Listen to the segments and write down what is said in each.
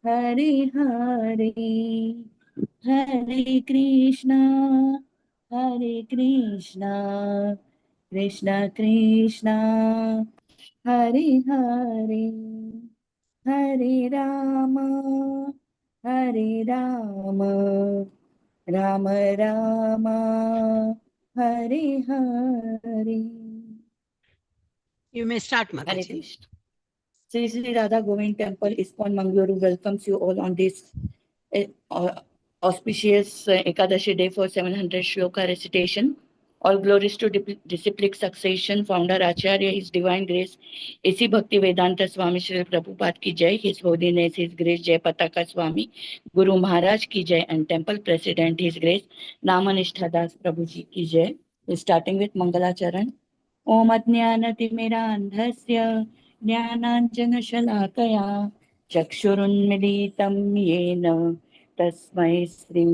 हरे हरे, हरे कृष्णा हरे कृष्णा, कृष्णा कृष्णा हरे हरे, हरे राम हरे Ram, Ram Ram Hare Hare. You may start, Hare Mataji. Krishna. Sri Sri Radha Govind Temple, ISKCON Mangaluru welcomes you all on this auspicious Ekadashi day for 700 shloka recitation. All glories to disciplic succession, founder Acharya, His Divine Grace, A.C. Bhakti Vedanta Swami Shri Prabhupada ki jai, His Holiness, His Grace Jai Pataka Swami, Guru Maharaj ki jai, and Temple President, His Grace Namanishta Das Prabhuji ki jai. Starting with Mangalacharan. Om Ajnanatimirandhasya ज्ञानाञ्जनशलाकया चक्षुरुन्मिलितं येन तस्मै श्री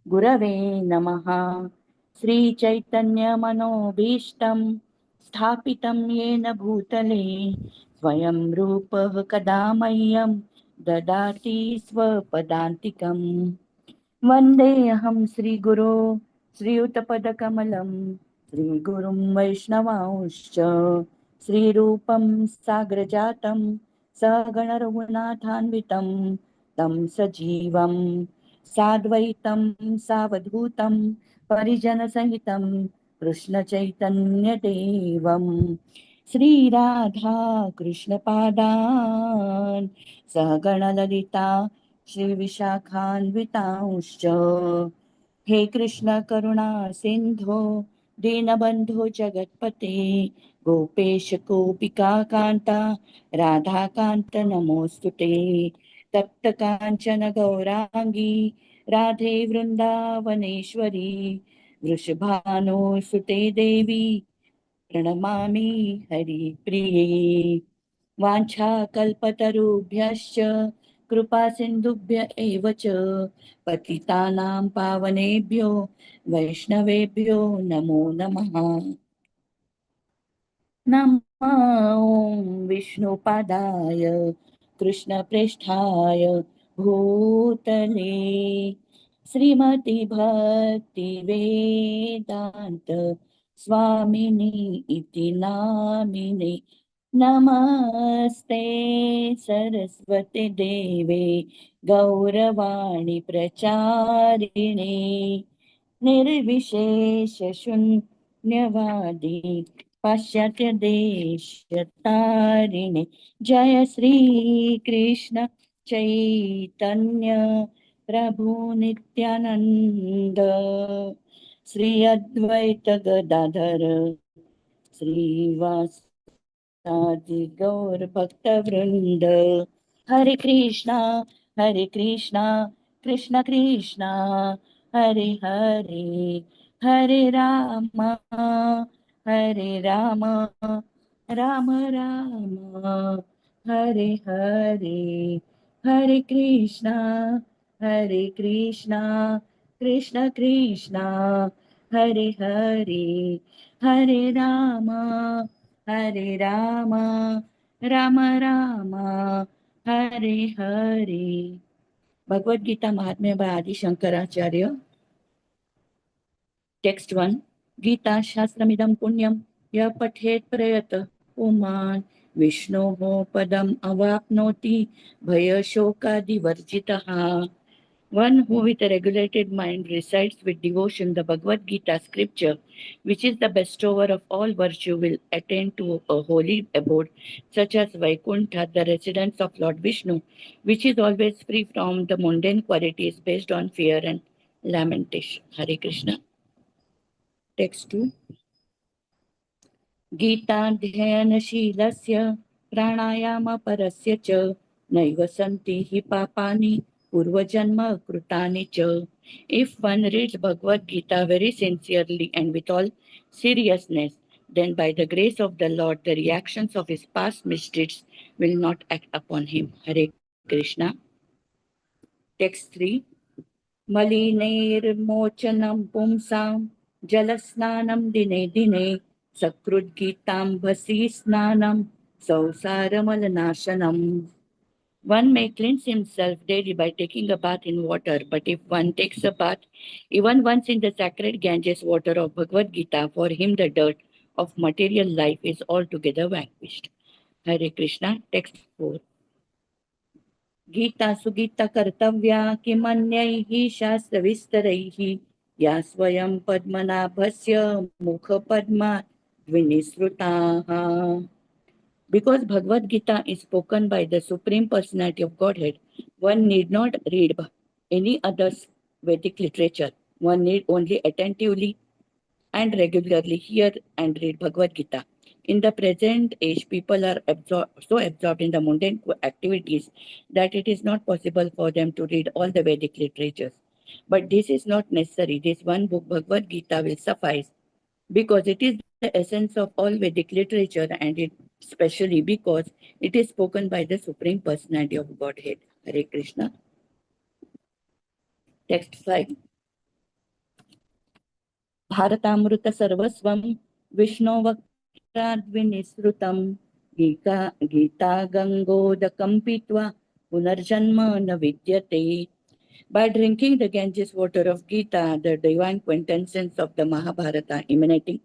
गुरवे नमः. श्रीचैतन्यमनोभीष्टं स्थापितं येन भूतले स्वयं रूपः कदा मह्यं ददाति स्वपदान्तिकम्. वन्देऽहं श्रीगुरो श्रीयुतपदकमलं श्रीगुरुं वैष्णवांश्च श्रीरूपं साग्रजातं सगणरघुनाथान्वितं तं सजीवं साद्वैतं सावधूतं परिजनसहितं कृष्णचैतन्यदेवं श्रीराधा कृष्णपादान् सहगणललिता श्रीविशाखान्वितांश्च. हे कृष्ण करुणा सिंधो दीनबंधो जगत्पते गोपेश गोपिका कांता राधाकांत नमोस्तुते. तप्त कांचन गौरांगी राधे वृंदावनेश्वरी वृषभानुसुते देवी प्रणमामि हरिप्रिये. वाञ्छाकल्पतरुभ्यश्च कृपा सिन्धुभ्य एव च पतितानां पावनेभ्यो वैष्णवेभ्यो नमो नमः. नमः ॐ विष्णुपादाय कृष्णप्रेष्ठाय भूतले श्रीमति भक्ति वेदांत स्वामिनी इति नामिने. नमस्ते सरस्वती देवे गौरवाणी प्रचारिणे निर्विशेष शून्यवादी पाश्चात्य देशतारिणे. जय श्री कृष्ण चैतन्य प्रभु नित्यानंद श्री अद्वैत गदाधर श्रीवासादि गौर भक्त वृंद. हरे कृष्णा कृष्ण कृष्णा हरे हरे, हरे राम राम राम हरे हरे. हरे कृष्णा कृष्ण कृष्णा हरे हरे, हरे राम राम राम हरे हरे. भगवद गीता महात्म्य बाय आदि शंकराचार्य. टेक्स्ट 1. गीता शास्त्रमिदं पुण्यं यः पठेत् प्रयत पुमान् विष्णोः पदम् अवाप्नोति भयशोकादिवर्जितः. One who with a regulated mind recites with devotion the Bhagavad Gita scripture, which is the bestower of all virtue, will attain to a holy abode, such as Vaikuntha, the residence of Lord Vishnu, which is always free from the mundane qualities based on fear and lamentation. Hare Krishna. Text 2. गीताध्ययनशीलस्य प्राणायामपरस्य च नैव सन्ति हि पापानि पूर्वजन्म कृतानि च. If one reads Bhagavad Gita very sincerely and with all seriousness, then by the grace of the Lord, the reactions of his past misdeeds will not act upon him. Hare Krishna. Text 3. मलिनैर्मोचनं पुंसां जलस्नानं दिने दिने सकृद्गीताम्भसि स्नानं संसारमलनाशनम्. One may cleanse himself daily by taking a bath in water, but if one takes a bath even once in the sacred Ganges water of Bhagavad Gita, for him the dirt of material life is altogether vanquished. Hare Krishna, text 4. गीता सुगीता कर्तव्या किमन्यैः शास्त्रविस्तरैः या स्वयं पद्मनाभस्य मुखपद्मात् विनिसृताः. Because Bhagavad Gita is spoken by the Supreme Personality of Godhead, one need not read any other Vedic literature. One need only attentively and regularly hear and read Bhagavad Gita. In the present age, people are so absorbed in the mundane activities that it is not possible for them to read all the Vedic literatures. But this is not necessary. This one book, Bhagavad Gita, will suffice because it is the essence of all Vedic literature, and it especially because it is spoken by the Supreme Personality of Godhead. Hare Krishna. Text 5. भारतामृत सर्वस्वं विष्णो वक्त्राद्विनिसृतं गीता गंगोदकं पीत्वा पुनर्जन्म न विद्यते. By drinking the Ganges water of Gita, the divine quintessence of the Mahabharata emanating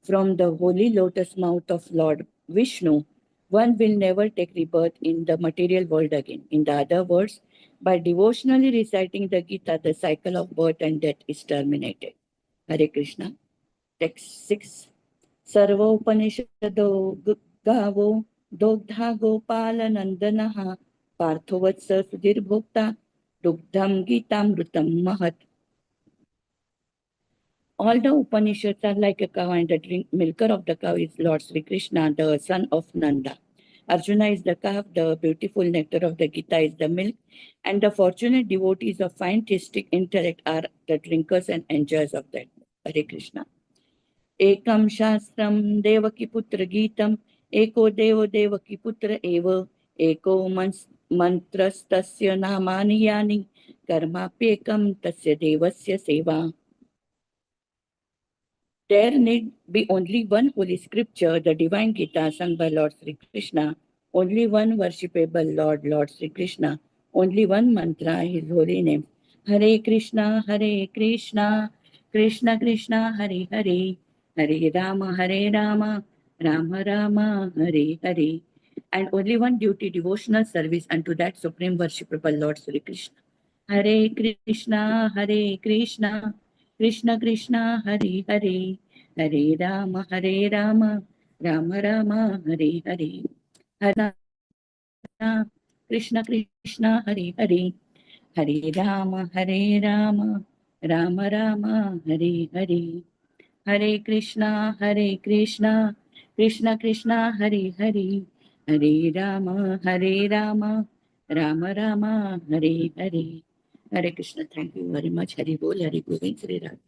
from the holy lotus mouth of Lord Vishnu, one will never take rebirth in the material world again. In the other words, by devotionally reciting the Gita, the cycle of birth and death is terminated. Hare Krishna. Text 6. Sarvopanishado gavo dogdha gopala nandanaha parthovatsa sudirbhokta dugdham gitamrutam mahat. All the Upanishads are like a cow, and the milker of the cow is Lord Sri Krishna, the son of Nanda. Arjuna is the calf, the beautiful nectar of the Gita is the milk, and the fortunate devotees of fine tasting intellect are the drinkers and enjoyers of that. Hare Krishna. Ekam Shastram Devaki Putra Geetam, Eko Devo Devaki Putra Eva, Eko Mantrastasya Namani Yani, Karmapekam Tasya Devasya Seva. There need be only one holy scripture, the divine Gita sung by Lord Sri Krishna, only one worshipable Lord, Lord Sri Krishna, only one mantra, his holy name. Hare Krishna, Krishna Krishna, Hare Hare, Hare Rama, Rama Rama, Hare Hare. And only one duty, devotional service unto that supreme worshipable Lord Sri Krishna. Hare Krishna, Krishna Krishna, Hare Hare, Hare Rama, Rama Rama, Hare Hare. Hare Krishna Krishna, Hare Hare, Hare Rama, Rama Rama, Hare Hare. Hare Krishna, Krishna Krishna, Hare Hare, Hare Rama, Rama Rama, Hare Hare. Hare Krishna, thank you very much. Hari Bol, Hari Govind, Sri Radhe.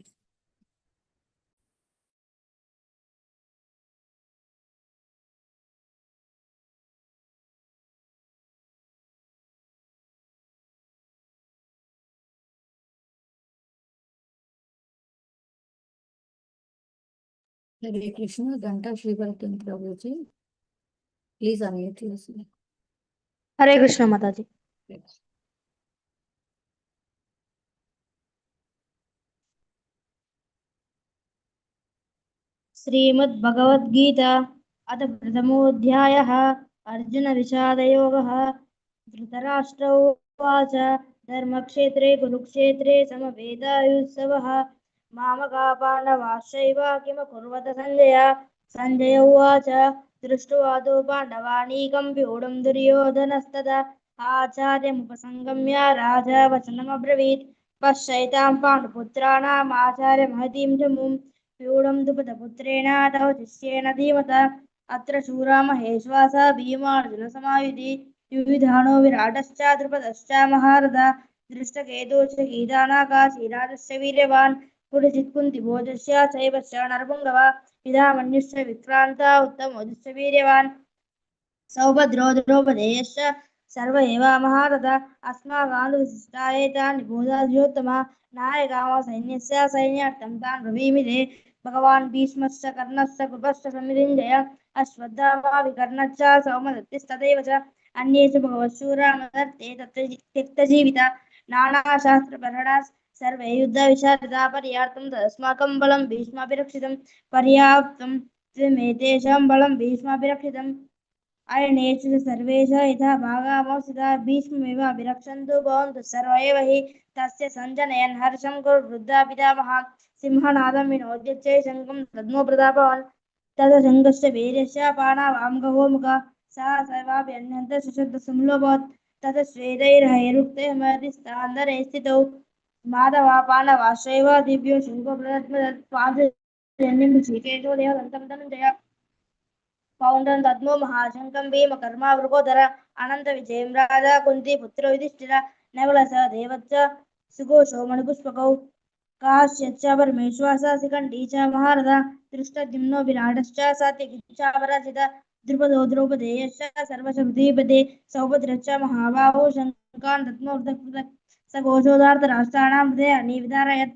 Hare Krishna, Ganta Shrivartan Prabhuji. Please unmute yourself. Hare Krishna Mataji. Yes. श्रीमद् भगवद गीता अथ प्रथमोऽध्यायः अर्जुन विषादयोगः धृतराष्ट्र उवाच धर्मक्षेत्रे कुरुक्षेत्रे समवेतायुत्सवः मामका पाण्डवाश्चैव किमकुर्वत सञ्जय सञ्जय उवाच दृष्ट्वा तु पाण्डवानीकं व्यूढं दुर्योधनस्तदा आचार्यमुपसङ्गम्य राजा वचनमब्रवीत् पश्यैतां पाण्डुपुत्राणाम् आचार्यमहतीं जमुम् व्यूढं द्रुपदपुत्रेण तव शिष्येण धीमता अत्र शूरा महेश्वासा भीमार्जुनसमायुधि युयुधानो विराटश्च द्रुपदश्च महारथा दृष्टकेतुश्च गीतानाकाशीराजश्च वीर्यवान् पुरुचित्कुन्तिभोजस्य चैवश्च नरपुङ्गव पितामन्युश्च विक्रान्ता उत्तमोजश्च वीर्यवान् सौभद्रो द्रौपदेयश्च सर्व एव महारथा अस्माकानुविशिष्टा एतानि भूताद्योत्तमा नायकाम सैन्यस्य सैन्यार्थं तान् ब्रवीमि ते भगवान् भीष्मश्च कर्णश्च कृपश्च समितिञ्जय अश्वत्थामा विकर्णश्च सौमदत्तिस्तथैव च अन्ये च भगवत्शूरा मदर्थे तत्र त्यक्तजीविता नानाशास्त्रपरणाः सर्वे युद्धविशारदा पर्याप्तं तदस्माकं बलं भीष्माभिरक्षितं पर्याप्तं त्वमेतेषां बलं भीष्माभिरक्षितम् अयनेषु च सर्वेश यथा भागामोषिता भीष्ममेव अभिरक्षन्तु भवन्तु सर्व एव हि तस्य सञ्जनयन् हर्षं कुरु वृद्धा पितामहः सिंहनादं विनोद्य च शङ्खं दद्मो प्रतापवान् तदा शङ्खस्य वीर्यस्य पाणावामगहोमुखः सः सर्वापि अन्यन्तः सशब्दसंलोभवत् ततः श्वेतैर्हयैरुक्तैः महतिस्तान्दरे स्थितौ माधवा पाण्डवाश्रैव दिव्यो शङ्खो प्रदत्मदत्पादजन्यं ऋषिकेशो देवदन्तं धनञ्जय पौण्डं दद्मो महाशङ्खं भीमकर्मा वृकोदर अनन्तविजयं राजा कुन्तीपुत्रो युधिष्ठिर नकुलः देवच्च सुघोषो मणिपुष्पकौ काश्यश्च परमेश्वासः शिखण्डी च महारथ दृष्टद्युम्नो विराटश्च सात्यकिश्च अपराजित द्रुपदो द्रौपदेयश्च सर्वशक्तिपदे सौभद्रश्च महाबाहो शङ्कान् दद्मो पृथक् स घोषोदार्तराष्ट्राणां हृदयानि विदारयत्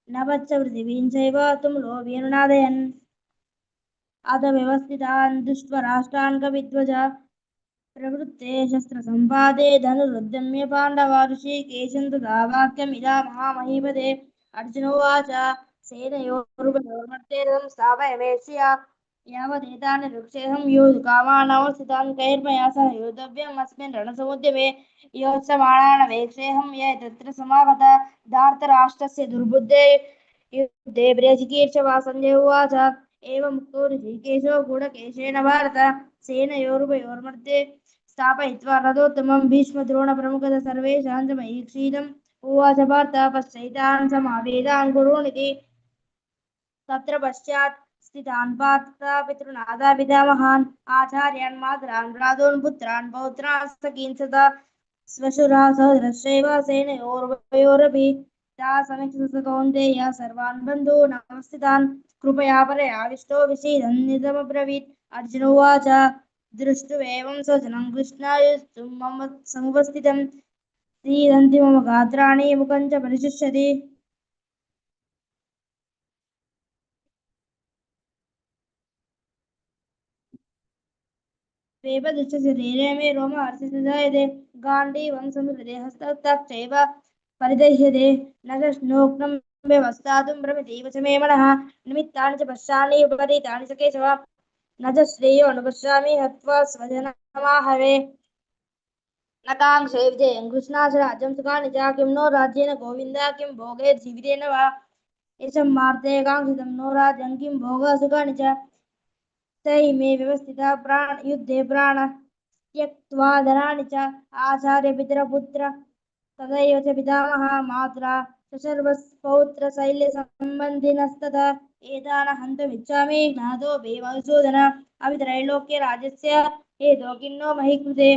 नभश्च पृथिवीं चैव तुमुलो वेणुनादयन् अथ व्यवस्थितान् दृष्ट्वा राष्ट्रान् कपिध्वज प्रवृत्ते शस्त्रसम्पादे धनुरुद्यम्य पाण्डवा ऋषिकेशं तथा वाक्यमिदा महामहीपते अर्जुनोवाच सेनयोरुभयोर्मध्ये रथं स्थापयामेष्या यावदेतानि वृक्षेऽहं योद्धुकामानवस्थितान् कैर्मया सह योद्धव्यम् अस्मिन् रणसमुद्यमे योत्समानानवेक्षेऽहं य तत्र समागता धार्तराष्ट्रस्य दुर्बुद्धे युद्धे प्रियचिकीर्षवा सञ्जय उवाच एवमुक्तो ऋषिकेशो गूढकेशेन भारत सेनयोरुभयोर्मध्ये स्थापयित्वा रथोत्तमं भीष्मद्रोणप्रमुखतः सर्वेषां च महीक्षीरम् उवाच पार्थ पश्चैतान् समावेदान् कुरूनिति तत्र पश्चात् स्थितान् पार्थ पितृनादा पितामहान् आचार्यान् मातरान् भ्रातॄन् पुत्रान् पौत्रान् सखीन् सदा स्वशुराः सहोदरश्चैव सेनयोरुभयोरपि ता समीक्षितः कौन्तेय सर्वान् बन्धून् नमस्थितान् कृपया परयाविष्टो विषीदन्निदमब्रवीत् अर्जुन उवाच दृष्ट्वेवं स्वजनं कृष्णायुस्तुं मम समुपस्थितं सीदन्ति मम गात्राणि मुखं च परिशुष्यति शरीरे मे रोमहर्षितजायते गाण्डीवं समुद्रे हस्तौ चैव परिदह्यते न शक्नोक्तं व्यवस्थातुं भ्रमितीव च मे मनः निमित्तानि च पश्यामि विपरीतानि च केशव न च श्रेयो अनुपश्यामि हत्वा स्वजनमाहवे न काङ्क्षे विजयं कृष्णाशराज्यं सुखानि च किं नो राज्येन गोविन्द किं भोगे जीवितेन वा येषं मार्ते काङ्क्षितं नो राज्यं किं भोगसुखानि च तै मे व्यवस्थिता युद्धे प्राण त्यक्त्वा धनानि च आचार्यपितरपुत्र तदैव च पितामहः मात्रा सशर्वपौत्रशैल्यसम्बन्धिनस्तथा एतान् हन्तुमिच्छामि ज्ञातो भीमसूदन अवित्रैलोक्ये राज्यस्य हेतो किन्नो मही कृते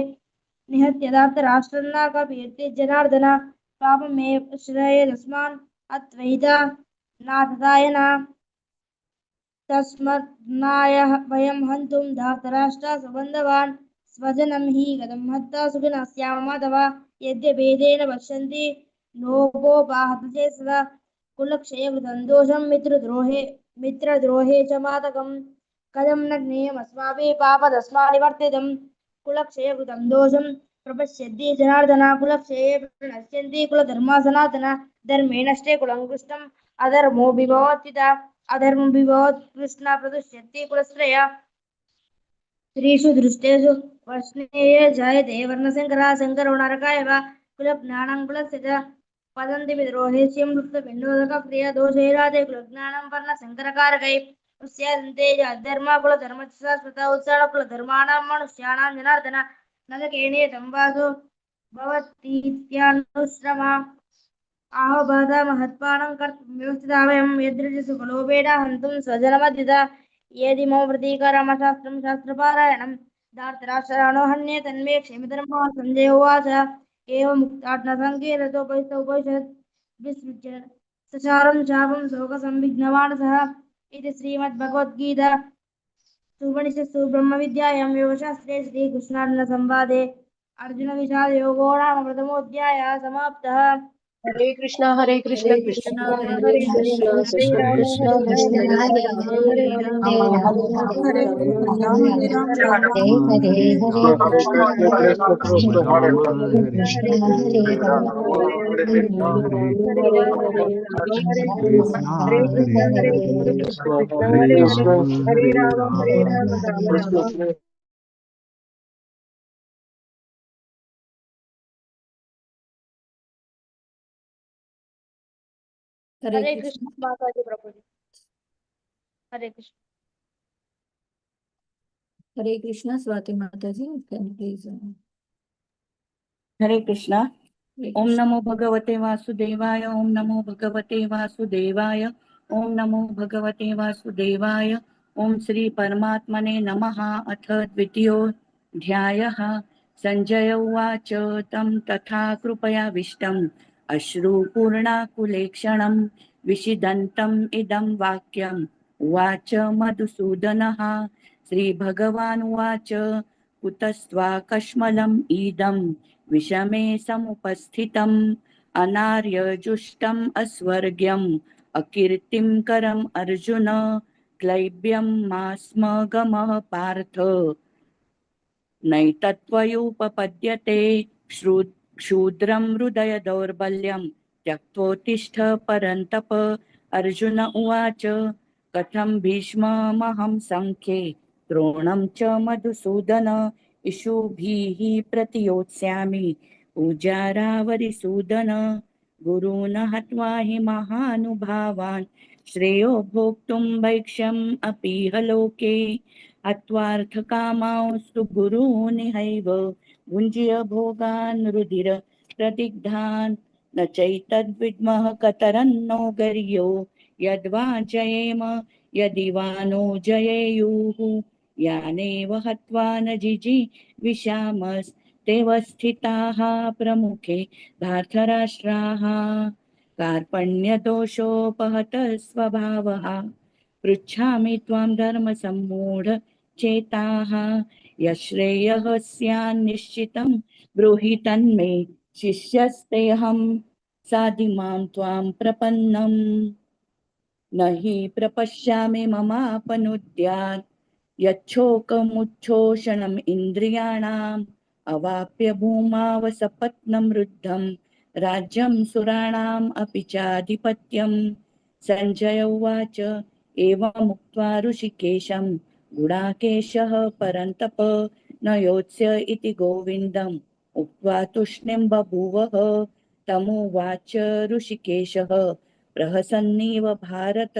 निहत्यदार्तराष्ट्रं न कपीर्ति जनार्दन पापमेव श्रयेदस्मान् अत्वैता नाथदायन तस्मन्नाय वयं हन्तुं धार्तराष्ट्रा सुबन्धवान् स्वजनं हि कथं हत्वा सुखिनः स्याम माधव यद्यभेदेन पश्यन्ति लोकोपाहत चेत् सदा कुलक्षयकृतं दोषं मित्रद्रोहे च मातकं कथं न ज्ञेयमस्माभिः पापदस्मानिवर्तितं कुलक्षयकृतं दोषं प्रपश्यन्ति जनार्दन कुलक्षये प्रणश्यन्ति कुलधर्मा सनातन धर्मे नष्टे कुलं कृष्णम् अधर्मो विभवत्पिता अधर्मं विभवत् कृष्ण प्रदुष्यन्ति कुलश्रय स्त्रीषु दृष्टेषु वर्ष्णेय जायते वर्णशङ्करः शङ्करो नरकाय वा कुलज्ञानं कुलस्य च वदन्ति विद्रोहेश्यं लुप्तपिण्डोदकप्रियदोषैराते कुलज्ञानं वर्णशङ्करकारकै उस्यादन्ते धर्म कुलधर्मश्रता उत्साहकुलधर्माणां मनुष्याणां जनार्दन नरकेणेतं वासो भवतीत्यानुश्रमा आहो बाधा महत्पानं कर्तुं व्यवस्थिता वयं यदृशसुखलोभेन हन्तुं स्वजनमद्यता यदि मम प्रतीकारमशास्त्रं शास्त्रपारायणं धार्तराष्ट्राणो हन्ये तन्मे क्षेमधर्मः सञ्जय उवाच एवमुक्तात्मसङ्कीर्तोपैतोपैषत् विसृज्य सचारं चापं शोकसंविघ्नमानसः इति श्रीमद्भगवद्गीता उपनिषत्सु ब्रह्मविद्यायां योगशास्त्रे श्रीकृष्णार्जुनसंवादे अर्जुनविषादयोगो नाम प्रथमोऽध्यायः समाप्तः। हरे कृष्णा कृष्ण हरे कृष्ण हरे कृष्ण कृष्ण हरे राम हरे राम हरे राम हरे Ram Hare Hare Krishna Hare Hare Krishna हरे Hare Rama हरे Hare Rama Hare कृष्ण हरे राम Rama राम राम हरे कृष्ण माता जी प्रभु जी। हरे कृष्ण। हरे कृष्ण स्वाति माता जी कैन प्लीज हरे कृष्णा। ओम नमो भगवते वासुदेवाय। ओम नमो भगवते वासुदेवाय। ओम नमो भगवते वासुदेवाय। ओम श्री परमात्मने नमः। अथ द्वितीयोऽध्यायः। संजय उवाच तं तथा कृपयाविष्टम् अश्रुपूर्णाकुलेक्षणं विषिदन्तम् इदं वाक्यम् उवाच मधुसूदनः। श्रीभगवान् उवाच कुतस्त्वाकश्मलम् इदम् विषमे समुपस्थितम् अनार्यजुष्टम् अस्वर्ग्यम् अकीर्तिं करम् अर्जुन क्लैब्यं मा स्म गमः पार्थ नैतत्त्वयुपपद्यते क्षूद्रं हृदय दौर्बल्यं त्यक्त्वोत्तिष्ठ परन्तप। अर्जुन उवाच कथं भीष्ममहं संख्ये द्रोणं च मधुसूदन इषुभिः प्रतियोत्स्यामि पूजारावरिसूदन। गुरून् हत्वा हि महानुभावान् श्रेयो भोक्तुं भैक्ष्यम् अपीह लोके हत्वार्थकामांस्तु गुरूनिहैव भुञ्जीय भोगान् रुधिर प्रदिग्धान् न चैतद्विद्मः कतरन्नो गर्यो यद्वा जयेम यदि वा नो जयेयुः यानेव हत्वा न जिजीविषामस्तेव स्थिताः प्रमुखे धार्तराष्ट्राः कार्पण्यदोषोपहतः स्वभावः पृच्छामि त्वां धर्मसम्मूढ चेताः यश्रेयः स्यान्निश्चितं ब्रूहि तन्मे शिष्यस्तेऽहं साधिमां त्वां प्रपन्नम् न हि प्रपश्यामि ममापनुद्यात् यच्छोकमुच्छोषणम् इन्द्रियाणाम् अवाप्य भूमावसपत्नं रुद्धं राज्यं सुराणाम् अपि चाधिपत्यम्। सञ्जय उवाच एवमुक्त्वा ऋषिकेशं गुडाकेशः परन्तप न योत्स्य इति गोविन्दम् उक्त्वा तूष्णीं बभूवः। तमुवाच ऋषिकेशः प्रहसन्निव भारत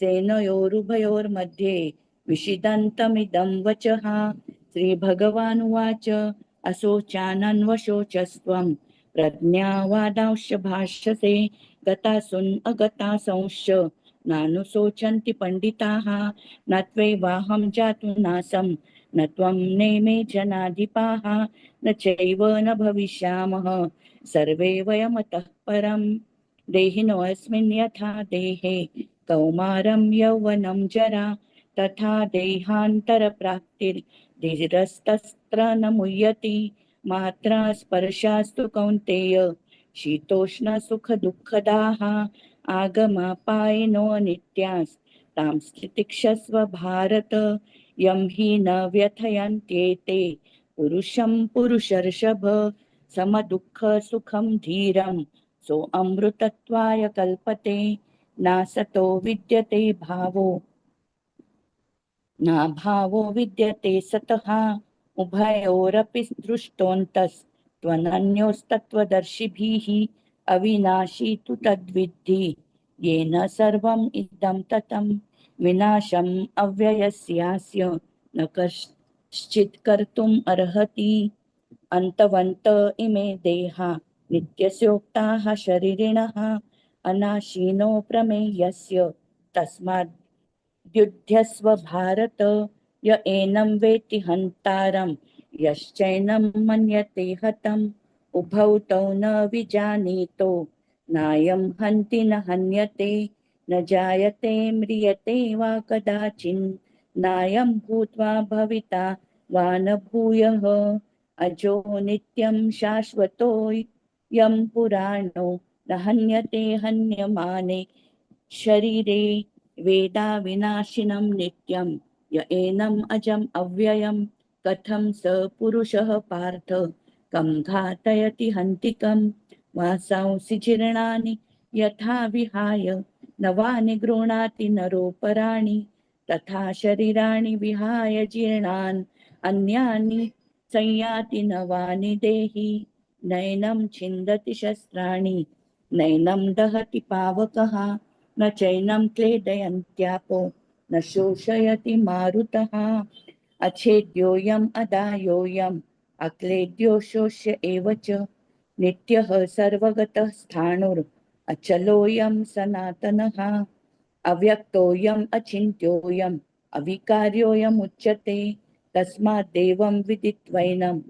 सेनयोरुभयोर्मध्ये विषिदन्तमिदं वचः। श्रीभगवानुवाच अशोचानन्वशोचस्त्वं प्रज्ञावादांश्च भाष्यसे गतासून् अगतासंश्च नानुशोचन्ति पण्डिताः न त्वैवाहं जातु नासं न त्वं नेमे जनाधिपाः न चैव न भविष्यामः सर्वे वयमतः परम्। देहिनोऽस्मिन् यथा देहे कौमारं यौवनं जरा तथा देहान्तरप्राप्तिर्धीरस्तत्र न मुह्यति मात्रा स्पर्शास्तु कौन्तेय शीतोष्ण सुख दुःखदाः आगमापायिनो नित्यास्तां तितिक्षस्व भारत यं हि न व्यथयन्त्येते पुरुषं पुरुषर्षभ समदुःख सुखं धीरं सो अमृतत्वाय कल्पते नासतो विद्यते भावो नाभावो विद्यते सतः उभयोरपि दृष्टोऽन्तस्त्वनन्योस्तत्त्वदर्शिभिः अविनाशी तु तद्विद्धि येन सर्वम् इदं ततं विनाशम् अव्ययस्यास्य न कश्चित् कर्तुम् अर्हति। अन्तवन्त इमे देहा नित्यस्योक्ताः शरीरिणः अनाशिनो प्रमेयस्य तस्माद्युध्यस्व भारत य एनं वेत्ति हन्तारं यश्चैनं मन्यते हतम् उभौ तौ न विजानीतो नायं हन्ति न हन्यते न जायते म्रियते वा कदाचिन् नायं भूत्वा भविता वा न भूयः अजो नित्यं शाश्वतोऽयं पुराणो न हन्यते हन्यमाने शरीरे वेदा विनाशिनं नित्यं य एनम् अजम् अव्ययं कथं स पुरुषः पार्थ कं घातयति हन्तिकं वासांसि जीर्णानि यथा विहाय नवानि गृह्णाति नरोपराणि तथा शरीराणि विहाय जीर्णान् अन्यानि संयाति नवानि देहि नैनं छिन्दति शस्त्राणि नैनं दहति पावकः न चैनं क्लेदयन्त्यापो न शोषयति मारुतः अच्छेद्योऽयम् अदायोऽयम् अक्लेद्यो शोष्य एव च नित्यः सर्वगतः स्थाणुर् अचलोऽयं सनातनः अव्यक्तोऽयम् अचिन्त्योऽयम् अविकार्योऽयमुच्यते तस्मात् देवं विदित्वैनं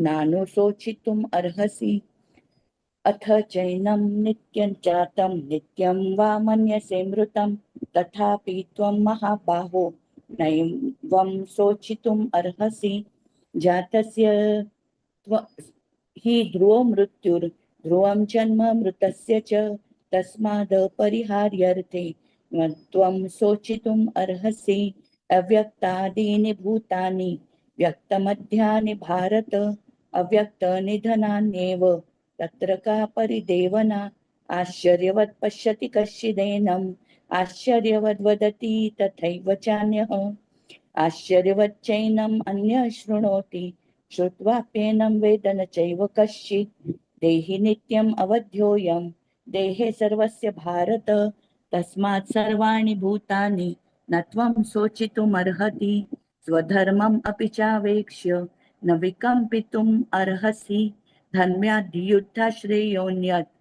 नानुशोचितुम् अर्हसि अथ चैनं नित्यं जातं नित्यं वा मन्यसे मृतं तथापि त्वं महाबाहो नैवं शोचितुम् अर्हसि जातस्य हि ध्रुवो मृत्युर्ध्रुवं जन्म मृतस्य च तस्मादपरिहार्यर्थे त्वं शोचितुम् अर्हसि अव्यक्तादीनि भूतानि व्यक्तमध्यानि भारत अव्यक्तनिधनान्येव तत्र का परिदेवना आश्चर्यवत् पश्यति कश्चिदेनम् आश्चर्यवद् वदति तथैव चान्यः आश्चर्यवच्चैनम् अन्यः शृणोति श्रुत्वाप्येनं वेद न चैव कश्चित् देहि नित्यम् अवध्योऽयं देहे सर्वस्य भारत तस्मात् सर्वाणि भूतानि न त्वं शोचितुमर्हति स्वधर्मम् अपि चावेक्ष्य न विकम्पितुम् अर्हसि धर्म्याद्धियुद्धाश्रेयोऽन्यत्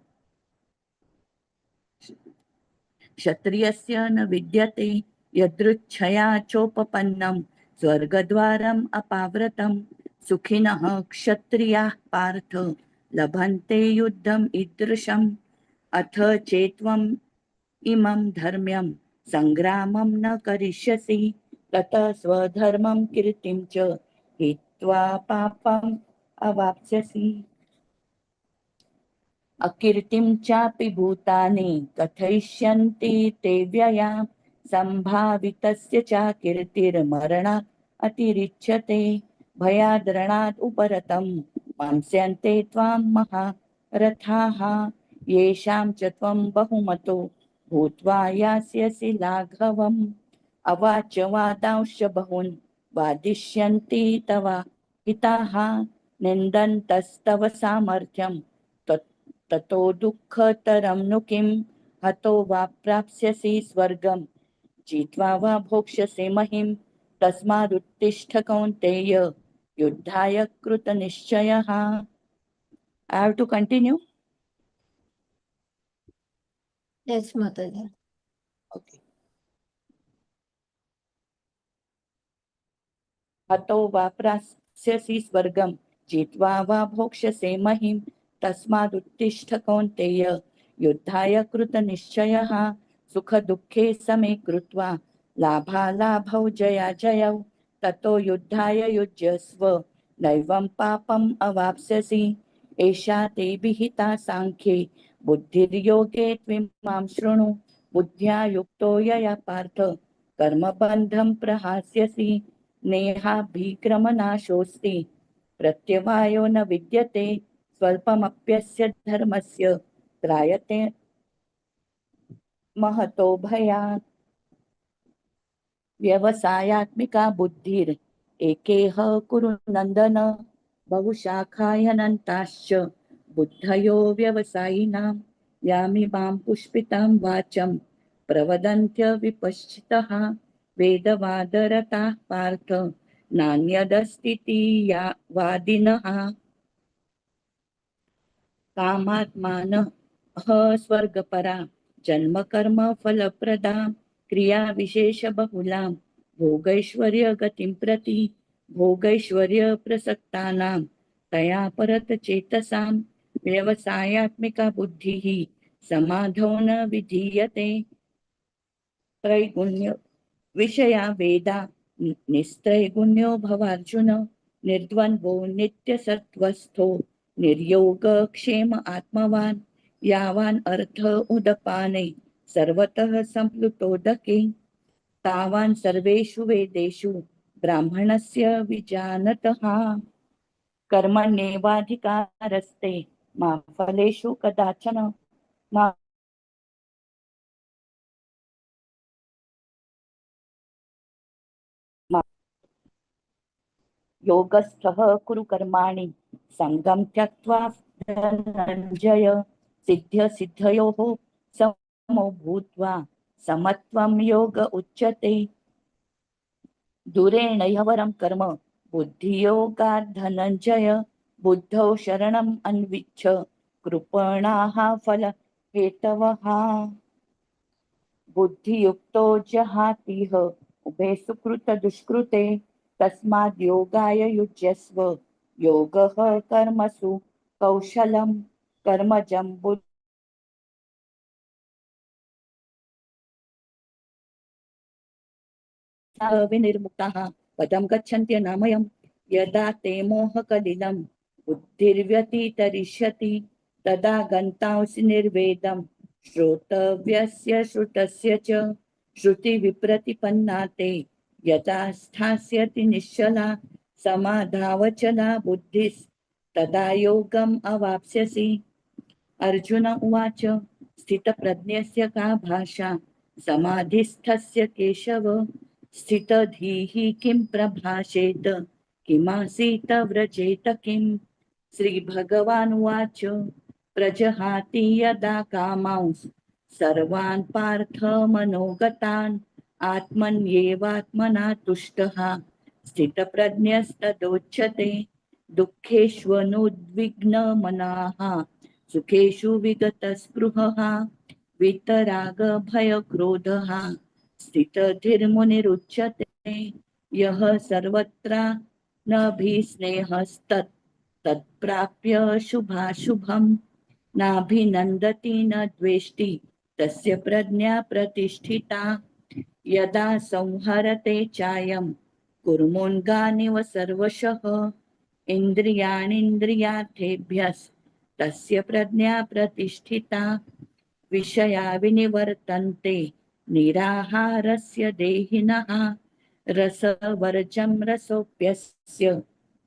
क्षत्रियस्य न विद्यते यदृच्छया चोपपन्नं स्वर्गद्वारम् अपावृतं सुखिनः क्षत्रियाः पार्थ लभन्ते युद्धम् ईदृशम् अथ चेत्त्वम् इमं धर्म्यं सङ्ग्रामं न करिष्यसि ततः स्वधर्मं कीर्तिं च हित्वा पापम् अवाप्स्यसि अकीर्तिं चापि भूतानि कथयिष्यन्ति ते व्ययां सम्भावितस्य चाकीर्तिर्मरणात् अतिरिच्यते भयाद्रणात् उपरतं मंस्यन्ते त्वां महारथाः येषां च त्वं बहुमतो भूत्वा यास्यसि लाघवम् अवाच वादांश्च बहून् वादिष्यन्ति तव हिताः निन्दन्तस्तव सामर्थ्यं ततो दुःखतरं नु किं हतो वा प्राप्स्यसि स्वर्गं जित्वा वा भोक्ष्यसे महिं तस्मादुत्तिष्ठ कौन्तेय युद्धाय कृतनिश्चयः I have to continue. Yes, Mataji. Okay. हतो वा प्राप्स्यसि स्वर्गं जित्वा वा भोक्ष्यसे महिं तस्मादुत्तिष्ठ कौन्तेय युद्धाय कृतनिश्चयः सुखदुःखे समे कृत्वा लाभालाभौ जयाजयौ ततो युद्धाय युज्यस्व नैवं पापम् अवाप्स्यसि एषा ते विहिता साङ्ख्ये बुद्धिर्योगे त्विमां शृणु बुद्ध्या युक्तो यया पार्थ कर्मबन्धं प्रहास्यसि नेहाभिक्रमनाशोऽस्ति प्रत्यवायो न विद्यते स्वल्पमप्यस्य धर्मस्य त्रायते महतो भयात् व्यवसायात्मिका बुद्धिर् एकेह कुरु नन्दन बहुशाखायनन्ताश्च बुद्धयो व्यवसायिनां यामिमां पुष्पितां वाचं प्रवदन्त्य विपश्चितः वेदवादरताः पार्थ नान्यदस्तीति या वादिनः कामात्मानः स्वर्गपरा जन्मकर्म फलप्रदां क्रियाविशेषबहुलां भोगैश्वर्यगतिं प्रति भोगैश्वर्यप्रसक्तानां तया परतचेतसां व्यवसायात्मिका बुद्धिः समाधौ न विधीयते त्रैगुण्य विषया वेदा निस्त्रैगुण्यो भवार्जुन निर्द्वन्द्वो नित्यसत्त्वस्थो निर्योगक्षेम आत्मवान् यावान् अर्थ उदपाने सर्वतः संप्लुतोदके तावान् सर्वेषु वेदेषु ब्राह्मणस्य विजानतः कर्मण्येवाधिकारस्ते मा फलेषु कदाचन मा योगस्थः कुरु कर्माणि संगं त्यक्त्वा धनञ्जय सिद्ध्यसिद्धयोः समो भूत्वा समत्वं योग उच्यते दूरेण ह्यवरं कर्म बुद्धियोगात् धनञ्जय बुद्धौ शरणम् अन्विच्छ कृपणाः फलहेतवः बुद्धियुक्तो जहातीह उभे सुकृत दुष्कृते तस्माद् योगाय युज्यस्व योगः कर्मसु कौशलं कर्मजं विनिर्मुक्ताः पदं गच्छन्त्यनामयम् यदा ते मोहकलिलं बुद्धिर्व्यतितरिष्यति तदा गन्तांसि निर्वेदं श्रोतव्यस्य श्रुतस्य च श्रुतिविप्रतिपन्ना ते यदा स्थास्यति निश्चला समाधावचला बुद्धिस्तदा योगम् अवाप्स्यसि अर्जुन उवाच स्थितप्रज्ञस्य का भाषा समाधिस्थस्य केशव स्थितधीः किं प्रभाषेत किमासीत व्रजेत किम् श्रीभगवानुवाच प्रजहाति यदा कामांस् सर्वान् पार्थ मनोगतान् आत्मन्येवात्मना तुष्टः स्थितप्रज्ञस्तदोच्यते दुःखेष्वनुद्विग्नमनाः सुखेषु विगतस्पृहः वीतरागभयक्रोधः स्थितधीर्मुनिरुच्यते यः सर्वत्र तत्प्राप्य शुभाशुभं नाभिनन्दति न द्वेष्टि तस्य प्रज्ञा प्रतिष्ठिता यदा संहरते चायं कुर्मुन्गानिव सर्वशः इन्द्रियाणीन्द्रियार्थेभ्यस्तस्य प्रज्ञा प्रतिष्ठिता विषया विनिवर्तन्ते निराहारस्य देहिनः रसवर्जं रसोऽप्यस्य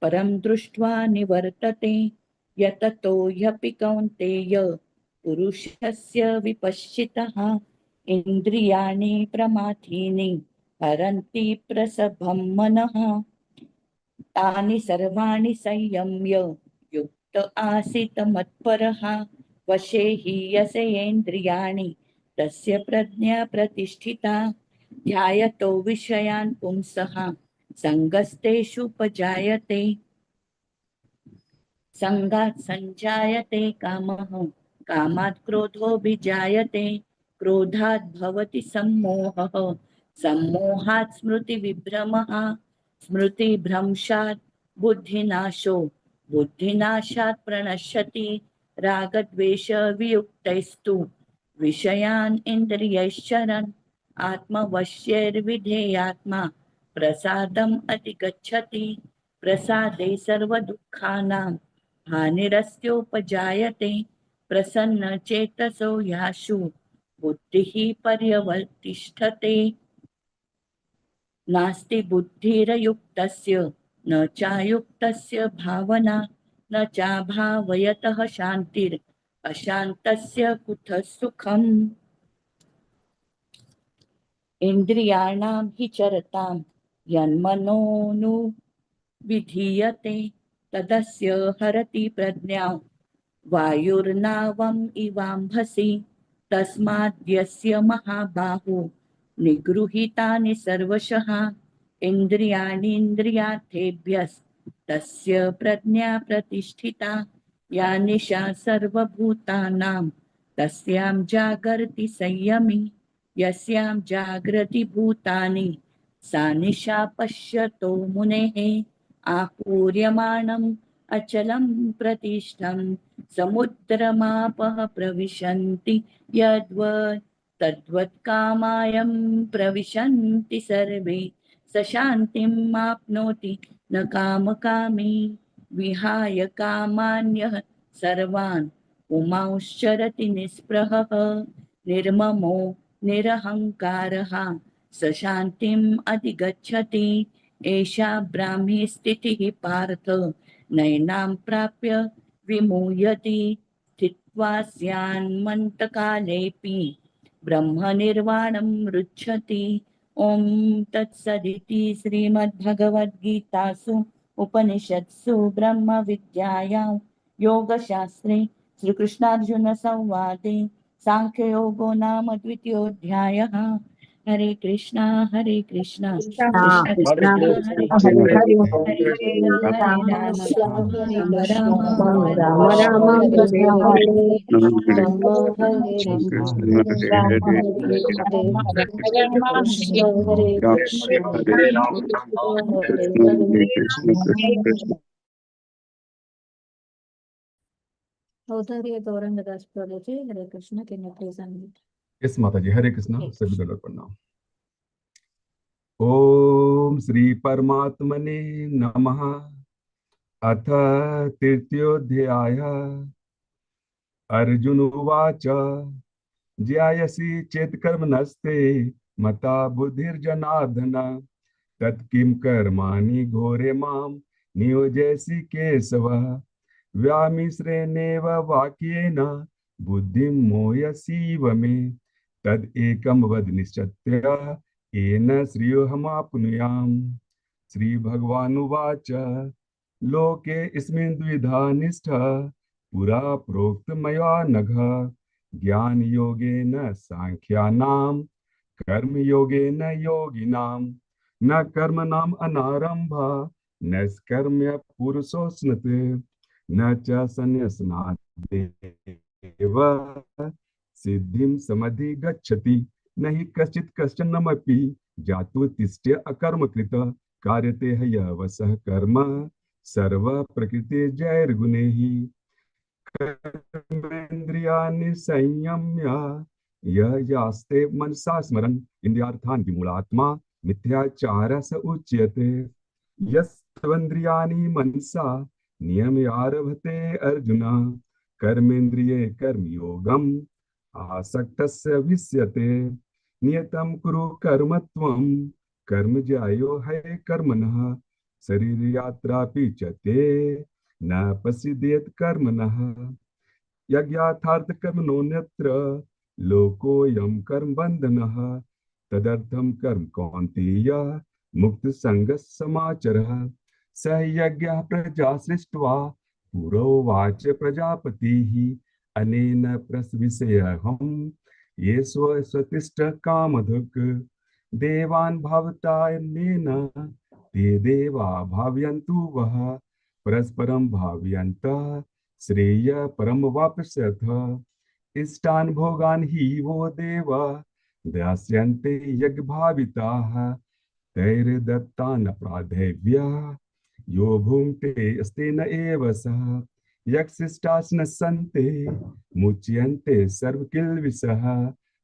परं दृष्ट्वा निवर्तते यततो ह्यपि कौन्तेय पुरुषस्य विपश्चितः इन्द्रियाणि प्रमाथीनि हरन्ति प्रसभं मनः तानि सर्वाणि संयम्य युक्त आसीत मत्परः वशे हि यसेन्द्रियाणि तस्य प्रज्ञा प्रतिष्ठिता ध्यायतो विषयान् पुंसः सङ्गस्तेषुपजायते संगात् संजायते कामः कामात् क्रोधोऽभिजायते क्रोधात् भवति सम्मोहः सम्मोहात् स्मृतिविभ्रमः स्मृतिभ्रंशात् बुद्धिनाशो बुद्धिनाशात् प्रणश्यति रागद्वेषवियुक्तैस्तु विषयान् इन्द्रियैश्चरन् आत्मवश्यैर्विधेयात्मा प्रसादम् अधिगच्छति प्रसादे सर्वदुःखानां हानिरस्योपजायते प्रसन्नचेतसो यासु बुद्धिः पर्यवतिष्ठते नास्ति बुद्धिरयुक्तस्य न चायुक्तस्य भावना न चाभावयतः शान्तिर् अशान्तस्य कुतः सुखम् इन्द्रियाणां हि चरतां यन्मनोनुविधीयते तदस्य हरति प्रज्ञां वायुर्नावम् इवाम्भसि तस्माद्यस्य महाबाहो निगृहीतानि सर्वशः इन्द्रियाणीन्द्रियार्थेभ्यस्तस्य प्रज्ञा प्रतिष्ठिता या निशा सर्वभूतानां तस्यां जागर्ति संयमी यस्यां जागृति भूतानि सा निशा पश्यतो मुनेः आपूर्यमाणम् अचलं प्रतिष्ठं समुद्रमापः प्रविशन्ति यद्वत् तद्वत् कामायं प्रविशन्ति सर्वे स शान्तिम् आप्नोति न कामकामी विहाय कामान्यः सर्वान् उमांश्चरति निःस्पृहः निर्ममो निरहङ्कारः स शान्तिम् अधिगच्छति। एषा ब्राह्मी स्थितिः पार्थ नैनां प्राप्य विमुह्यति। स्थित्वा स्यान्मन्तकालेऽपि ब्रह्मनिर्वाणं रुच्छति। ॐ तत्सदिति श्रीमद्भगवद्गीतासु उपनिषत्सु ब्रह्मविद्यायां योगशास्त्रे श्रीकृष्णार्जुनसंवादे साङ्ख्ययोगो नाम द्वितीयोऽध्यायः। हरे कृष्णा कृष्ण कृष्ण कृष्ण हरे हरे हरे, हरे हरे हरे राम राम राम राम हरे राम हरे। हरे हरे राम हरे Krishna राम Krishna हरे Hare Ram Hare Hare Hare Hare Krishna हरे Ram कृष्ण Hare कृष्ण हरे Krishna हरे Hare Krishna Krishna Krishna Chaudhary गौरंगदास प्रभु जी हरे कृष्ण के प्लीज अनम्यूट। यस माता जी, हरे कृष्णा, सभी दंडवत प्रणाम। ओम श्री परमात्मने नमः। अथ तृतीयोऽध्याय। अर्जुन उवाच ज्यायसि चेत् कर्मणस्ते मता बुद्धिर्जनार्दन तत्किं कर्माणि घोरे मां नियोजयसि केशव। व्यामिश्रेणेव वाक्येन बुद्धिं मोहयसीव मे तदेकं वद निश्चित्य येन श्रियोऽहमाप्नुयाम्। श्रीभगवानुवाच लोकेऽस्मिन् द्विधा निष्ठा पुरा प्रोक्तमया नघ ज्ञानयोगेन साङ्ख्यानां कर्मयोगेन योगिनां न कर्मणाम् अनारम्भा नैष्कर्म्य पुरुषोऽश्नुते न च सन्न्यसनादेव सिद्धिं समधिगच्छति न हि कश्चित् कश्चनमपि जातुत्तिष्ठ्य अकर्मकृत कार्यते ह्यवसः कर्म सर्व प्रकृति जैर्गुणैः कर्मेन्द्रियाणि संयम्य यः यास्ते मनसा स्मरन् इन्द्रियार्थान् विमूढात्मा मिथ्याचारः स उच्यते। यस्त्वेन्द्रियाणि मनसा नियम्यारभते अर्जुन कर्मेन्द्रिये कर्मयोगम् आसक्तस्य विष्यते। नियतं कुरु कर्म त्वं कर्म ज्यायो है कर्मणः शरीरयात्रापि च ते न पश्येत् कर्मणः यज्ञार्थार्थकर्मणोऽन्यत्र लोकोऽयं कर्मबन्धनः तदर्थं कर्म कौन्तेय मुक्तसङ्गः समाचरः स यज्ञः प्रजा सृष्ट्वा पुरोवाच प्रजापतिः अनेन प्रसविष्यहं ये स्वस्तिष्ठ कामधुक् देवान् भावतायनेन ते देवा भावयन्तु वः परस्परं भावयन्तः श्रेय परम वाप्स्यथ इष्टान् भोगान् हि वो देवा दास्यन्ते यज्ञ भाविताः तैर्दत्तान् प्रादेव्यः यो भुङ्क्ते अस्तेन एव सः यक्षिष्टास्न सन्ते मुच्यन्ते सर्वकिल्बिषः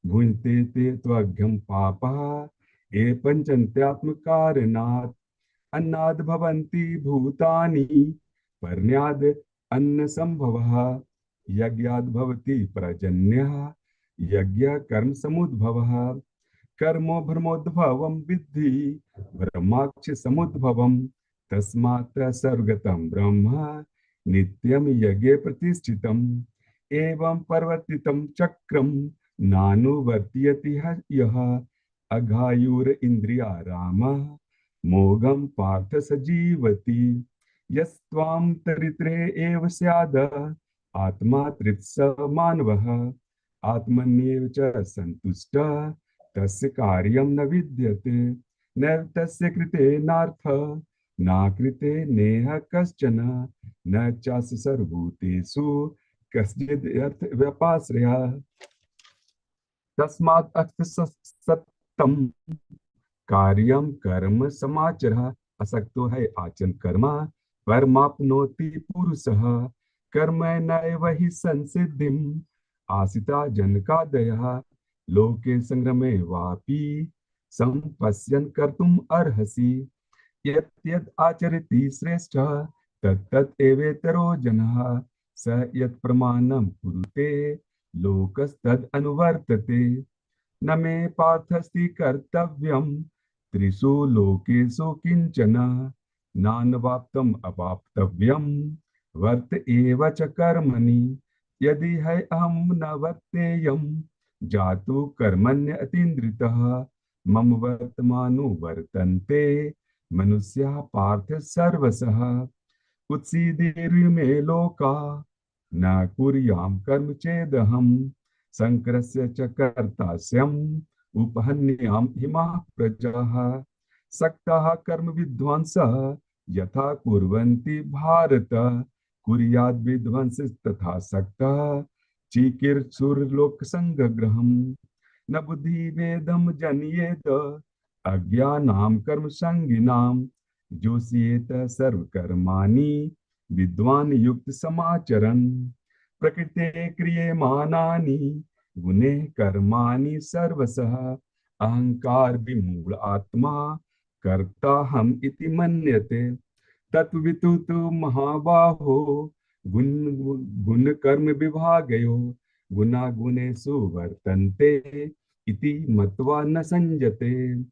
भुञ्जते ते त्वघ्यं पापः ये पञ्चन्त्यात्मकारणात् अन्नाद् भवन्ति भूतानि पर्ण्याद् अन्न संभवः यज्ञाद् भवति पर्जन्यः यज्ञ कर्म समुद्भवः कर्मो ब्रह्मोद्भवं विद्धि ब्रह्माक्ष समुद्भवं तस्मात् सर्वगतं ब्रह्म नित्यं यज्ञे प्रतिष्ठितम् एवं परिवर्तितं चक्रं नानुवर्तयति यः अघायुर इन्द्रिया रामः मोघं पार्थ स जीवति यस्त्वां तरित्रे एव स्याद आत्मा तृप्स मानवः आत्मन्येव च सन्तुष्टः तस्य कार्यं न विद्यते न तस्य कृते नार्थ नाकृते नेह कश्चन न चास्य सर्वभूतेषु कश्चिदर्थ व्यपाश्रयः तस्मात् अर्थ सत्तं कार्यं कर्म समाचरः असक्तो है आचरण कर्म परमाप्नोति पुरुषः कर्मेणैव हि संसिद्धिम् आसिता जनकादयः लोके संग्रमे वापि संपश्यन् कर्तुम् अर्हसि यत् यत् आचरति श्रेष्ठः तत् एवेतरो जनः स यत् प्रमाणं कुरुते लोकस्तद् अनुवर्तते। न मे पार्थस्ति कर्तव्यं त्रिषु लोकेषु किंचन, नानवाप्तम् अवाप्तव्यं वर्त एव च कर्मणि। यदि है अहं न वर्तेयं जातु कर्मण्य अतीन्द्रितः, मम वर्तमानो वर्तन्ते मनुष्याः पार्थ सर्वशः। उत्सीदेर्मे लोका न कुर्यां कर्म चेदहं, शङ्करस्य च कर्तास्यम् उपहन्याम् इमाः प्रजाः। सक्ताः कर्म विद्वांसः यथा कुर्वन्ति भारत, कुर्याद् विद्वांस तथा सक्तः चिकीर्षुर्लोकसङ्गग्रहम्। न बुद्धि वेदम जनियेत अज्ञानां कर्म संगिनां, जोषयेत सर्वकर्माणि विद्वान् युक्त समाचरन्। प्रकृते क्रियमाणानि गुणे कर्माणि सर्वशः, अहंकार विमूढ़ आत्मा कर्ता हम इति मन्यते। तत्वितु तु महाबाहो गुण गुण कर्म विभागयो, गुणा गुणेषु वर्तन्ते इति मत्वा न संजते।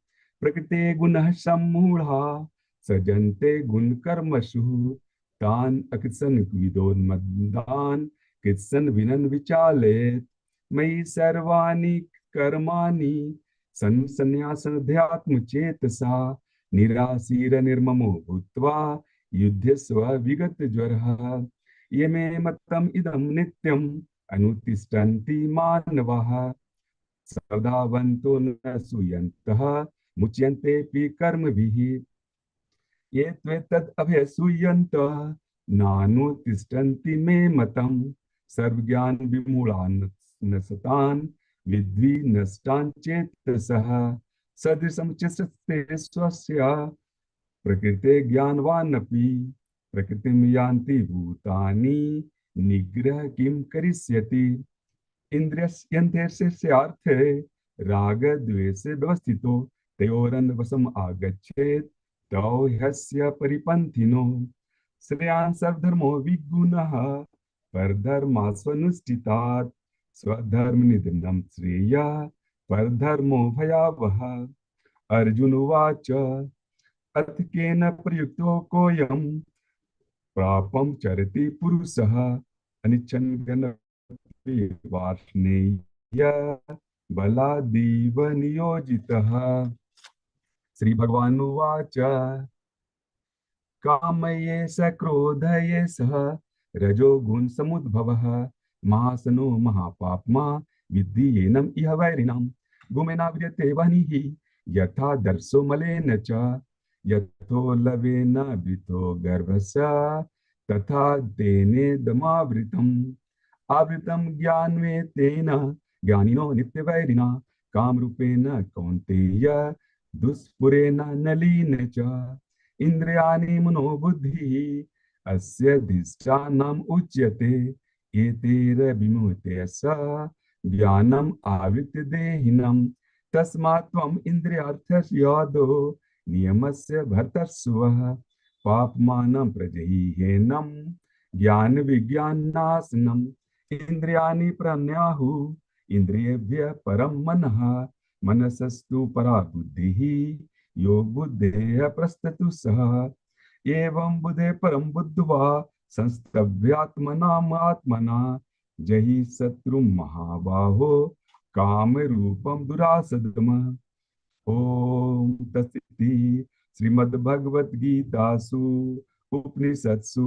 प्रकृते गुणः सम्मूढ़ा सजन्ते गुण कर्मसु, तान् अकृत्सन विदोन्मदान् कृत्सन विनन् विचालेत्। मयि सर्वाणि कर्माणि संन्यासध्यात्म चेतसा, निराशीर निर्ममो भूत्वा युध्यस्व विगत ज्वरः। ये मे मतम् इदं नित्यम् अनुतिष्ठन्ति मानवाः, श्रद्धावन्तो न सूयन्तः मुच्यन्तेऽपि कर्मभिः। ये त्वेतद् अभ्यसूयन्तः नानुतिष्ठन्ति मे मतम्, सर्वज्ञान विमूढान् न सतान् विद्धि नष्टान् चेतसः। सदृशं चित्रस्ते स्वस्य प्रकृते ज्ञानवानपि, प्रकृतिं यान्ति भूतानि निग्रह किं करिष्यति। इन्द्रियस्येन्द्रियस्यार्थे राग द्वेषे व्यवस्थितो, तयोरन्वशम् आगच्छेत् तौ ह्यस्य परिपन्थिनो। श्रेयान् सर्वधर्मो विगुणः परधर्मास्वनुष्ठितात्, स्वधर्मनिधनं श्रेयः परधर्मो भयावहः। अर्जुन उवाच अथ केन प्रयुक्तो कोऽयं प्रापं चरति पुरुषः, अनिच्छन्नपि वार्ष्णेय बलादीव नियोजितः। श्री भगवान उवाच कामये स क्रोधये सह रजो गुण समुद्भवः, महासनो महापाप्मा विद्धि येनम् इह वैरिणां। गुमेनाव्रियते वह्निः यथा दर्शो मलेन च, यथो लवेन वृतो गर्भस्य तथा तेनेदमावृतम्। आवृतं ज्ञानमेतेन ज्ञानिनो नित्यवैरिणा, कामरूपेण कौन्तेय दुष्पुरेण नलीन च। इंद्रियाणि मनोबुद्धिः अस्य अधिष्ठानम् उच्यते, एतैर्विमुक्तः स ज्ञानम् आवृत्य देहिनम्। तस्मात् त्वम् इन्द्रियार्थस्यादौ नियमस्य भर्तस्वः, पापमानं प्रजह्येनं ज्ञान विज्ञानासनम्। इंद्रियाणि प्रण्याहुः इंद्रियेभ्यः परं मनः, मनसस्तु परा बुद्धिः यो बुद्धेः प्रस्तुतः सः। एवं बुद्धे परं बुद्ध्वा संस्तभ्यात्मनामात्मना, जहि शत्रुं महाबाहो काम रूपं दुरासदम्। ओम तत्सदिति। श्रीमद्भगवद गीतासु उपनिषत्सु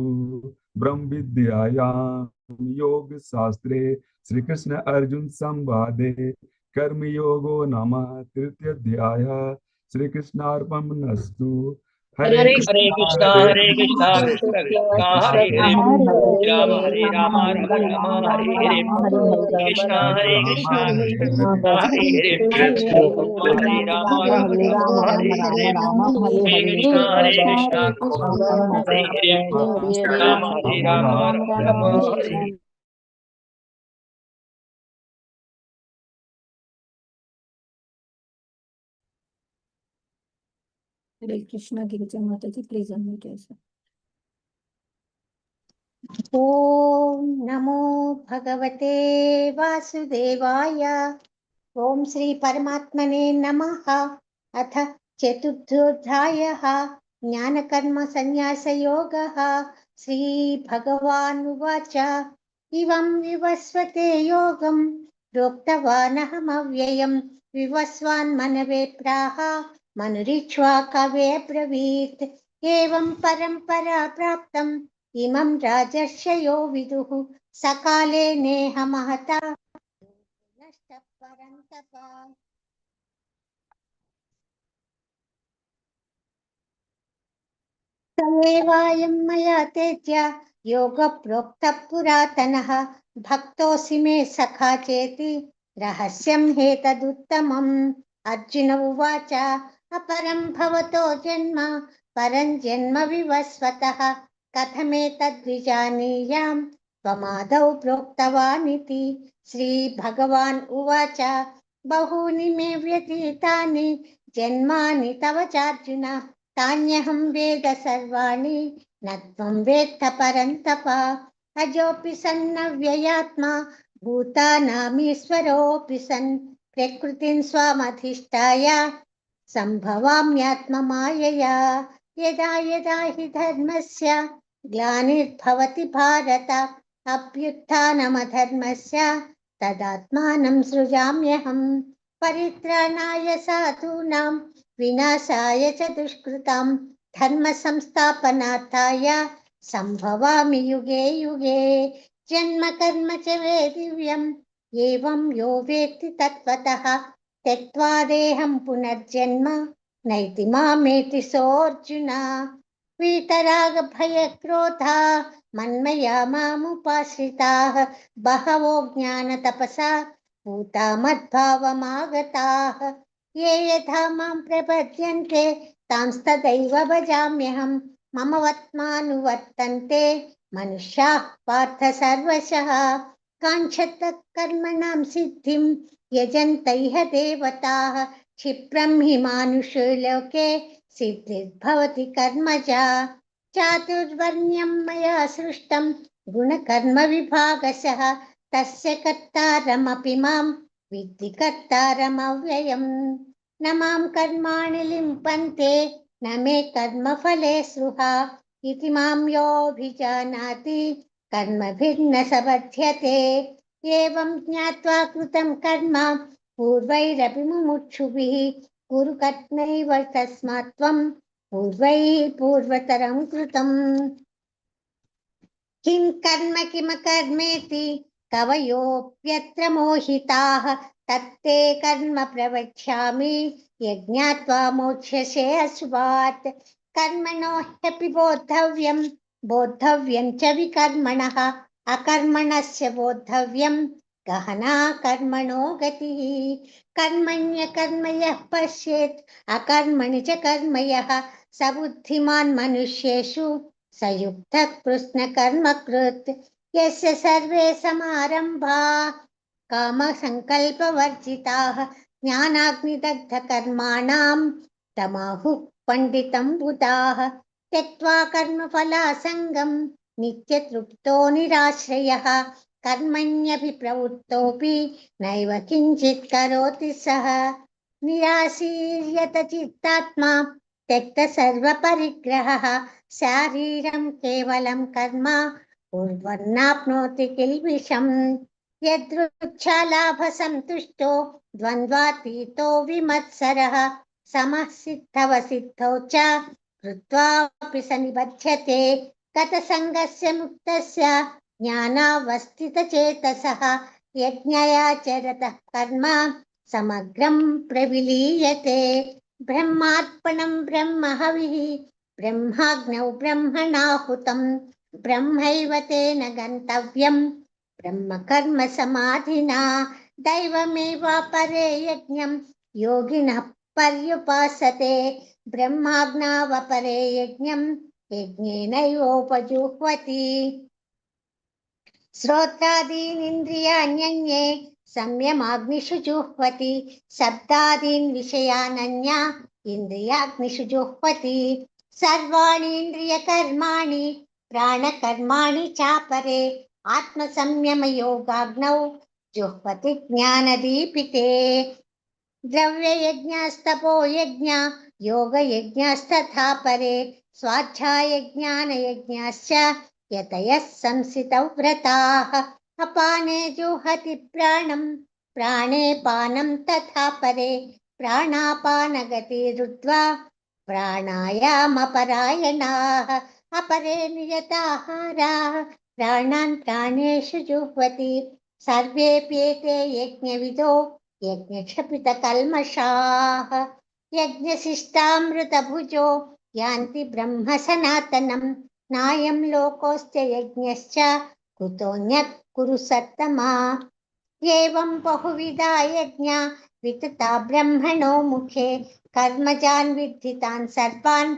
ब्रह्म विद्यायां योग शास्त्रे श्री कृष्ण अर्जुन संवादे कर्म योगो नाम तृतीय अध्याय। श्री कृष्णार्पणमस्तु। हरे हरे कृष्णा हरे कृष्णा कृष्ण कृष्णा हरे हरे, हरे राम राम राम हरे हरे, हरे कृष्णा कृष्ण हरे हरे, हरे राम हरे हरे, हरे कृष्णा हरे हरे, हरे राम हरे हरे। हरे कृष्णा गिरिजा माता जी, प्लीज अनम्यूट योरसेल्फ। ఓం నమో భగవతే వాసుదేవాయ. ఓం శ్రీ పరమాత్మనే నమః. అథ చతుర్థోధ్యాయః జ్ఞానకర్మ సన్యాసయోగః. శ్రీ భగవానువాచ ఇవం వివస్వతే యోగం ప్రోక్తవానహమవ్యయం వివస్వాన్ మనవే ప్రాహ మనురిచ్వా కవే బ్రవీత్. ఏవం పరంపరా ప్రాప్తం ఇమం రాజర్షయో విదుః సకాలే నేహ మహతా నష్టః పరంతప. తయేవాయం మయా తేజ్య యోగ ప్రోక్తః పురాతనః భక్తోసి మే సఖా చేతి రహస్యం హేతదుత్తమం. అర్జున ఉవాచ అపరం భవతో జన్మ పరం జన్మ వివస్వతః కథమేతద్విజానీయాం త్వమాదౌ ప్రోక్తవానితి. శ్రీ భగవాన్ ఉవాచ బహూని మే వ్యతీతాని జన్మాని తవ చార్జున తాన్యహం వేద సర్వాణి నత్వం వేత్త పరంతప. అజోపి సన్నవ్యయాత్మా భూతానామీశ్వరోపి సన్ ప్రకృతిం స్వామధిష్టాయ సంభవామ్యాత్మ మాయయా. యదా యదా హి ధర్మస్య గ్లానిర్భవతి భారత అభ్యుత్థానమధర్మస్య తదాత్మానం సృజామ్యహం. పరిత్రాణాయ సాధూనాం వినాశాయ చ దుష్కృతాం ధర్మ సంస్థాపనార్థాయ సంభవామి యుగే యుగే. జన్మ కర్మ చ వే దివ్యం ఏవం యో వేత్తి తత్వతః త్యక్త్వా దేహం పునర్జన్మ నైతి మామేతి సోऽర్జున. వీతరాగ భయ క్రోధా మన్మయా మాముపాశ్రితాః బహవో జ్ఞాన తపసా భూతా మద్భావమాగతాః. ఏ యథా మాం ప్రపద్యంతే తాంస్తదైవ భజామ్యహం మమ వర్త్మానువర్తంతే మనుష్యాః పార్థ సర్వశః. కాంక్షతః కర్మణాం సిద్ధిం యజంతైః దేవతాః క్షిప్రం హి మానుషే లోకే సిద్ధిర్భవతి కర్మజా. చాతుర్వర్ణ్యం మయా సృష్టం గుణకర్మ విభాగశః తస్య కర్తారమపి మాం విద్ధి కర్తారమవ్యయం. న మాం కర్మాణి లింపంతే న మే కర్మఫలే స్పృహా ఇతి మాం యోऽభిజానాతి కర్మభిర్న స బధ్యతే. ఏవం జ్ఞాత్వా కృతం కర్మ పూర్వైరపి ముముక్షుభిః కురు కర్మైవ తస్మాత్ త్వం పూర్వైః పూర్వతరం కృతం. కిం కర్మ కిమకర్మేతి కవయోప్యత్ర మోహితాః తత్తే కర్మ ప్రవక్ష్యామి యజ్ఞాత్వా మోక్ష్యసే అస్మాత్. కర్మణో హ్యపి బోద్ధవ్యం బోద్ధవ్యం చ వికర్మణః అకర్మణస్య బోద్ధవ్యం గహనా కర్మణో గతిః. కర్మణ్యకర్మ యః పశ్యేత్ అకర్మణి చ కర్మ యః స బుద్ధిమాన్ మనుష్యేషు స యుక్తః కృష్ణ కర్మకృత్. యస్య సర్వే సమారంభాః కామ సంకల్పవర్జితాః జ్ఞానాగ్నిదగ్ధ కర్మాణాం తమాహుః పండితం బుధాః. త్యక్త్వా కర్మఫలాసంగం నిత్యతృప్తో నిరాశ్రయః కర్మణ్యభిప్రవృత్తోపి నైవ కించిత్ కరోతి సః. నిరాశీర్యత చిత్తాత్మా త్యక్త సర్వపరిగ్రహः శారీరం కేవలం కర్మ కుర్వన్నాప్నోతి కిల్బిషం. యదృచ్ఛాలాభ సంతుష్టో ద్వంద్వాతీతో విమత్సరః సమః సిద్ధవ సిద్ధౌ చ కృత్వాపి స నిబధ్యతే. గతసంగస్య ముక్తస్య జ్ఞానావస్థితచేతసః యజ్ఞయాచరతః కర్మ సమగ్రం ప్రవిలీయతే. బ్రహ్మార్పణం బ్రహ్మ హవిః బ్రహ్మాగ్నౌ బ్రహ్మణాహుతం బ్రహ్మైవ తేన గంతవ్యం బ్రహ్మ కర్మ సమాధినా. దైవమేవాపరే యజ్ఞం యోగినః పర్యుపాసతే బ్రహ్మాజ్ఞావపరే యజ్ఞం యజ్ఞేనైవోపజుహ్వతి. శ్రోత్రాదీనింద్రియాణ్యన్యే సంయమాగ్నిషు జుహ్వతి శబ్దాదీన్ విషయానన్య ఇంద్రియాగ్నిషు జుహ్వతి. సర్వాణి ఇంద్రియకర్మాణి प्राणकर्माणि चापरे आत्मसंयमयोगाग्नौ जुह्वति ज्ञानदीपिते द्रव्ययज्ञस्तपो यज्ञ योगयज्ञस्तथा परे स्वाध्यायज्ञानयज्ञाश्च यतयः संसितौ व्रताः अपाने जुहति प्राणं प्राणे पानं तथा परे प्राणापानगतिरुद्ध्वा प्राणायामपरायणाः अपरे नियताहाराः प्राणान् प्राणेषु जुह्वति सर्वेऽप्येते यज्ञविदो यज्ञक्षपितकल्मषाः यज्ञशिष्टामृतभुजो यान्ति ब्रह्म सनातनं नायं लोकोऽस्त्य यज्ञश्च कुतोऽन्यः कुरु सत्तमा एवं बहुविधा यज्ञा वितता ब्रह्मणो मुखे कर्मजान् विद्धितान् सर्वान्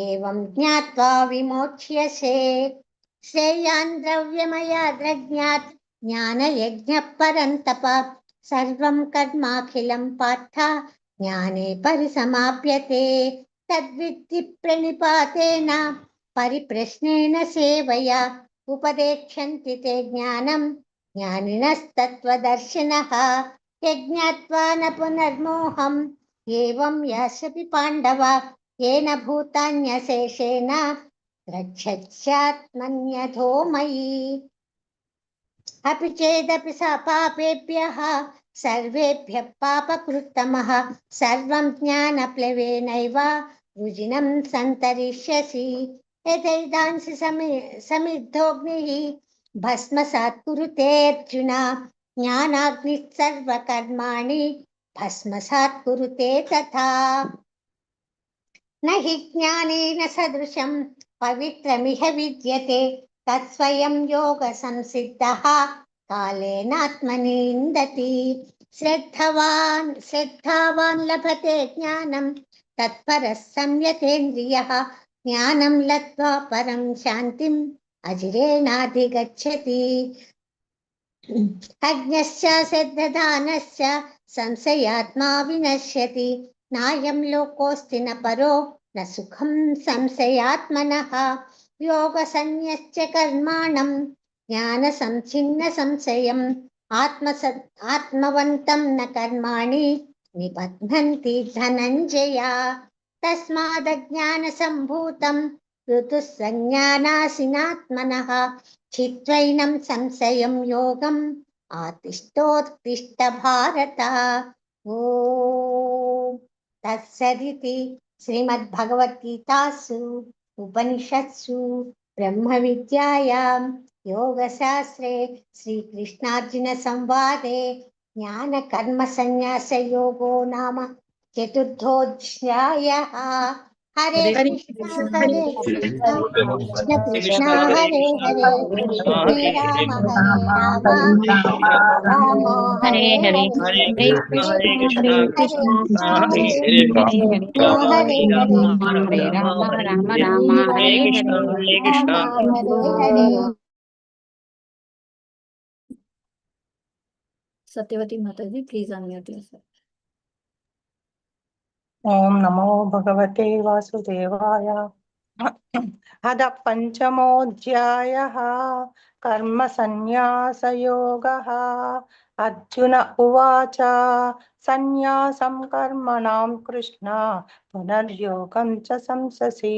एवं ज्ञात्वा विमोक्ष्यसे श्रेयान् द्रव्यमयाद्रज्ञात् ज्ञानयज्ञः परन्तप सर्वं कर्माखिलं पार्थ ज्ञाने परिसमाप्यते तद्विद्धि प्रणिपातेन परिप्रश्नेन सेवया उपदेक्ष्यन्ति ते ज्ञानं ज्ञानिनस्तत्त्वदर्शिनः यज्ञात्वा न पुनर्मोहम् एवं यास्यति पाण्डव येन भूतान्यशेषेण द्रक्ष्यत्स्यात्मन्यथो मयि अपि चेदपि स पापेभ्यः सर्वेभ्यः पापकृत्तमः सर्वं ज्ञानप्लवेनैव रुजिनं सन्तरिष्यसि यथैधांसि समिद्धोऽग्निः भस्मसात् कुरुते अर्जुन ज्ञानाग्निः सर्वकर्माणि भस्मसात् कुरुते तथा न हि ज्ञानेन सदृशं पवित्रमिह विद्यते तत्स्वयं योगसंसिद्धः कालेनात्मनि विन्दति श्रद्धावान् लभते ज्ञानं तत्परः संयतेन्द्रियः ज्ञानं लब्ध्वा परं शान्तिम् अचिरेणाधिगच्छति अज्ञस्य श्रद्धानस्य संशयात्मा विनश्यति नायं लोकोऽस्ति न परो न सुखं संशयात्मनः योगसंन्यस्य कर्माणं ज्ञानसंच्छिन्न संशयम् आत्मवन्तं न कर्माणि निबध्नन्ति धनञ्जय तस्मादज्ञानसम्भूतं ऋतुसंज्ञानासिनात्मनः चित्वैनं संशयं योगम् आतिष्ठोत्तिष्ठ भारत ॐ तत्सदिति श्रीमद्भगवद्गीतासु उपनिषत्सु ब्रह्मविद्यायां योगशास्त्रे श्रीकृष्णार्जुनसंवादे ज्ञानकर्मसन्न्यासयोगो नाम चतुर्थोऽध्यायः हरे कृष्णा हरे कृष्णा कृष्ण कृष्णा हरे हरे हरे राम राम राम हरे हरे हरे हरे कृष्ण हरे कृष्ण हरे कृष्ण हरे हरे हरे हरे हरे राम राम राम हरे हरे राम हरे हरे सत्यवती माताजी प्लीज अनम्यूट योरसेल्फ। ओम नमो भगवते वासुदेवाय। अथ पंचमोऽध्यायः कर्मसन्न्यासयोगः। अर्जुन उवाच सन्न्यासं कर्मणां कृष्ण पुनर्योगं च संससि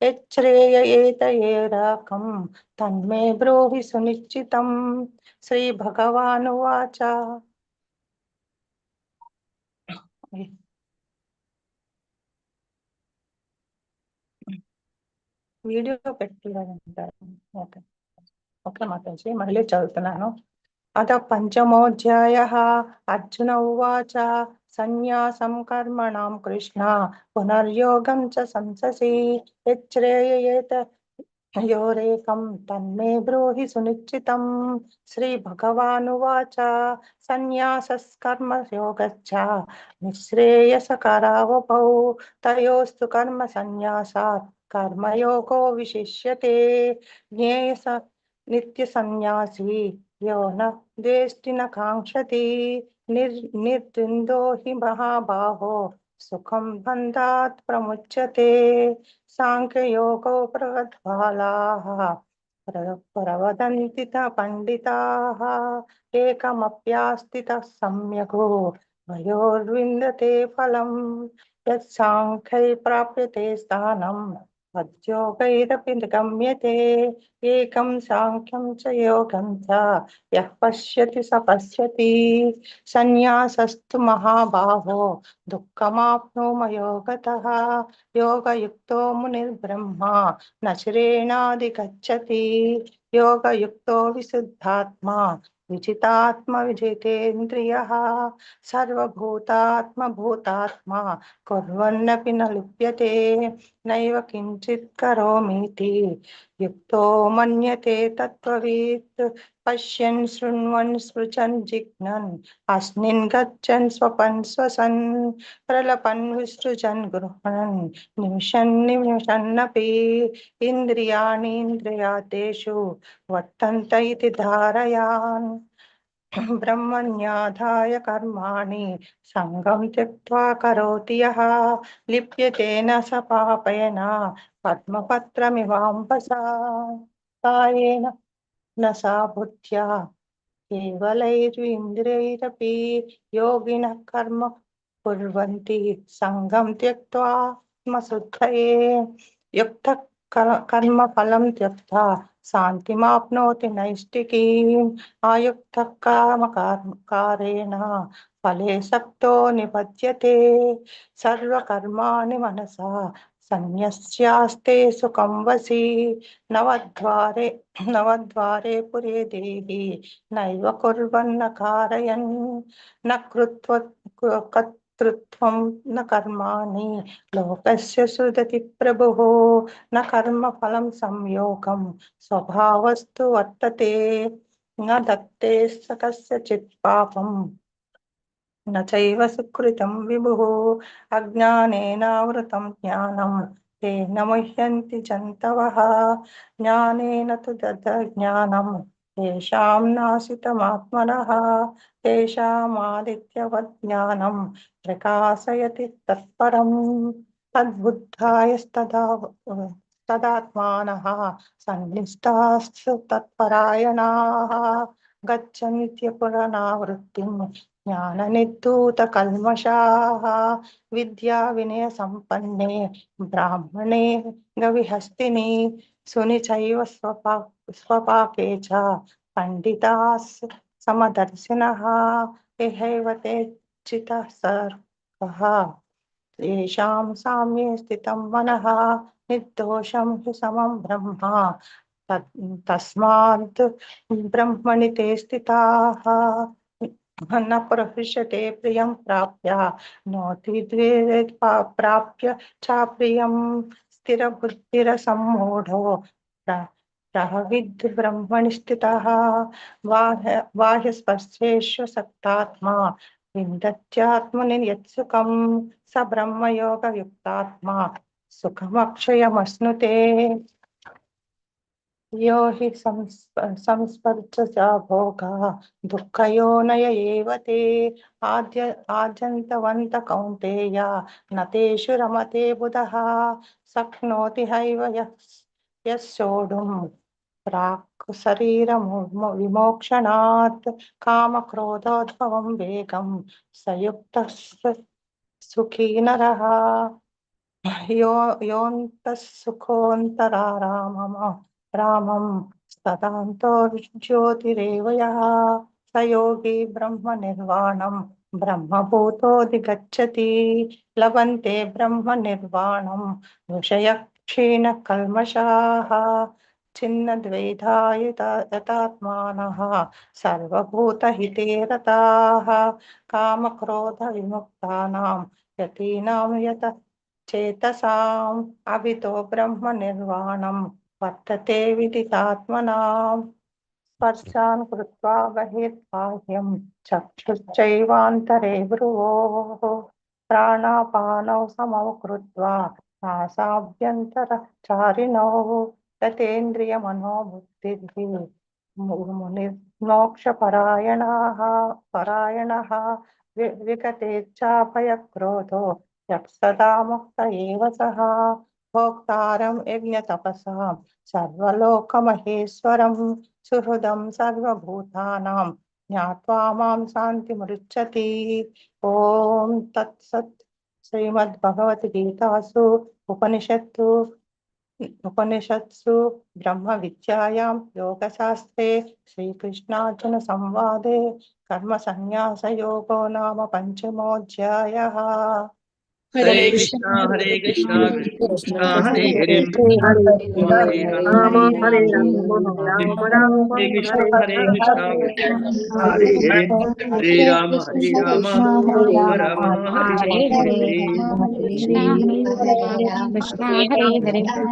यच्छ्रेययेतयेरकं तन्मे ब्रूहि सुनिश्चितम्। श्रीभगवानुवाच వీడియో పెట్టలేదంటారు. ఓకే ఓకే మాతాజీ మళ్ళీ చదువుతున్నాను. అత పంచమోऽధ్యాయः అర్జున ఉవాచ సన్యాసం కర్మణాం కృష్ణ పునర్యోగం చ సంససి యచ్ఛ్రేయయేత योरेकं तन्मे ब्रूहि सुनिश्चितं। श्रीभगवानुवाच सन्न्यासस्कर्मयोगश्च निःश्रेयसकरावुभौ तयोस्तु कर्मसन्न्यासात् कर्मयोगो विशिष्यते। ज्ञेयस नित्यसन्न्यासी यो न द्वेष्टि न काङ्क्षति निर्द्वन्द्वो हि महाबाहो सुखं बन्धात् प्रमुच्यते। सांख्ययोगो प्रगतबालाः प्रवदन्ति पंडिताः एकमप्यास्थितः सम्यको वयोर्विन्दते फलम् यत्साङ्ख्यै प्राप्यते स्थानं तद्योगैरपि गम्यते एकं साङ्ख्यं च योगं च यः पश्यति स पश्यति सन्न्यासस्तु महाबाहो दुःखमाप्नोमयो गतः योगयुक्तो मुनिर्ब्रह्मा न चिरेणाधिगच्छति योगयुक्तो विशुद्धात्मा विजितात्मा विजितेन्द्रियः सर्वभूतात्मा कुर्वन्नपि न लिप्यते नैव किञ्चित् करोमीति युक्तो मन्यते तत्त्ववित् पश्यन् शृण्वन् स्पृशन् जिघ्नन् अस्मिन् गच्छन् स्वपन् स्वसन् प्रलपन् विसृजन् गृह्णन् निमिषन्नपि इन्द्रियाणीन्द्रियातेषु वर्तन्त इति धारयान् ब्रह्मण्याधाय कर्माणि संगं त्यक्त्वा करोति यः लिप्यते न स पापेन पद्मपत्रमिवाम्बसा कायेन न सा बुद्ध्या केवलैर्विन्द्रियैरपि योगिनः कर्म कुर्वन्ति संगं त्यक्त्वा आत्मशुद्धये युक्तः कर्मफलं त्यक्त्वा शान्तिमाप्नोति नैष्टिकीम् आयुक्तः कामकारेण फले सक्तो निबध्यते सर्वकर्माणि मनसा सन्न्यस्यास्ते सुखं वसि नवद्वारे पुरे देहि नैव कुर्वन्न कारयन् न कर्तृत्वं न कर्माणि लोकस्य सुदति प्रभुः न कर्मफलं संयोगं स्वभावस्तु वर्तते न दत्ते स कस्यचित् पापम् न चैव सुकृतं विभुः अज्ञानेनावृतं ज्ञानं तेन मुह्यन्ति जन्तवः ज्ञानेन तु तदज्ञानं तेषां नाशितमात्मनः तेषामादित्यवत् ज्ञानं प्रकाशयति तत्परं तदात्मानः सन्निष्ठास्तु तत्परायणाः गच्छन्त्यपुरनावृत्तिं ज्ञाननिर्धूतकल्मषाः विद्या विनय संपन्ने ब्राह्मणे गविहस्तिनि सुनिचैव स्वपाके च पंडिताः समदर्शिनः इहैव ते चितः सर्वः येषां साम्ये स्थितं मनः निर्दोषं हि समं ब्रह्म तस्मात् ब्रह्मणि ते स्थिताः न प्रहृष्यते प्रियं प्राप्य नोति द्वेरेत् प्राप्य चाप्रियं स्थिरबुद्धिरसम्मूढो प्रहविद् ब्रह्मणि स्थितः बाह्यस्पर्शेषु सक्तात्मा विन्दत्यात्मनि यत्सुखं स ब्रह्मयोगयुक्तात्मा सुखमक्षयमश्नुते यो हि संस्पर्शजा भोगा दुःखयोनय एव ते आद्यन्तवन्त कौन्तेय न तेषु रमते बुधः शक्नोति हैव यः सोढुं प्राक् शरीरविमोक्षणात् कामक्रोधोद्भवं वेगं स युक्तः सुखी नरः योऽन्तः सुखोऽन्तरारामं तदान्तो ज्योतिरेव यः स योगी ब्रह्मनिर्वाणं ब्रह्मभूतोऽधिगच्छति लभन्ते ब्रह्मनिर्वाणं ऋषयः क्षीणकल्मषाः छिन्नद्वैधायतात्मानः सर्वभूतहिते रताः कामक्रोधविमुक्तानां यतीनां यतः चेतसाम् अभितो ब्रह्म निर्वाणं वर्तते विदितात्मनाम् स्पर्शान् कृत्वा बहिर्बाह्यं चक्षुश्चैवान्तरे भ्रुवोः प्राणापानौ समौ कृत्वा नासाभ्यन्तरचारिणौ यतेन्द्रियमनोबुद्धिर्भिः मुनिर्मोक्षपरायणः विगतेच्छाभयक्रोधो यः सदा मुक्त एव सः भोक्तारं यज्ञतपसां सर्वलोकमहेश्वरं सुहृदं सर्वभूतानां ज्ञात्वा मां शान्तिमृच्छति। ॐ तत्सत्। श्रीमद्भगवद्गीतासु उपनिषत्सु ब्रह्मविद्यायां योगशास्त्रे श्रीकृष्णार्जुनसंवादे कर्मसन्न्यासयोगो नाम पञ्चमोऽध्यायः। हरे कृष्णा कृष्णा कृष्णा हरे हरे हरे हरे राम हरे राम राम हरे कृष्णा हरे कृष्णा हरे हरे हरे राम राम हरे हरे।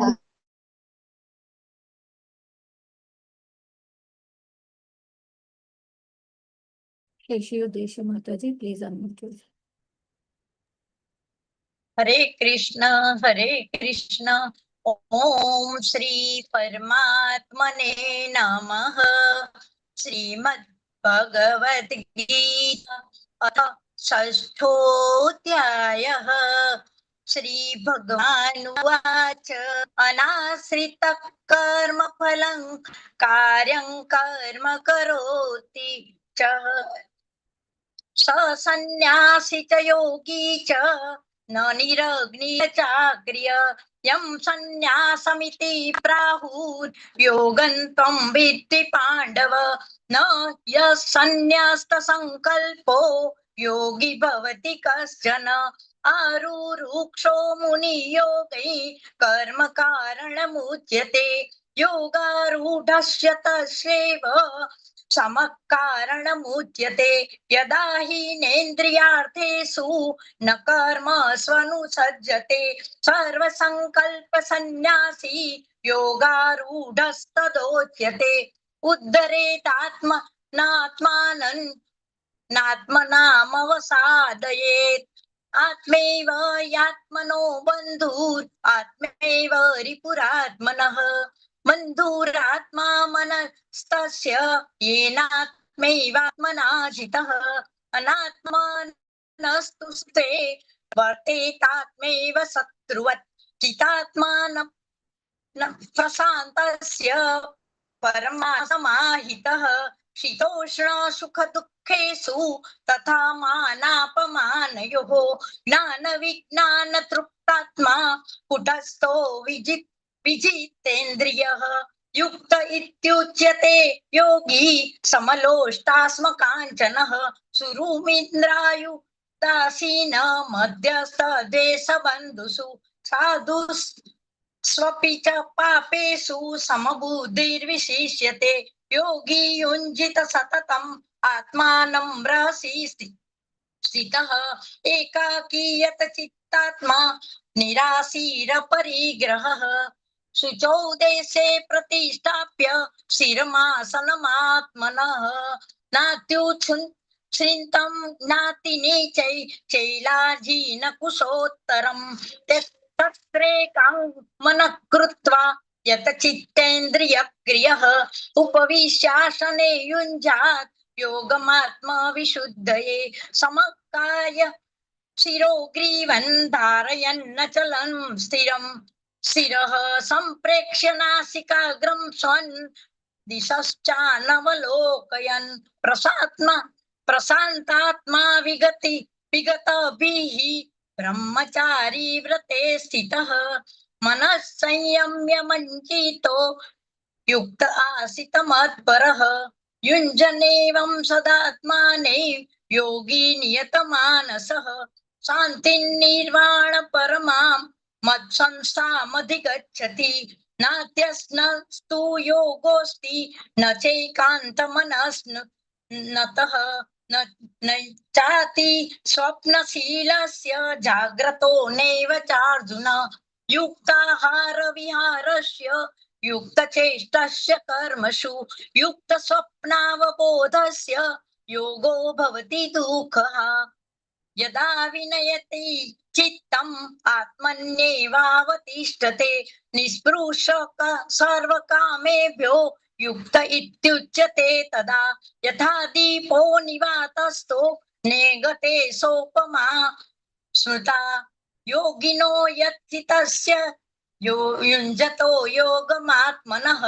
केशव देश माता जी प्लीज अनम्यूट। हरे कृष्ण ओम श्री परमात्मने नमः। श्रीमद् भगवद गीता अथ षष्ठोऽध्यायः। श्री भगवानुवाच अनाश्रितः कर्मफलं कार्यं कर्म करोति च स सन्न्यासी च योगी च न निरग्निः चाक्रिय यं सन्न्यासमिति प्राहुर्योगं त्वं विद्धि पाण्डव। न यः सन्न्यस्तसङ्कल्पो योगी भवति कश्चन। आरुरुक्षो मुनियोगैः कर्म कारणमुच्यते योगारूढस्य तस्यैव समः कारणमुच्यते। यदा हीनेन्द्रियार्थेषु न कर्मस्वनुसज्जते सर्वसङ्कल्पसन्न्यासी योगारूढस्तदोच्यते। उद्धरेतात्मनात्मानं नात्मनामवसादयेत्। आत्मैव यात्मनो बन्धुर् आत्मैव रिपुरात्मनः। बन्धुरात्मा मनस्तस्य येनात्मैवात्मना जितः। अनात्मनस्तु स्ते वर्तेतात्मैव शत्रुवत्। चितात्मा न प्रशान्तस्य परमा समाहितः। शीतोष्ण सुख दुःखेषु तथा मानापमानयोः। ज्ञान विज्ञान तृप्तात्मा कुटस्थो विजितेन्द्रियः। युक्त इत्युच्यते योगी समलोष्टास्मकाञ्चनः। सुरुमिन्द्रायुदासीन मध्यस्थ द्वेषबन्धुषु साधु स्वपि च पापेषु समबुद्धिर्विशिष्यते। योगी युञ्जित सततम् आत्मानं रहसि स्थितः। एकाकी यत चित्तात्मा निराशीरपरिग्रहः। शुचौ देशे प्रतिष्ठाप्य स्थिरमासनमात्मनः। नात्युच्छृन्तं नातिनीचै चैलाजीन कुशोत्तरम्। तत्रेकां मनः कृत्वा यत चित्तेन्द्रियक्रियः। उपविश्यासने युञ्जात् योगमात्मविशुद्धये। समकाय शिरोग्रीवन् धारयन्नचलं स्थिरः सम्प्रेक्ष्य नासिकाग्रं स्वन् दिशश्चानवलोकयन्। प्रशान्तात्मा विगतभिः ब्रह्मचारी व्रते स्थितः। मनः संयम्य मञ्चितो युक्त आसीत मत्परः। युञ्जनेवं सदात्माने योगी नियतमानसः। शान्तिर्निर्वाण परमां मत्संस्थामधिगच्छति। नात्यस्नस्तु योगोऽस्ति न चैकान्तमनस्नतः। न चाति स्वप्नशीलस्य जाग्रतो नैव चार्जुन। युक्ताहार विहारस्य युक्तचेष्टस्य कर्मसु युक्तस्वप्नावबोधस्य योगो भवति दुःखः। यदा विनयति चित्तम् आत्मन्येवावतिष्ठते। निःस्पृशः सर्वकामेभ्यो युक्त इत्युच्यते तदा। यथा दीपो निवातस्थो नेगते सोपमा स्मृता। योगिनो यच्चितस्य युञ्जतो योगमात्मनः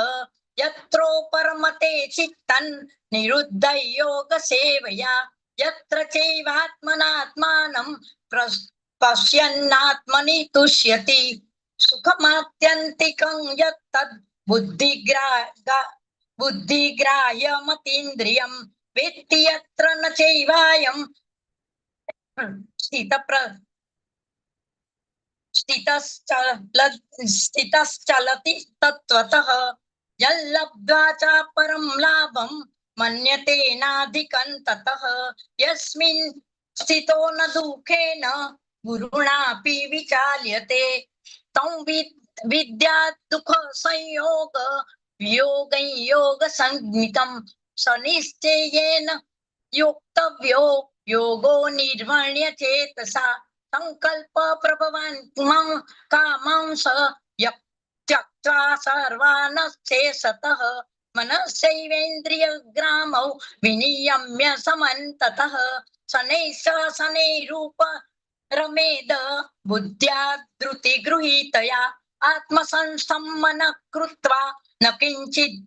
यत्रो परमते चित्तं निरुद्धं योगसेवया यत्र चैवात्मनात्मानं पश्यन्नात्मनि तुष्यति सुखमात्यन्तिकं यत्तद् बुद्धिग्राह्यमतीन्द्रियं वेत्ति यत्र न चैवायं स्थितश्चलति तत्त्वतः यल्लब्ध्वा च परं लाभं मन्यते नाधिकं ततः यस्मिन् स्थितो न दुःखेन गुरुणापि विचाल्यते तं विद्यात् दुःख संयोग वियोगं योग संज्ञितं सनिश्चयेन योक्तव्यो योगो निर्मण्य चेतसा संकल्प प्रभवान् कामांस त्यक्त्वा सर्वान् शेषतः मनस्सैवेन्द्रियग्रामौ विनियम्य समन्ततः शनैः-शनैरूप रमेद बुद्ध्या धृतिगृहीतया आत्मसंस्थं मनः कृत्वा न किञ्चित्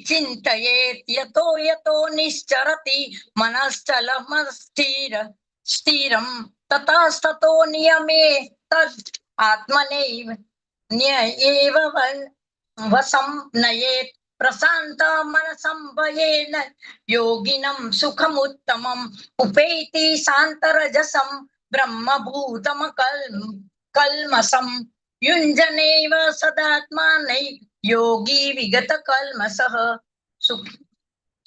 चिन्तयेत् यतो यतो निश्चरति मनश्चलमस्थिरं ततस्ततो नियमे तद् आत्मनैव न्ययेव वशं नयेत् प्रशान्त मनसं भयेन योगिनं सुखमुत्तमम् उपैति शान्तरजसं ब्रह्मभूतं कल्मषं युञ्जनेव सदात्मानै योगी विगत कल्मषः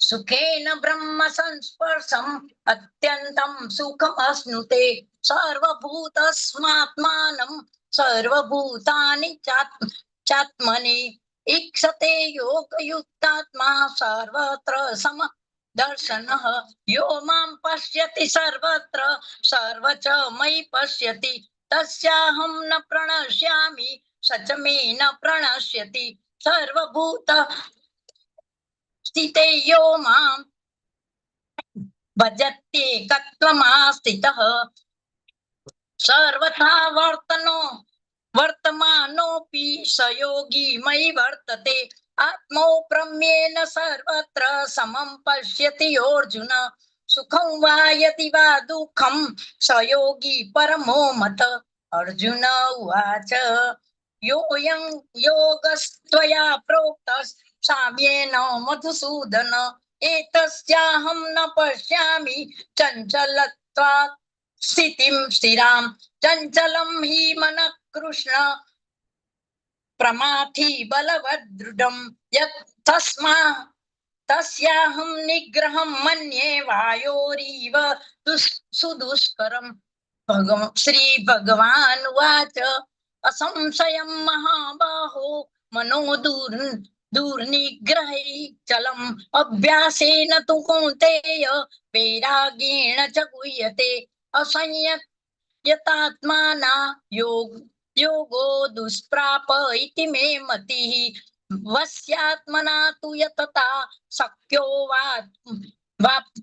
सुखेन ब्रह्म संस्पर्शम् अत्यन्तं सुखमश्नुते सर्वभूतस्मात्मानं सर्वभूतानि चात्मनि ईक्षते योगयुक्तात्मा सर्वत्र समदर्शनः यो मां पश्यति सर्वत्र सर्वच मयि पश्यति तस्याहं न प्रणश्यामि स च मे न प्रणश्यति सर्वभूत स्थिते यो मां भजत्येकत्वमास्थितः सर्वथा वर्तमानोऽपि स योगी मयि वर्तते आत्मौपम्येन सर्वत्र समं पश्यति अर्जुन सुखं वा यदि वा दुःखं स योगी परमो मत अर्जुन उवाच योऽयं योगस्त्वया प्रोक्तः साम्येन मधुसूदन एतस्याहं न पश्यामि चञ्चलत्वात् स्थितिं स्थिरां चञ्चलं हि मनः कृष्ण प्रमाथि बलवदृढं तस्याहं निग्रहं मन्ये वायोरिव सुदुष्करम् श्री भगवान् उवाच असंशयं महाबाहो मनो दुर्निग्रहै चलम् अभ्यासेन तु कौन्तेय वैराग्येण च गुह्यते असंयतात्माना योगो दुष्प्राप इति मे मतिः वस्यात्मना तु यतता शक्यो वाप्तुमुपायतः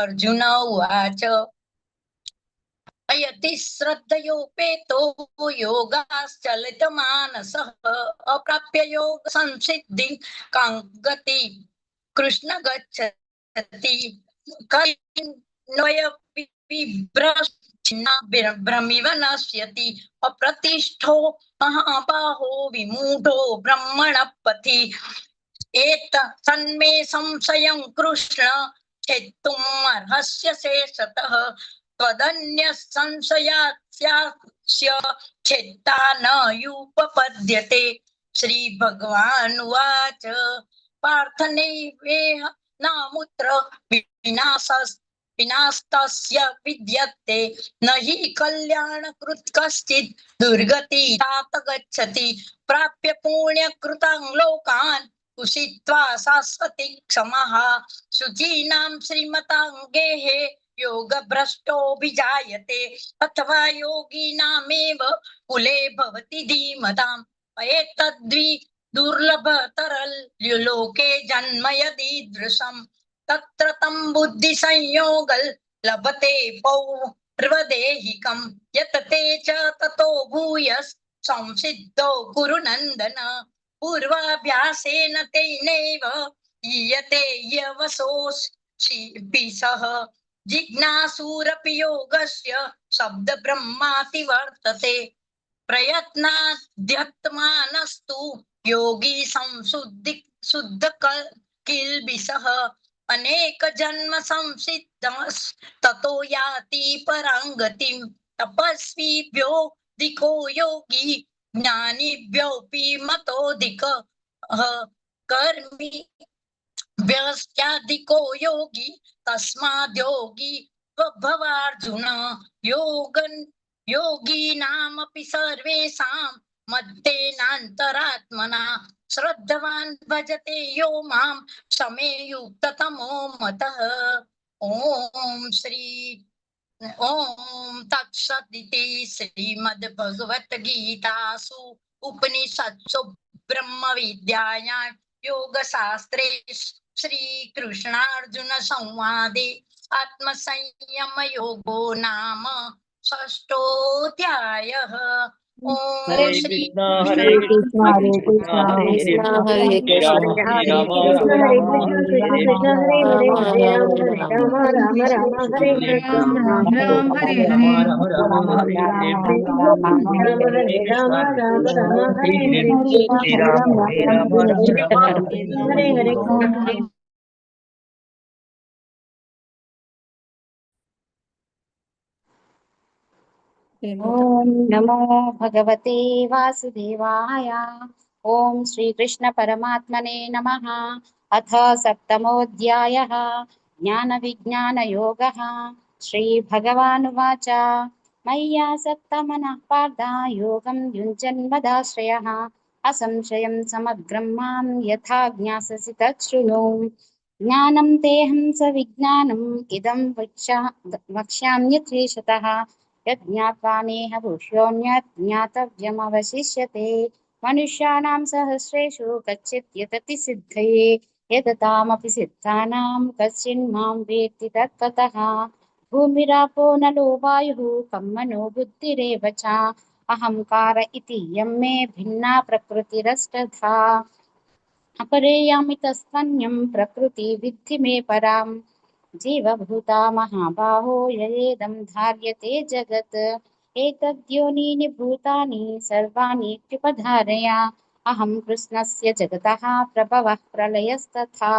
अर्जुन उवाच अयति श्रद्धयोपेतो योगाश्चलितमानसः अप्राप्य योग संसिद्धिं कां गति कृष्ण गच्छति भ्रमिव नश्यति अप्रतिष्ठो महाबाहो विमूढो ब्रह्मणः पथि एतन्मे संशयं कृष्ण छेत्तुम् अर्हस्य शेषतः त्वदन्यः संशयास्स्य छेत्ता न युपपद्यते श्री भगवान् उवाच पार्थ नैवेह नामुत्र विनास्तस्य विद्यते न हि कल्याणकृत् कश्चित् दुर्गति तात गच्छति प्राप्य पुण्यकृतान् लोकान् उषित्वा शाश्वती क्षमः शुचीनां श्रीमतां गेहे योगभ्रष्टोऽभिजायते अथवा योगिनामेव कुले भवति धीमताम् एतद्वि दुर्लभतरलोके जन्म यदीदृशम् तत्र तं बुद्धिसंयोगं लभते सर्वदेहिकं यत् ते च ततो भूयः संसिद्धो कुरु नन्दन पूर्वाभ्यासेन तेनैव ईयते यवसोऽसि सः जिज्ञासुरपि योगस्य शब्दब्रह्माति वर्तते प्रयत्नाद्यत्मानस्तु योगी संशुद्धि शुद्ध किल्बिषः अनेक जन्म संसिद्धमस् ततो याति परां गतिं तपस्विभ्यो दिको योगी ज्ञानिभ्योऽपि मतोऽधिकः कर्मी व्यस्त्याधिको योगी तस्माद्योगी भवार्जुन योगीनामपि सर्वेषां मद्देनान्तरात्मना श्रद्धवान् भजते यो मां समे युक्ततमो मतः। ओम तत्सदिति श्रीमद्भगवद्गीतासु उपनिषत्सु ब्रह्म विद्यायां योगशास्त्रे श्रीकृष्णार्जुन संवादे आत्मसंयम योगो नाम षष्ठोऽध्यायः। ओम हरे श्री कृष्णा हरे कृष्णा कृष्णा हरे हरे हरे राम हरे राम कृष्ण हरे कृष्ण हरे कृष्ण हरे हरे हरे राम राम राम हरे हरे राम राम हरे हरे राम राम हरे हरे राम हरे हरे राम कृष्णा हरे राम कृष्णा राम हरे हरे हरे हरे हरे राम राम राम हरे हरे हरे हरे ओम नमो भगवते वासुदेवाय। ओम श्री कृष्ण परमात्मने नमः। अथ सप्तमोऽध्यायः ज्ञान विज्ञान योगः। श्री भगवानुवाच मय्यासक्तमनः पार्थ योगं युञ्जन् मदाश्रयः असंशयं समग्रं मां यथा ज्ञास्यसि तत् शृणु। ज्ञानं तेऽहं सविज्ञानम् इदं वक्ष्याम्यथेशतः यज्ञात्वा नेह भूष्योऽन्यत् ज्ञातव्यमवशिष्यते। मनुष्याणां सहस्रेषु कच्चित् यतति सिद्धये यततामपि सिद्धानां कश्चिन्मां वेत्ति तत्त्वतः। भूमिरापो नलो वायुः कं मनो बुद्धिरेव च अहङ्कार इति यं मे भिन्ना प्रकृतिरष्टधा। अपरेयामितस्त्वन्यं प्रकृति विद्धि मे पराम् जीवभूता महाबाहो ययेदं धार्यते जगत् एतद्योनीनि भूतानि सर्वाणीत्युपधारय अहं कृष्णस्य जगतः प्रभवः प्रलयस्तथा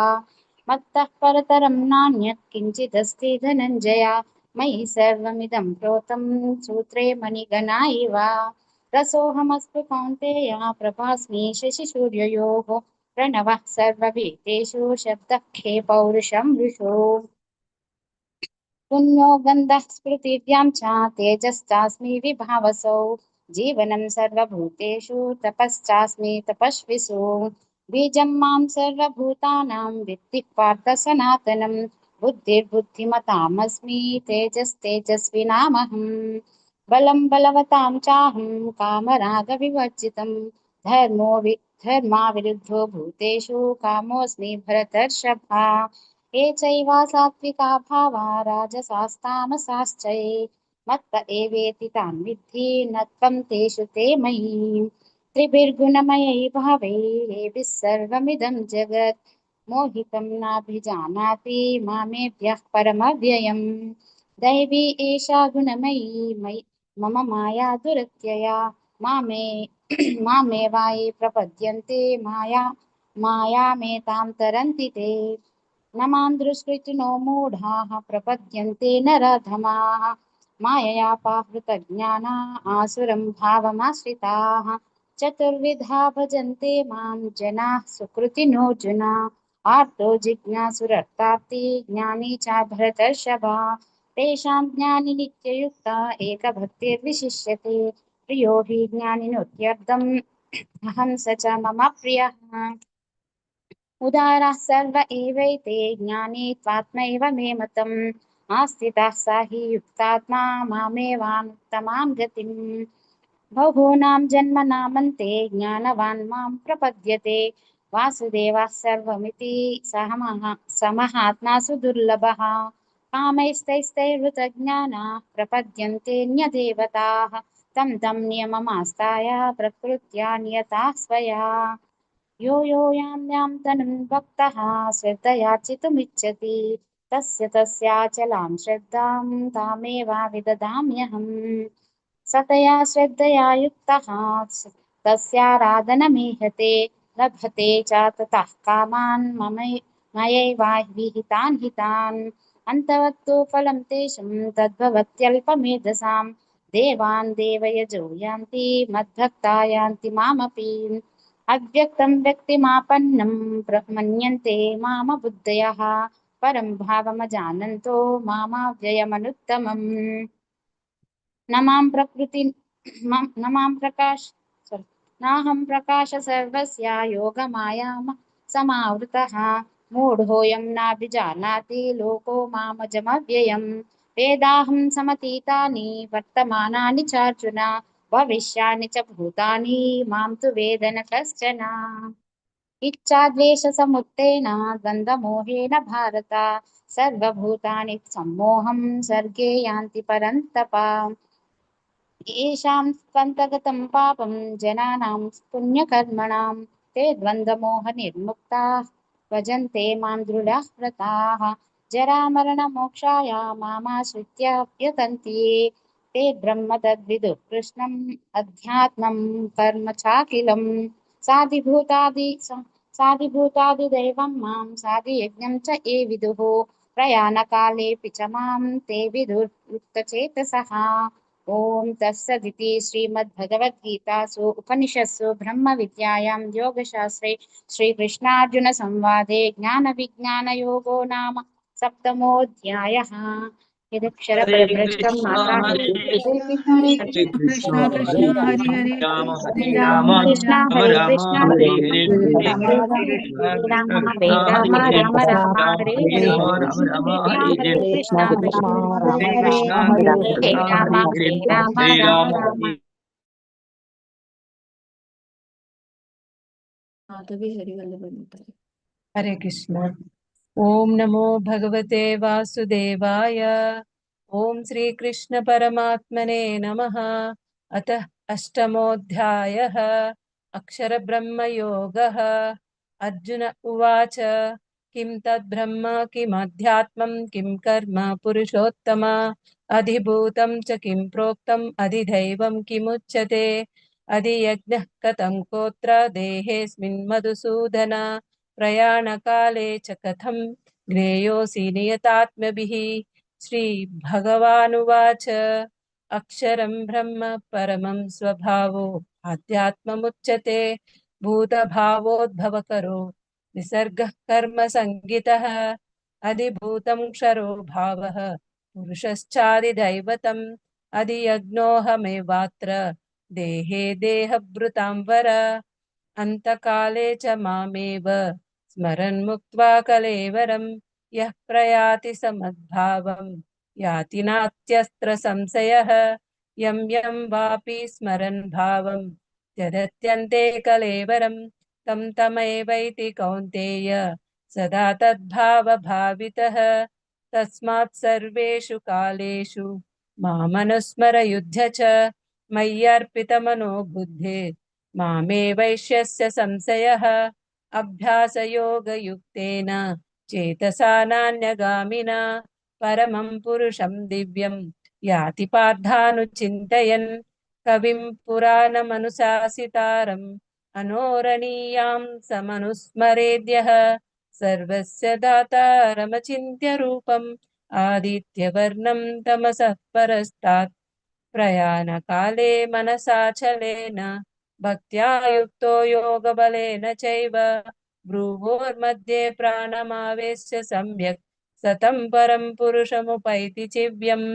मत्तः परतरं नान्यत् किञ्चिदस्ति धनञ्जय मयि सर्वमिदं प्रोतं सूत्रे मणिगणा इव रसोऽहमस्तु कौन्तेय प्रभास्मि शशिसूर्ययोः प्रणवः सर्ववेदेषु शब्दः खे पौरुषं ऋषो पुण्यो गन्धः स्मृतिर्यां च तेजश्चास्मि विभावसौ जीवनं सर्वभूतेषु तपश्चास्मि तपस्विषु बीजं मां सर्वभूतानां विद्धि पार्थ सनातनं बुद्धिर्बुद्धिमतामस्मि तेजस्तेजस्विनामहम् बलं बलवतां चाहं कामरागविवर्जितं धर्मा विरुद्धो भूतेषु कामोऽस्मि भरतर्षभा ये चैव सात्विका भावा राजसास्तामसाश्चये मत्त एवेति तान् विद्धि न त्वं तेषु ते मयि त्रिभिर्गुणमयै भावे येभिः सर्वमिदं जगत् मोहितं नाभिजानाति मामेभ्यः परमव्ययम् दैवी एषा गुणमयी मम माया दुरत्यया मामेवाये प्रपद्यन्ते मायामेतां तरन्ति ते न मां दुष्कृतिनो मूढाः प्रपद्यन्ते नराधमाः माययापाहृतज्ञाना आसुरं भावमाश्रिताः चतुर्विधा भजन्ते मां जनाः सुकृतिनोऽर्जुन आर्तो जिज्ञासुरर्ताप्ति ज्ञानी च भरतर्षभा तेषां ज्ञानि नित्ययुक्ता एकभक्तिर्विशिष्यते प्रियो हि ज्ञानिनोत्यर्थम् अहं स च मम प्रियः उदारः सर्व एवैते ज्ञानी त्वात्मैव मे मतम् आस्थितः स हि युक्तात्मा मामेवानुत्तमां गतिम् बहूनां जन्मनामन्ते ज्ञानवान् मां प्रपद्यते वासुदेवः सर्वमिति समहात्मा सुदुर्लभः कामैस्तैस्तैर्हृतज्ञानाः प्रपद्यन्तेऽन्यदेवताः तं तं नियममास्ताय प्रकृत्या नियताः स्वया यो यां यां तनुं भक्तः श्रद्धया चितुमिच्छति तस्याचलां श्रद्धां तामेवाविदधाम्यहम् सतया श्रद्धया युक्तः तस्याराधनमीहते लभते च ततः कामान् मयैवाविहितान् हितान् अन्तवत्तु फलं तेषां तद्भवत्यल्पमेधसां देवान् देवयजो यान्ति मद्भक्ता यान्ति मामपि अव्यक्तं व्यक्तिमापन्नं मन्यन्ते माम बुद्धयः परं भावमजानन्तो मामाव्ययमनुत्तमम् न मां प्रकृति न मां प्रकाश sorry, नाहं प्रकाश सर्वस्य योगमायां समावृतः मूढोऽयं नाभिजानाति लोको मामजमव्ययम् वेदाहं समतीतानि वर्तमानानि चार्जुन भविष्यानि च भूतानि मां तु वेद न कश्चन इच्छाद्वेषसमुत्तेन द्वन्द्वमोहेन भारत सर्वभूतानि सम्मोहं सर्गे यान्ति परन्तप येषां स्वन्तगतं पापं जनानां पुण्यकर्मणां ते द्वन्द्वमोहनिर्मुक्ताः भजन्ते मां दृढाः व्रताः जरामरणमोक्षाय मामाश्रित्य यतन्ति ये ते ब्रह्म तद्विदुः कृष्णम् अध्यात्मं कर्म चाखिलं साधिभूतादिदैवं मां साधियज्ञं च ये विदुः प्रयाणकालेऽपि च मां ते विदुर्युक्तचेतसः ॐ तत्सदिति श्रीमद्भगवद्गीतासु उपनिषत्सु ब्रह्मविद्यायां योगशास्त्रे श्रीकृष्णार्जुनसंवादे ज्ञानविज्ञानयोगो नाम सप्तमोऽध्यायः यदक्षरपदभ्रष्टं कृष्ण हरे हरे राम कृष्ण हरे कृष्ण हरे हरे राम हरे राम राम राम हरे हरे कृष्ण हरे कृष्ण कृष्ण हरे राम राम हरे कृष्ण। ओम नमो भगवते वासुदेवाय। ओम श्री कृष्ण परमात्मने नमः। अतः अष्टमोऽध्यायः अक्षर ब्रह्म योगः। अर्जुन उवाच किं तद्ब्रह्म किमध्यात्मं किं कर्म पुरुषोत्तम अधिभूतं च किं प्रोक्तम् अधिदैवं किमुच्यते अधियज्ञः कथं कोत्र देहेऽस्मिन् मधुसूदन प्रयाणकाले च कथं ज्ञेयोऽसि नियतात्मभिः। श्रीभगवानुवाच अक्षरं ब्रह्म परमं स्वभावो आध्यात्ममुच्यते भूतभावोद्भवकरो निसर्गः कर्म संगितः अधिभूतं क्षरो भावः पुरुषश्चादिदैवतम् अधियज्ञोऽहमेवात्र देहे देहभृतां वर अन्तकाले च मामेव स्मरन् मुक्त्वा कलेवरं यः प्रयाति समद्भावं याति नास्त्यस्त्र संशयः यं यं वापि स्मरन् भावं त्यजत्यन्ते कलेवरं तं तमेवैति कौन्तेय सदा तद्भावभावितः तस्मात् सर्वेषु कालेषु मामनुस्मर युध्य च मय्यर्पितमनो बुद्धिर् मामे वैश्यस्य संशयः अभ्यासयोगयुक्तेन चेतसा नान्यगामिना परमं पुरुषं दिव्यं याति पार्थानुचिन्तयन् कविं पुराणमनुशासितारम् अनोरणीयां समनुस्मरेद्यः सर्वस्य दातारमचिन्त्य रूपम् आदित्यवर्णं तमसः परस्तात् प्रयाणकाले मनसाचलेन भक्त्या युक्तो योगबलेन चैव भ्रुवोर्मध्ये प्राणमावेश्य सम्यक् सतं परं पुरुषमुपैति चिव्यम्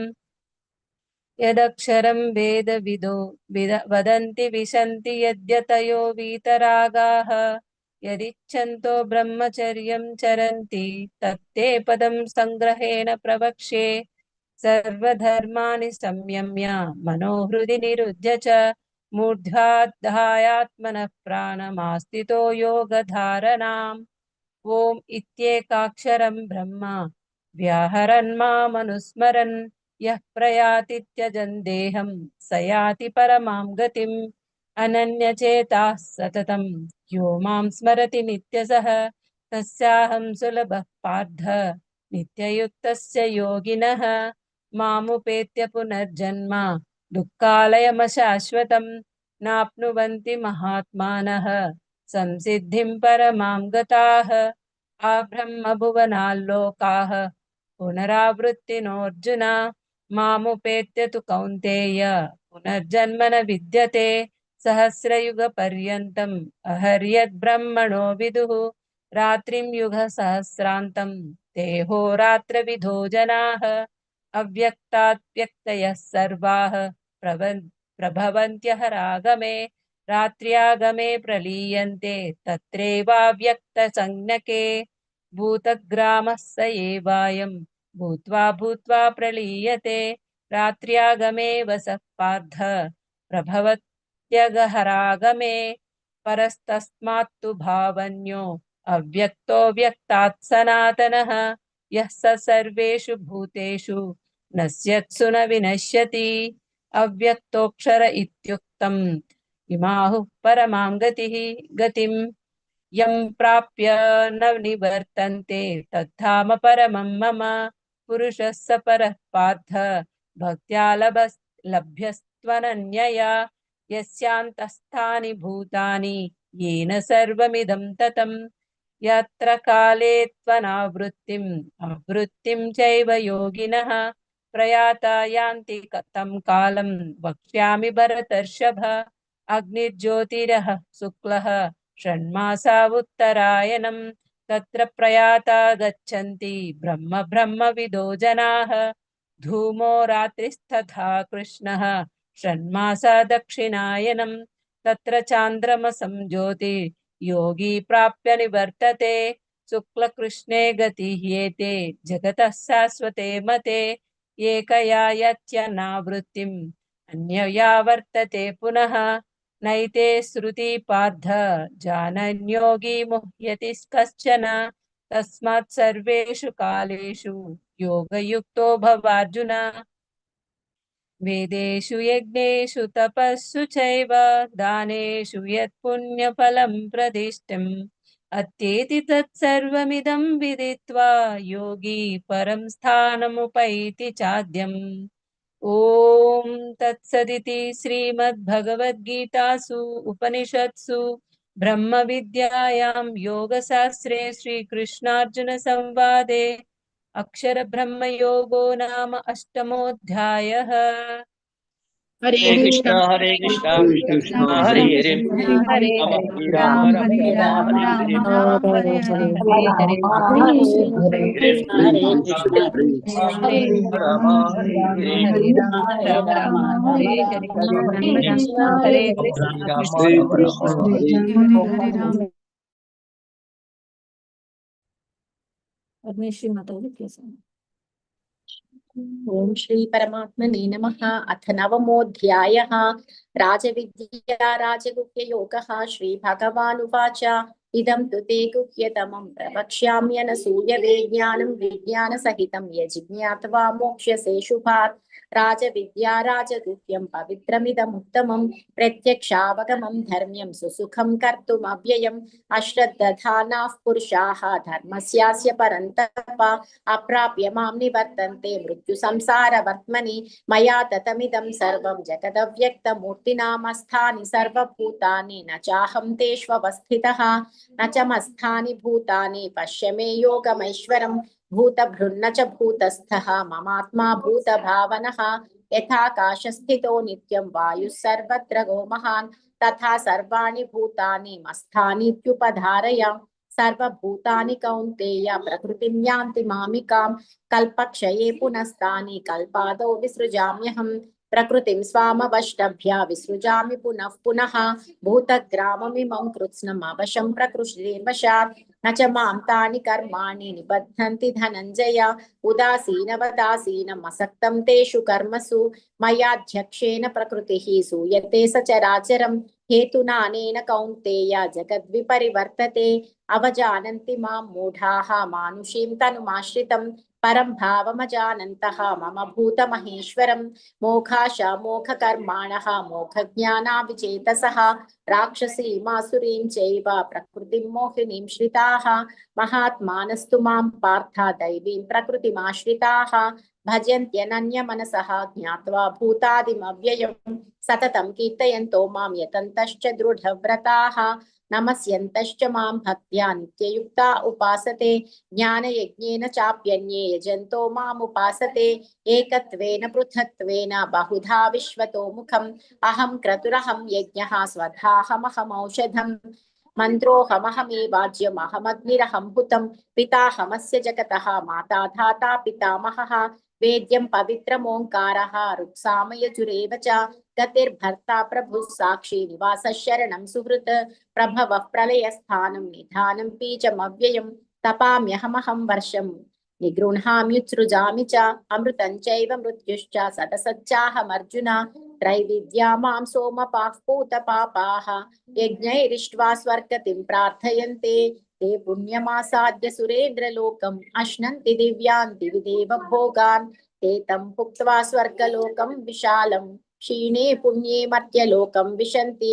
यदक्षरं वेदविदो वदन्ति विशन्ति यद्यतयो वीतरागाः यदिच्छन्तो ब्रह्मचर्यं चरन्ति तत्ते पदं संग्रहेण प्रवक्ष्ये सर्वधर्माणि संयम्य मनोहृदि निरुध्य च मूर्ध्याधायात्मनः प्राणमास्थितो योगधारणाम् ॐ इत्येकाक्षरं ब्रह्म व्याहरन् मामनुस्मरन् यः प्रयाति त्यजन् देहं स याति परमां गतिम् अनन्यचेताः सततं यो मां स्मरति नित्यसः तस्याहं सुलभः पार्थ नित्ययुक्तस्य योगिनः मामुपेत्य पुनर्जन्म दुःखालयमशाश्वतं नाप्नुवन्ति महात्मानः संसिद्धिं परमां गताः आब्रह्मभुवनाल्लोकाः पुनरावृत्तिनोऽर्जुन मामुपेत्य तु कौन्तेय पुनर्जन्म न विद्यते सहस्रयुगपर्यन्तम् अहर्यद्ब्रह्मणो विदुः रात्रिं युगसहस्रान्तं ते होरात्रविधो जनाः अव्यक्तात् व्यक्तयः सर्वाः प्रभवन्त्यहरागमे रात्र्यागमे प्रलीयन्ते तत्रैवाव्यक्तसंज्ञके भूतग्रामः स एवायं भूत्वा भूत्वा प्रलीयते रात्र्यागमे वसः पार्थ प्रभवत्यगहरागमे परस्तस्मात्तु भावन्यो अव्यक्तो व्यक्तात् सनातनः यः स सर्वेषु भूतेषु नश्यत्सु न विनश्यति अव्यक्तोऽक्षर इत्युक्तम् इमाहुः परमां गतिं यं प्राप्य न निवर्तन्ते तद्धाम परमं मम पुरुषः स परः पार्थ भक्त्या लभ्यस्त्वनन्यया यस्यान्तस्थानि भूतानि येन सर्वमिदं ततं यत्र काले त्वनावृत्तिम् आवृत्तिं चैव योगिनः प्रयाता यान्ति तं कालं वक्ष्यामि भरतर्षभ अग्निर्ज्योतिरः शुक्लः षण्मासा उत्तरायणं तत्र प्रयाता गच्छन्ति ब्रह्मविदो जनाः धूमो रात्रिस्तथा कृष्णः षण्मासा दक्षिणायनं तत्र चान्द्रमसं ज्योति योगी प्राप्य निवर्तते शुक्लकृष्णे गतिह्येते जगतः शाश्वते मते एकया यत्यनावृत्तिम् अन्यया वर्तते पुनः नैते श्रुति पार्थ जानन्योगी मुह्यति कश्चन तस्मात् सर्वेषु कालेषु योगयुक्तो भवार्जुन वेदेषु यज्ञेषु तपस्सु चैव दानेषु यत् पुण्यफलं प्रदिष्टम् अत्येति तत्सर्वमिदं विदित्वा योगी परं स्थानमुपैति चाद्यम् ॐ तत्सदिति श्रीमद्भगवद्गीतासु उपनिषत्सु ब्रह्मविद्यायां योगशास्त्रे श्रीकृष्णार्जुनसंवादे अक्षरब्रह्मयोगो नाम अष्टमोऽध्यायः हरे कृष्ण Hare Krishna, हरे Hare Hare, हरे Rama हरे Rama, राम Rama हरे Rama, Ram Hare Ram Hare. Ram Hare Hare Hare Hare Hare Hare Krishna Hare हरे Krishna, कृष्ण Hare हरे Krishna, राम Rama हरे Hare राम Hare, हरे राम हरे राम राम राम राम हरे राम हरे हरे हरे हरे कृष्ण हरे Krishna Krishna Hare Krishna Krishna, Krishna Hare हरे राम परमेश्वरी माता कैसा ओम श्री परमात्मने नमः। अथ नवमोऽध्यायः राजविद्या राजगुह्य योगः। श्री भगवानुवाच इदं तु ते गुह्यतमं प्रवक्ष्याम्यनसूयवे ज्ञानं विज्ञानसहितं यजिज्ञात्वा मोक्ष्यसे शुभात्। राजविद्या राजगुह्यं पवित्रमिदमुत्तमं प्रत्यक्षावगमं धर्म्यं सुसुखं कर्तुमव्ययम् अश्रद्धधानाः पुरुषाः धर्मस्यास्य परन्तप अप्राप्य मां निवर्तन्ते मृत्युसंसारवर्त्मनि मया ततमिदं सर्वं जगदव्यक्तमूर्तिनामस्थानि सर्वभूतानि न चाहं तेष्वस्थितः न च मस्थानि भूतानि पश्य मे योगमैश्वरं भूतभृन्न च भूतस्थः ममात्मा भूतभावनः यथाकाशस्थितो नित्यं वायुः सर्वत्र गोमहान् तथा सर्वाणि भूतानि मस्थानीत्युपधारय सर्वभूतानि कौन्तेय प्रकृतिं यान्ति मामिकां कल्पक्षये पुनस्तानि कल्पादौ विसृजाम्यहम् प्रकृतिं स्वामवष्टभ्य विसृजामि पुनः पुनः भूतग्राममिमं कृत्स्नम् अवशं प्रकृतिर्वशात् न च मां तानि कर्माणि निबध्नन्ति धनञ्जय उदासीनवदासीनम् असक्तं तेषु कर्मसु मयाध्यक्षेण प्रकृतिः सूयते सचराचरम् हेतुनानेन कौन्तेय जगद्विपरिवर्तते अवजानन्ति मां मूढाः मानुषीं तनुमाश्रितं परं भावमजानन्तः मम भूतमहेश्वरं मोघाशामोघकर्माणः मोघज्ञानाविचेतसः राक्षसीमासुरीं चैव प्रकृतिं मोहिनीं श्रिताः महात्मानस्तु मां पार्थ दैवीं प्रकृतिमाश्रिताः भजन्त्यनन्यमनसः ज्ञात्वा भूतादिमव्ययं सततं कीर्तयन्तो मां यतन्तश्च दृढव्रताः नमस्यन्तश्च मां भक्त्या नित्ययुक्ता उपासते ज्ञानयज्ञेन चाप्यन्ये यजन्तो मामुपासते एकत्वेन पृथक्त्वेन बहुधा विश्वतो मुखम् अहं क्रतुरहं यज्ञः स्वधाहमहमौषधम् मन्त्रोऽहमहमेवाज्यमहमग्निरहं हुतं पिताहमस्य जगतः माता धाता पितामहः वेद्यं पवित्रमोङ्कारः ऋक्सामयजुरेव च गतिर्भर्ता प्रभुः साक्षी निवासः शरणं सुहृत् प्रभवः प्रलयस्थानं निधानं बीजमव्ययम् तपाम्यहमहं वर्षं निगृह्णाम्युत्सृजामि च अमृतं चैव मृत्युश्च सतसच्चाहमर्जुन त्रैविद्या मां सोमपाः पूतपापाः यज्ञैरिष्ट्वा स्वर्गतिं प्रार्थयन्ते ते पुण्यमासाद्य सुरेन्द्रलोकम् अश्नन्ति दिव्यान् दिवि देव भोगान् ते तं भुक्त्वा स्वर्गलोकं विशालम् क्षीणे पुण्ये मर्त्यलोकं विशन्ति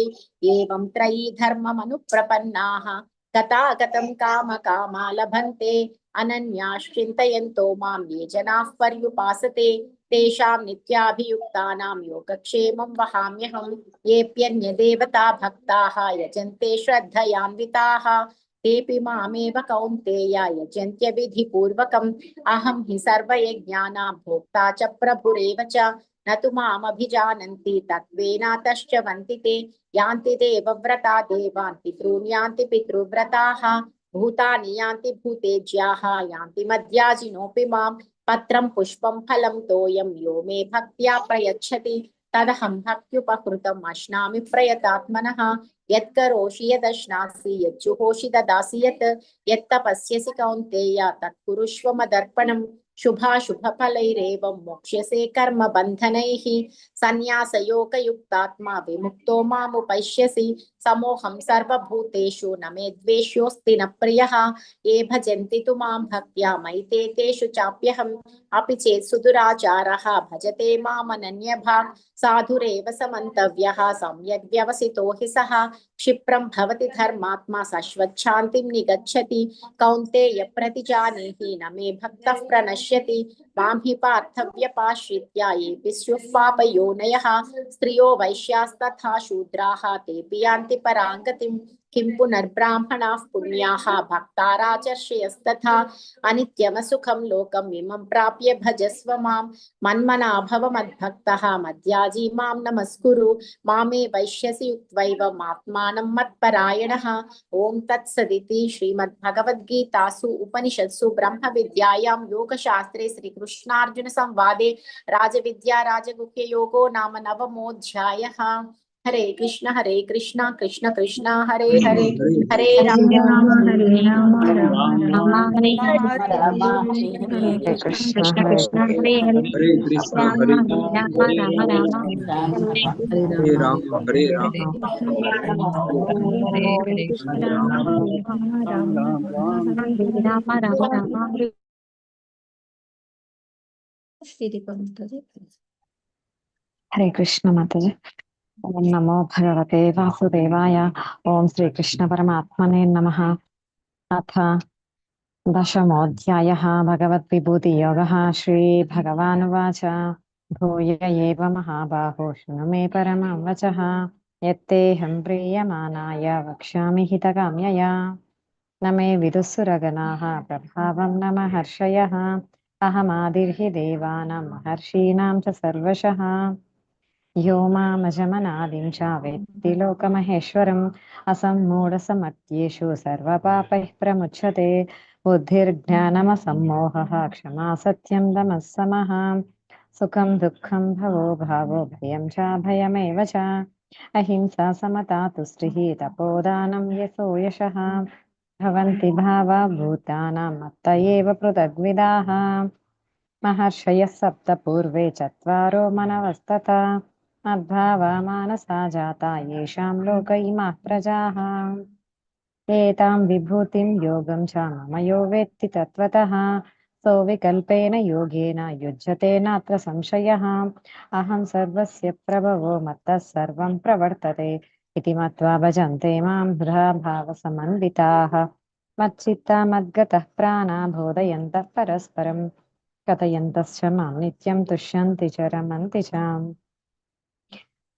एवं त्रयी धर्ममनुप्रपन्नाः गतागतं कामकामा लभन्ते अनन्याश्चिन्तयन्तो मां ये जनाः पर्युपासते तेषां नित्याभियुक्तानां योगक्षेमं वहाम्यहं येऽप्यन्यदेवता भक्ताः यजन्ते श्रद्धयान्विताः तेऽपि मामेव कौन्तेय यजन्त्य विधिपूर्वकम् अहं हि सर्वयज्ञानां भोक्ता च प्रभुरेव च न तु मामभिजानन्ति तत्त्वेनातश्च वन्ति ते यान्ति देवव्रता देवान् पितॄन् यान्ति पितृव्रताः भूतानि यान्ति भूतेज्याः यान्ति मद्याजिनोऽपि मां पत्रं पुष्पं फलं तोयं यो मे भक्त्या प्रयच्छति तदहं भक्त्युपकृतम् अश्नामि प्रयतात्मनः यत्करोषि यदश्नासि यज्जुहोषि ददासि यत्तपस्यसि कौन्तेय तत्कुरुष्व मदर्पणम् शुभाशुभफलैरेवं मोक्ष्यसे कर्मबन्धनैः सन्न्यासयोगयुक्तात्मा विमुक्तो मामुपैष्यसि समोहं सर्वभूतेषु न मे द्वेष्योऽस्ति न प्रियः ये भजन्ति तु मां भक्त्या मयि ते तेषु चाप्यहम् अपि चेत् सुदुराचारः भजते मामनन्यभाक् साधुरेव समन्तव्यः सम्यग् व्यवसितो हि सः क्षिप्रं भवति धर्मात्मा शाश्वच्छान्तिं निगच्छति कौन्तेय प्रतिजानीहि न मे भक्तः प्रणश्यति मां हि पार्थव्यपाश्रित्य येऽपि स्युः पापयोनयः स्त्रियो वैश्यास्तथा शूद्राः तेऽपि यान्ति परां गतिम् किं पुनर्ब्राह्मणाः पुण्याः भक्ता राजर्षयस्तथा अनित्यमसुखं लोकम् इमं प्राप्य भजस्व मां मन्मना भव मद्भक्तः मद्याजी मां नमस्कुरु मामे वैश्यसि युक्त्वैवम् आत्मानं मत्परायणः ॐ तत्सदिति श्रीमद्भगवद्गीतासु उपनिषत्सु ब्रह्मविद्यायां योगशास्त्रे श्रीकृष्णार्जुन संवादे राजविद्या राजगुह्ययोगो नाम नवमोऽध्यायः। हरे कृष्ण कृष्ण कृष्ण हरे हरे हरे राम हरे राम राम राम हरे राम राम हरे हरे हरे कृष्ण कृष्ण कृष्ण हरे हरे हरे कृष्ण राम हरे हरे राम राम राम हरे हरे राम हरे राम हरे कृष्ण हरे राम राम हरे राम राम राम हरे हरे कृष्ण माताजी। ओम नमो भगवते वासुदेवाय। ओम श्री कृष्ण परमात्मने नमः। अथ दशमोऽध्यायः भगवद्विभूतियोगः। श्रीभगवानुवाच भूय एव महाबाहो शृणु मे परमं वचः यत्तेऽहं प्रीयमाणाय वक्ष्यामि हितकाम्यया न मे विदुःसुरगणाः प्रभावं न महर्षयः अहमादिर्हि देवानां महर्षीणां च सर्वशः यो मामजमनादिं च वेत्ति लोकमहेश्वरम् असम्मूढसमर्थ्येषु सर्वपापैः प्रमुच्यते बुद्धिर्ज्ञानमसम्मोहः क्षमा सत्यं दमः समः सुखं दुःखं भवो भावो भयं च भयमेव च अहिंसा समता तुष्टिः तपोदानं यशो यशः भवन्ति भावा भूतानां मत्त एव पृथग्विदाः महर्षयः सप्त पूर्वे चत्वारो मनवस्तथा मद्भावा मानसा जाता येषां लोक इमाः प्रजाः एतां विभूतिं योगं च मम यो वेत्ति तत्त्वतः सो विकल्पेन योगेन युज्यते नात्र संशयः। अहं सर्वस्य प्रभवो मत्तः सर्वं प्रवर्तते इति मत्वा भजन्ते मां भावसमन्विताः। मच्चित्ता मद्गतः प्राणा बोधयन्तः परस्परं कथयन्तश्च मां नित्यं तुष्यन्ति च रमन्ति च।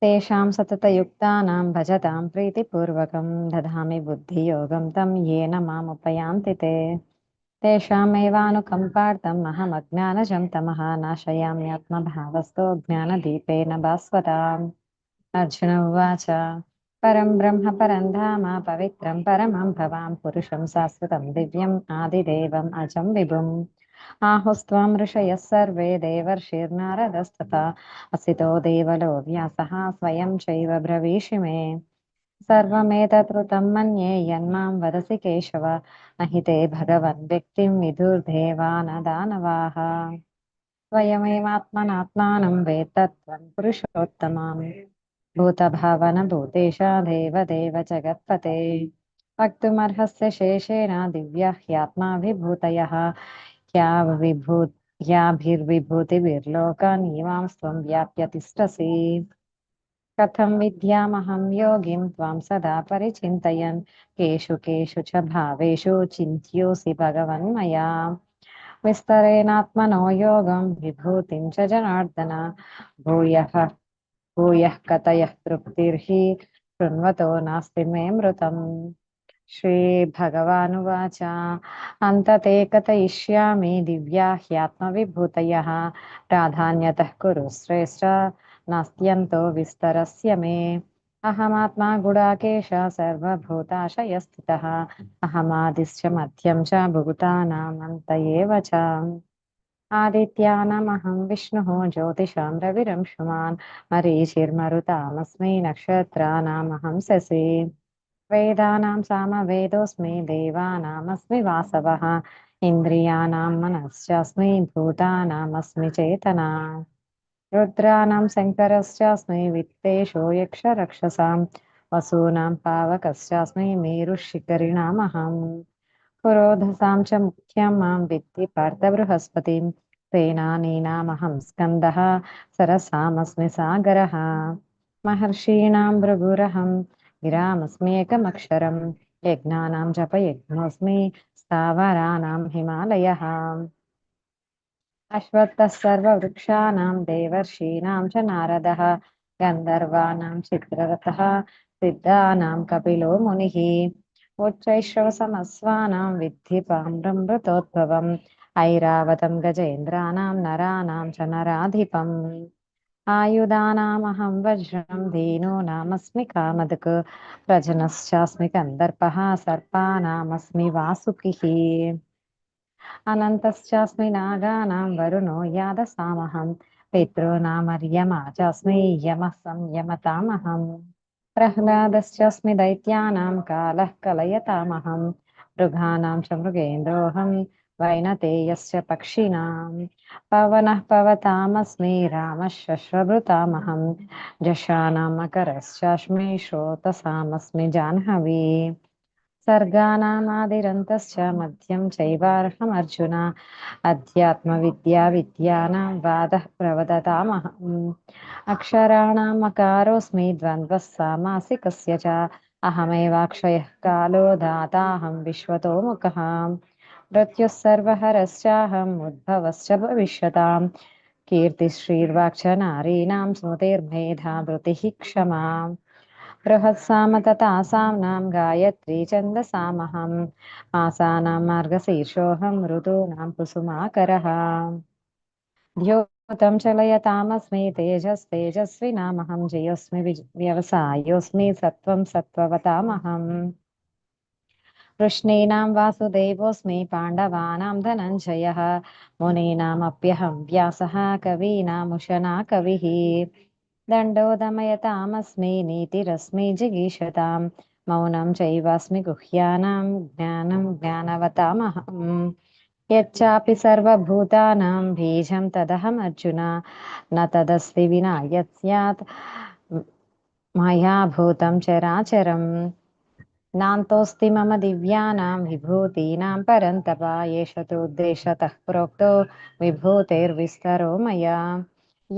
तेषां सततयुक्तानां भजतां प्रीतिपूर्वकं ददामि बुद्धियोगं तं येन मामुपयान्ति ते। तेषामेवानुकम्पार्थम् अहमज्ञानजं तमः नाशयाम्यात्मभावस्तो ज्ञानदीपेन भास्वताम्। अर्जुन उवाच परं ब्रह्म परं धाम पवित्रं परमं भवां पुरुषं शाश्वतं दिव्यम् आदिदेवम् अजं विभुम् आहुस्त्वां ऋषयः सर्वे देवर्षिर्नारदस्तथा असितो देवलो व्यासः स्वयं चैव ब्रवीषि मे। सर्वमेतत्कृतं मन्ये यन्मां वदसि केशव न हि ते भगवन् व्यक्तिं विदुर्देवा न दानवाः। स्वयमेवात्मनात्मानं वेत्तत्वं पुरुषोत्तमम् भूतभावन भूतेश देवदेव जगत्पते। वक्तुमर्हस्य शेषेण दिव्या ह्यात्माभिभूतयः याभिर्विभूतिभिर्लोकानीमां त्वं व्याप्य तिष्ठसि। कथं विद्यामहं योगिं त्वां सदा परिचिन्तयन् केषु केषु च भावेषु चिन्त्योऽसि भगवन्मया। विस्तरेणात्मनो योगं विभूतिं च जनार्दन भूयः कतयः तृप्तिर्हि शृण्वतो नास्ति मे मृतम्। श्रीभगवानुवाच अन्तते कथयिष्यामि दिव्या ह्यात्मविभूतयः प्राधान्यतः कुरु श्रेष्ठ नास्त्यन्तो विस्तरस्य मे। अहमात्मा गुडाकेश सर्वभूताशयस्थितः अहमादिश्च मध्यं च भूतानामन्त एव च। आदित्यानामहं विष्णुः ज्योतिषां रविरंशुमान् मरीचिर्मरुतामस्मि नक्षत्राणामहं शशि। वेदानां सामवेदोऽस्मि देवानामस्मि वासवः इन्द्रियाणां मनश्चास्मि भूतानामस्मि चेतना। रुद्राणां शङ्करश्चास्मि वित्तेषो यक्षरक्षसां वसूनां पावकश्चास्मि मेरुशिखरिणामहम्। पुरोधसां च मुख्यं मां विद्धि पार्थ बृहस्पतिं सेनानीनामहं स्कन्दः सरसामस्मि सागरः। महर्षीणां भृगुरहं गिरामस्म्येकमक्षरं यज्ञानां जपयज्ञोऽस्मि स्थावराणां हिमालयः। अश्वत्थः सर्ववृक्षाणां देवर्षीणां च नारदः गन्धर्वाणां चित्ररथः सिद्धानां कपिलो मुनिः। उच्चैश्रवसमस्वानां विद्धि पाम्रमृतोद्भवम् ऐरावतं गजेन्द्राणां नराणां च नराधिपम्। आयुधानामहं वज्रं धेनूनामस्मि कामधुक् प्रजनश्चास्मि कन्दर्पः सर्पाणामस्मि वासुकिः। अनन्तश्चास्मि नागानां वरुणो यादसामहं पितॄणामर्यमा चास्मि यमः संयमतामहम्। प्रह्लादश्चास्मि दैत्यानां कालः कलयतामहं मृगाणां च मृगेन्द्रोऽहं वैनतेयश्च पक्षिणां। पवनः पवतामस्मि रामः शश्वभृतामहं जषाणां मकरश्चास्मि श्रोतसामस्मि जाह्नवी। सर्गाणामादिरन्तश्च मध्यं चैवार्हमर्जुन अध्यात्मविद्या विद्यानां वादः प्रवदतामहम्। अक्षराणाम् अकारोऽस्मि द्वन्द्वः सामासिकस्य च अहमेवाक्षयः कालो दाताहं विश्वतोमुखः। मृत्युः सर्वहरश्चाहम् उद्भवश्च भविष्यताम् कीर्तिश्रीर्वाक् च नारीणां स्मृतिर्मेधा धृतिः क्षमा। बृहत्साम तथा साम्नां गायत्री छन्दसामहं मासानां मार्गशीर्षोऽहं ऋतूनां कुसुमाकरः। द्योतं चलयतामस्मि तेजस्तेजस्विनामहं जयोऽस्मि व्यवसायोऽस्मि सत्त्वं सत्त्ववतामहम्। वृष्णीनां वासुदेवोऽस्मि पाण्डवानां धनञ्जयः मुनीनामप्यहं व्यासः कवीनामुशना कविः। दण्डो दमयतामस्मि नीतिरस्मि जिगीषतां मौनं चैवास्मि गुह्यानां ज्ञानं ज्ञानवतामहम्। यच्चापि सर्वभूतानां बीजं तदहमर्जुन न तदस्ति विना यत् स्यात् मया भूतं चराचरम्। नान्तोऽस्ति मम दिव्यानां विभूतीनां परन्तप एष तु उद्देशतः प्रोक्तो विभूतेर्विस्तरो मया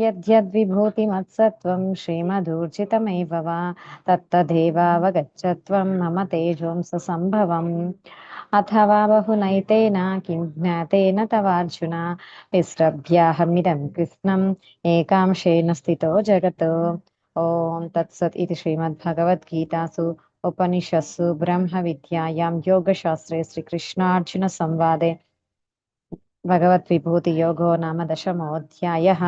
यद्यद्विभूतिमत्सत्त्वं श्रीमदूर्जितमेव वा तत्तदेवावगच्छत्वं मम तेजोंससम्भवम् अथवा बहुनैतेन किं ज्ञातेन तवार्जुन विस्रभ्याहमिदं कृत्स्नम् एकांशेन स्थितो जगत् ॐ तत्सत् इति श्रीमद्भगवद्गीतासु उपनिषत्सु ब्रह्मविद्यायां योगशास्त्रे श्रीकृष्णार्जुनसंवादे भगवद्विभूतियोगो नाम दशमोऽध्यायः।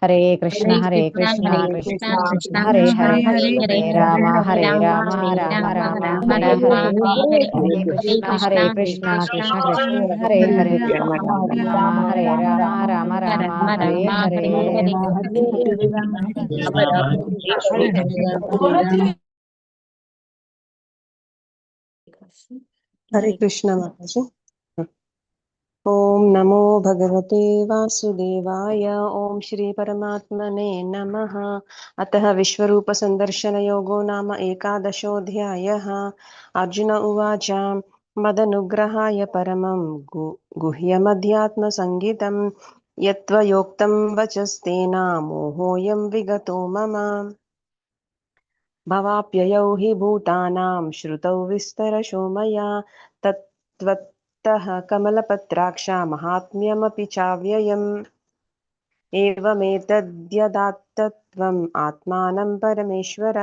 हरे कृष्ण हरे कृष्ण कृष्ण कृष्ण हरे हरे हरे राम राम राम हरे हरे हरे कृष्ण कृष्ण कृष्ण हरे हरे हरे राम हरे हरे। हरे कृष्ण माताजी। ओम नमो भगवते वासुदेवाय। ओम श्री परमात्मने नमः। अतः विश्वरूप संदर्शन योगो नाम एकादशोऽध्यायः। अर्जुन उवाच मदनुग्रहाय परमं गुह्यमध्यात्मसंगितं यत्त्वयोक्तं वचस्तेन मोहोऽयं विगतो मम। भवाप्ययौ हि भूतानां श्रुतौ विस्तरशो मया तत्त्वतः कमलपत्राक्षा माहात्म्यमपि चाव्ययम्। एवमेतद्यदात्तत्वम् आत्मानं परमेश्वर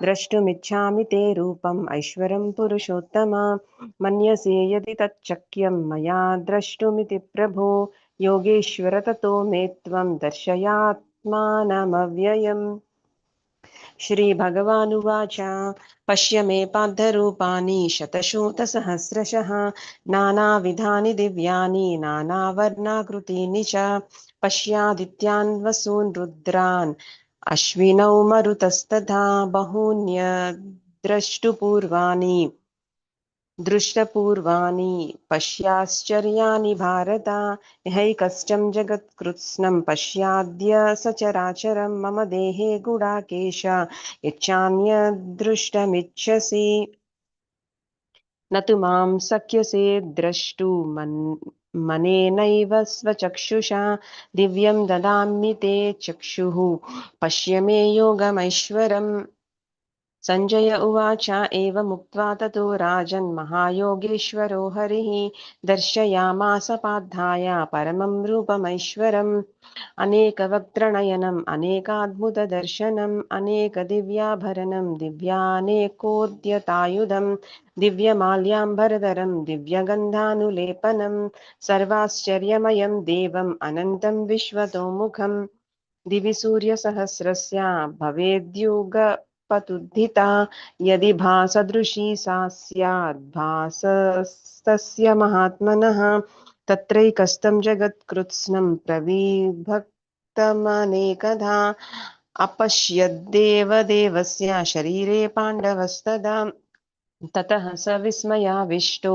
द्रष्टुमिच्छामि ते रूपम् ऐश्वरं पुरुषोत्तम। मन्यसे यदि तच्चक्यं मया द्रष्टुमिति प्रभो योगेश्वर ततो मे त्वं दर्शयात्मानमव्ययम्। श्रीभगवानुवाच पश्य मे पार्थरूपाणि शतशोतसहस्रशः नानाविधानि दिव्यानि नानावर्णाकृतीनि च पश्यादित्यान् वसून् रुद्रान् अश्विनौ मरुतस्तथा बहून्यद्रष्टुपूर्वाणि दृष्टपूर्वाणि पश्याश्चर्याणि भारत। ह्यैकश्चं जगत्कृत्स्नं पश्याद्य सचराचरं मम देहे गुडाकेश यच्चान्यदृष्टमिच्छसि न तु मां शक्यसे द्रष्टुमनेनैव स्वचक्षुषा दिव्यं ददामि ते चक्षुः पश्य मे योगमैश्वरम्। संजय उवाच एवमुक्त्वा ततो राजन् महायोगेश्वरो हरिः दर्शयामास पार्थाय परमं रूपमैश्वरम्। अनेकवक्त्रनयनम् अनेकाद्भुतदर्शनम् अनेकदिव्याभरणं दिव्यानेकोद्यतायुधं दिव्यमाल्याम्बरधरं दिव्यगन्धानुलेपनं सर्वाश्चर्यमयं देवम् अनन्तं विश्वतोमुखम्। दिवि सूर्यसहस्रस्य भवेद्युगपतुद्धिता यदि भासदृशी सा स्याद् भासस्तस्य महात्मनः तत्रैकस्तं जगत्कृत्स्नं प्रविभक्तमनेकधा अपश्यद्देवदेवस्य शरीरे पाण्डवस्तदा ततः स विस्मयाविष्टो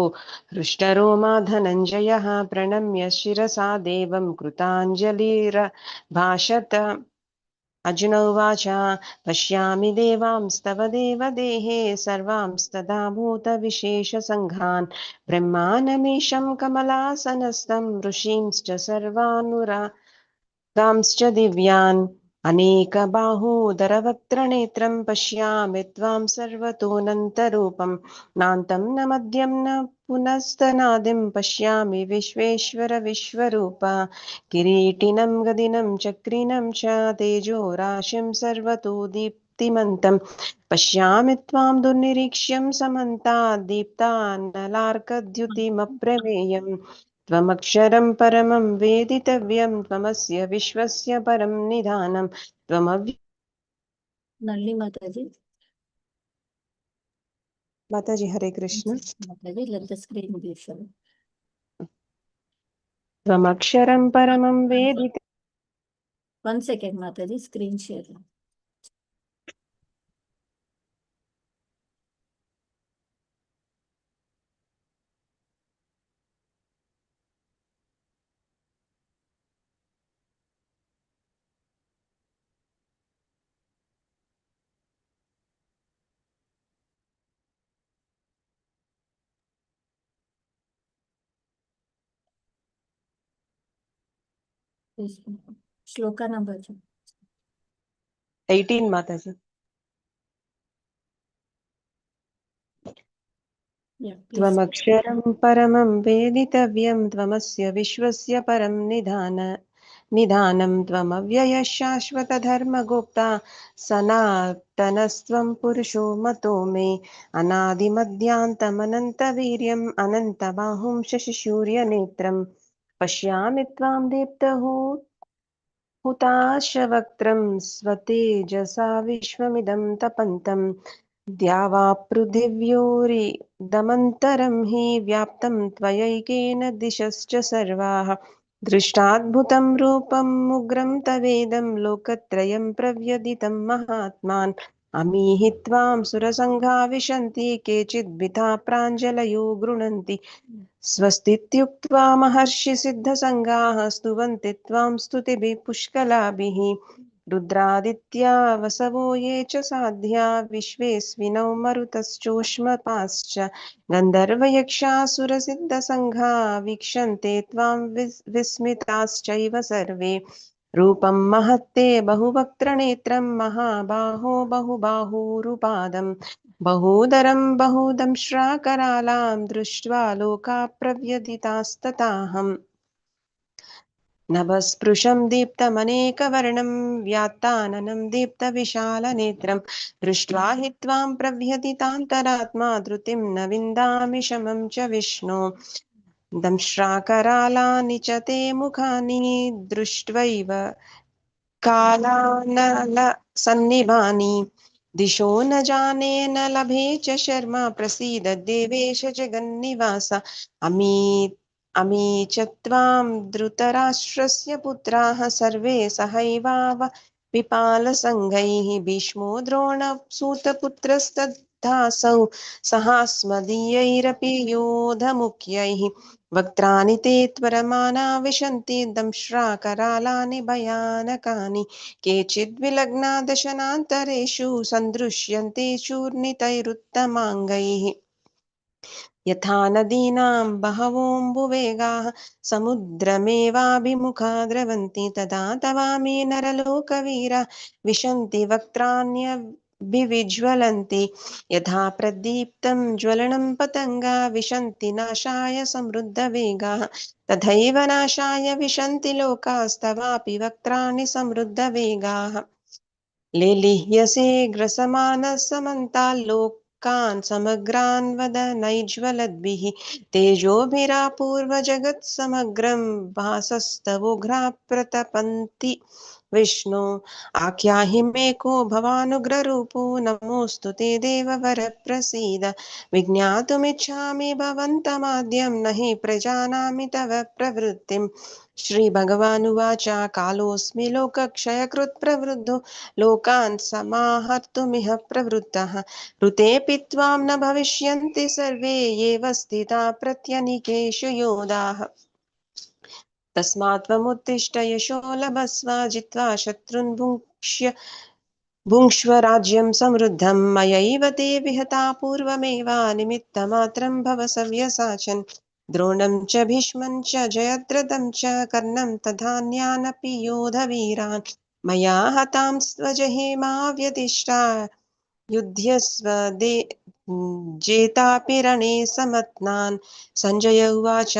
हृष्टरोमा धनञ्जयः प्रणम्य शिरसा देवं कृताञ्जलिरभाषत। अर्जुन उवाच पश्यामि देवांस्तव देवदेहे सर्वांस्तदा भूतविशेषसङ्घान् ब्रह्मानमीशं कमलासनस्थं ऋषींश्च सर्वानुरागांश्च दिव्यान् अनेकबाहूदरवक्त्रनेत्रं पश्यामि त्वां सर्वतोऽनन्तरूपं नान्तं न मध्यं न पुनस्तनादिं पश्यामि विश्वेश्वर विश्वरूप। किरीटिनं गदिनं चक्रिनं च तेजो राशिं सर्वतो दीप्तिमन्तं पश्यामि त्वां दुर्निरीक्ष्यं समन्तात् दीप्तानलार्कद्युतिमप्रमेयम्। त्वमक्षरं परमं वेदितव्यं त्वमस्य विश्वस्य परं निधानं त्वमव्य नल्ली माताजी. माताजी हरे Krishna. Mataji, let the screen be shown. त्वमक्षरं परमं वेदित 1 second, Mataji, screen share. తీసుకుంటాం. శ్లోక నంబర్ 18 మాతాజీ. त्वमक्षरं परमं वेदितव्यं त्वमस्य विश्वस्य परं निधानं त्वमव्ययः शाश्वतधर्मगुप्ता सनातनस्त्वं पुरुषो मतो मे अनादिमध्यान्तमनन्तवीर्यम् अनन्तबाहुं शशिसूर्यनेत्रं पश्यामि त्वां दीप्तहुताशवक्त्रं स्वतेजसा विश्वमिदं तपन्तम् द्यावा पृथिव्योरिदमन्तरं हि व्याप्तं त्वयैकेन दिशश्च सर्वाः दृष्टाद्भुतं रूपम् उग्रं तवेदं लोकत्रयं प्रव्यदितं महात्मान् अमीहि त्वां सुरसङ्घा विशन्ति केचिद्विधा प्राञ्जलयो गृह्णन्ति स्वस्तीत्युक्त्वा महर्षि सिद्धसङ्गाः स्तुवन्ति त्वां स्तुतिभिः पुष्कलाभिः रुद्रादित्या वसवो ये च साध्या विश्वेस्विनौ मरुतश्चोष्मपाश्च गन्धर्वयक्षासुरसिद्धसङ्घा वीक्षन्ते त्वां विस्मिताश्चैव सर्वे रूपं महत्ते बहुवक्त्रनेत्रं महाबाहो बहुबाहुरुपादं बहूदरं बहुदंष्ट्राकरालां दृष्ट्वा लोका प्रव्यथितास्तथाहम् नभस्पृशं दीप्तमनेकवर्णं व्यात्ताननं दीप्तविशालनेत्रं दृष्ट्वा हि त्वां प्रव्यथितान्तरात्मा धृतिं न विन्दामि शमं च विष्णो दंष्ट्राकरालानि च ते मुखानि दृष्ट्वैव कालानलसन्निभानि दिशो न जाने न लभे च शर्मा प्रसीद देवेश जगन्निवास अमी च त्वां धृतराष्ट्रस्य पुत्राः सर्वे सहैवाव विपालसङ्घैः भीष्मो द्रोणसूतपुत्रस्तथासौ सहास्मदीयैरपि योधमुख्यैः वक्त्राणि ते त्वरमाना विशन्ति दंष्ट्राकरालानि भयानकानि केचिद्विलग्ना दशनान्तरेषु सन्दृश्यन्ते चूर्णितैरुत्तमाङ्गैः यथा नदीनां बहवोऽम्बुवेगाः समुद्रमेवाभिमुखा द्रवन्ति तदा तवामि नरलोकवीरा विशन्ति वक्त्राण्यभिविज्वलन्ति यथा प्रदीप्तं ज्वलनं पतङ्गा विशन्ति नाशाय समृद्धवेगाः तथैव नाशाय विशन्ति लोकास्तवापि वक्त्राणि समृद्धवेगाः लेलिह्यसे ग्रसमानः समन्ताल्लोकान् समग्रान् वदनैज्वलद्भिः तेजोभिरापूर्वजगत्समग्रं भासस्तवोघ्राः प्रतपन्ति विष्णु आख्याहि मे को भवानुग्ररूपो नमोऽस्तु ते देववर प्रसीद विज्ञातुमिच्छामि भवन्तमाद्यं न हि प्रजानामि तव प्रवृत्तिम् श्रीभगवानुवाच कालोऽस्मि लोकक्षयकृत् प्रवृद्धो लोकान् समाहर्तुमिह प्रवृत्तः ऋतेऽपि त्वां न भविष्यन्ति सर्वे एव स्थिता प्रत्यनीकेषु योधाः तस्मात् त्वमुत्तिष्ठ यशो लभस्व जित्वा शत्रून् भुङ्क्ष्व राज्यं समृद्धं मयैव ते विहता पूर्वमेव निमित्तमात्रं भव सव्यसाचन् द्रोणं च भीष्मं च जयद्रथं च कर्णं तथान्यानपि योधवीरान् मया हतां स्वजहिमा व्यतिष्ठा युध्यस्व जेतापि रणे समत्नान् सञ्जय उवाच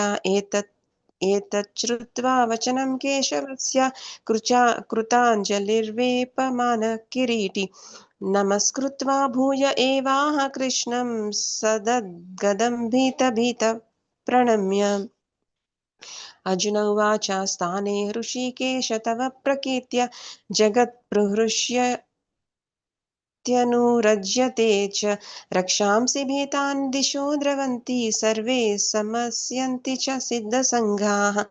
एतच्छ्रुत्वा वचनं केशवस्य कृताञ्जलिर्वेपमानः किरीटी नमस्कृत्वा भूय एवाह कृष्णं सदद्गदं भीत प्रणम्य अर्जुन उवाच स्थाने ऋषिकेश तव प्रकीर्त्य जगत्प्रहृष्यत्यनुरज्यते च रक्षांसि भीतान् दिशो द्रवन्ति सर्वे समस्यन्ति च सिद्धसङ्घाः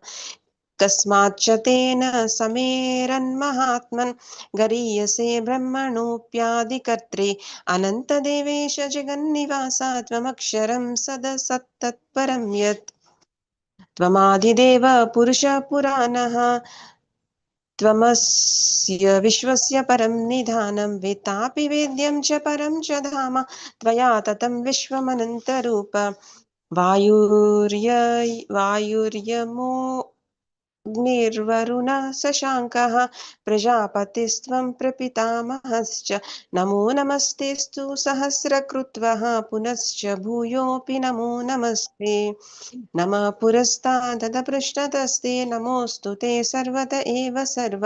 कस्माच्च तेन समेरन्महात्मन् गरीयसे ब्रह्मणोऽप्यादिकर्त्रे अनन्तदेवेश जगन्निवास त्वमक्षरं सदसत्तत्परं यत् त्वमादिदेव पुरुषः पुराणः त्वमस्य विश्वस्य परं निधानं वेत्तापि वेद्यं च परं च धाम त्वया ततं विश्वमनन्तरूप वायुर्यमो निर्वरुणः शशाङ्कः प्रजापतिस्त्वं प्रपितामहश्च नमो नमस्तेऽस्तु सहस्रकृत्वः पुनश्च भूयोऽपि नमो नमस्ते नमः पुरस्तादथ पृष्ठतस्ते नमोऽस्तु ते सर्वत एव सर्व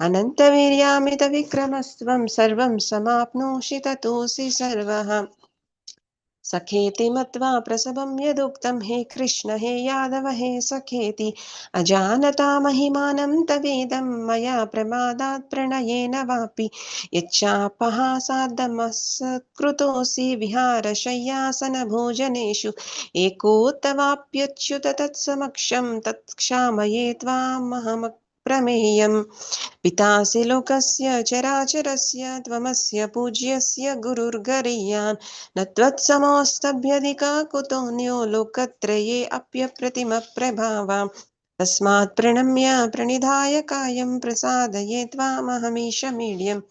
अनन्तवीर्यामितविक्रमस्त्वं सर्वं समाप्नोषि ततोऽसि सर्वः सखेति मत्वा प्रसभं यदुक्तं हे कृष्ण हे यादव हे सखेति अजानता महिमानं तवेदं मया प्रमादात् प्रणयेन वापि यच्चापहासाद्दमस्कृतोऽसि विहारशय्यासनभोजनेषु एकोत्तवाप्यच्युत तत्समक्षं तत्क्षामये त्वामहमप्रमेयम् पितासि लोकस्य चराचरस्य त्वमस्य पूज्यस्य गुरुर्गरीयान् न त्वत्समोऽस्तभ्यधिकः कुतोऽन्यो लोकत्रये अप्यप्रतिमप्रभाव तस्मात् प्रणम्य प्रणिधाय कायं प्रसादये त्वामहमीशमीड्यम्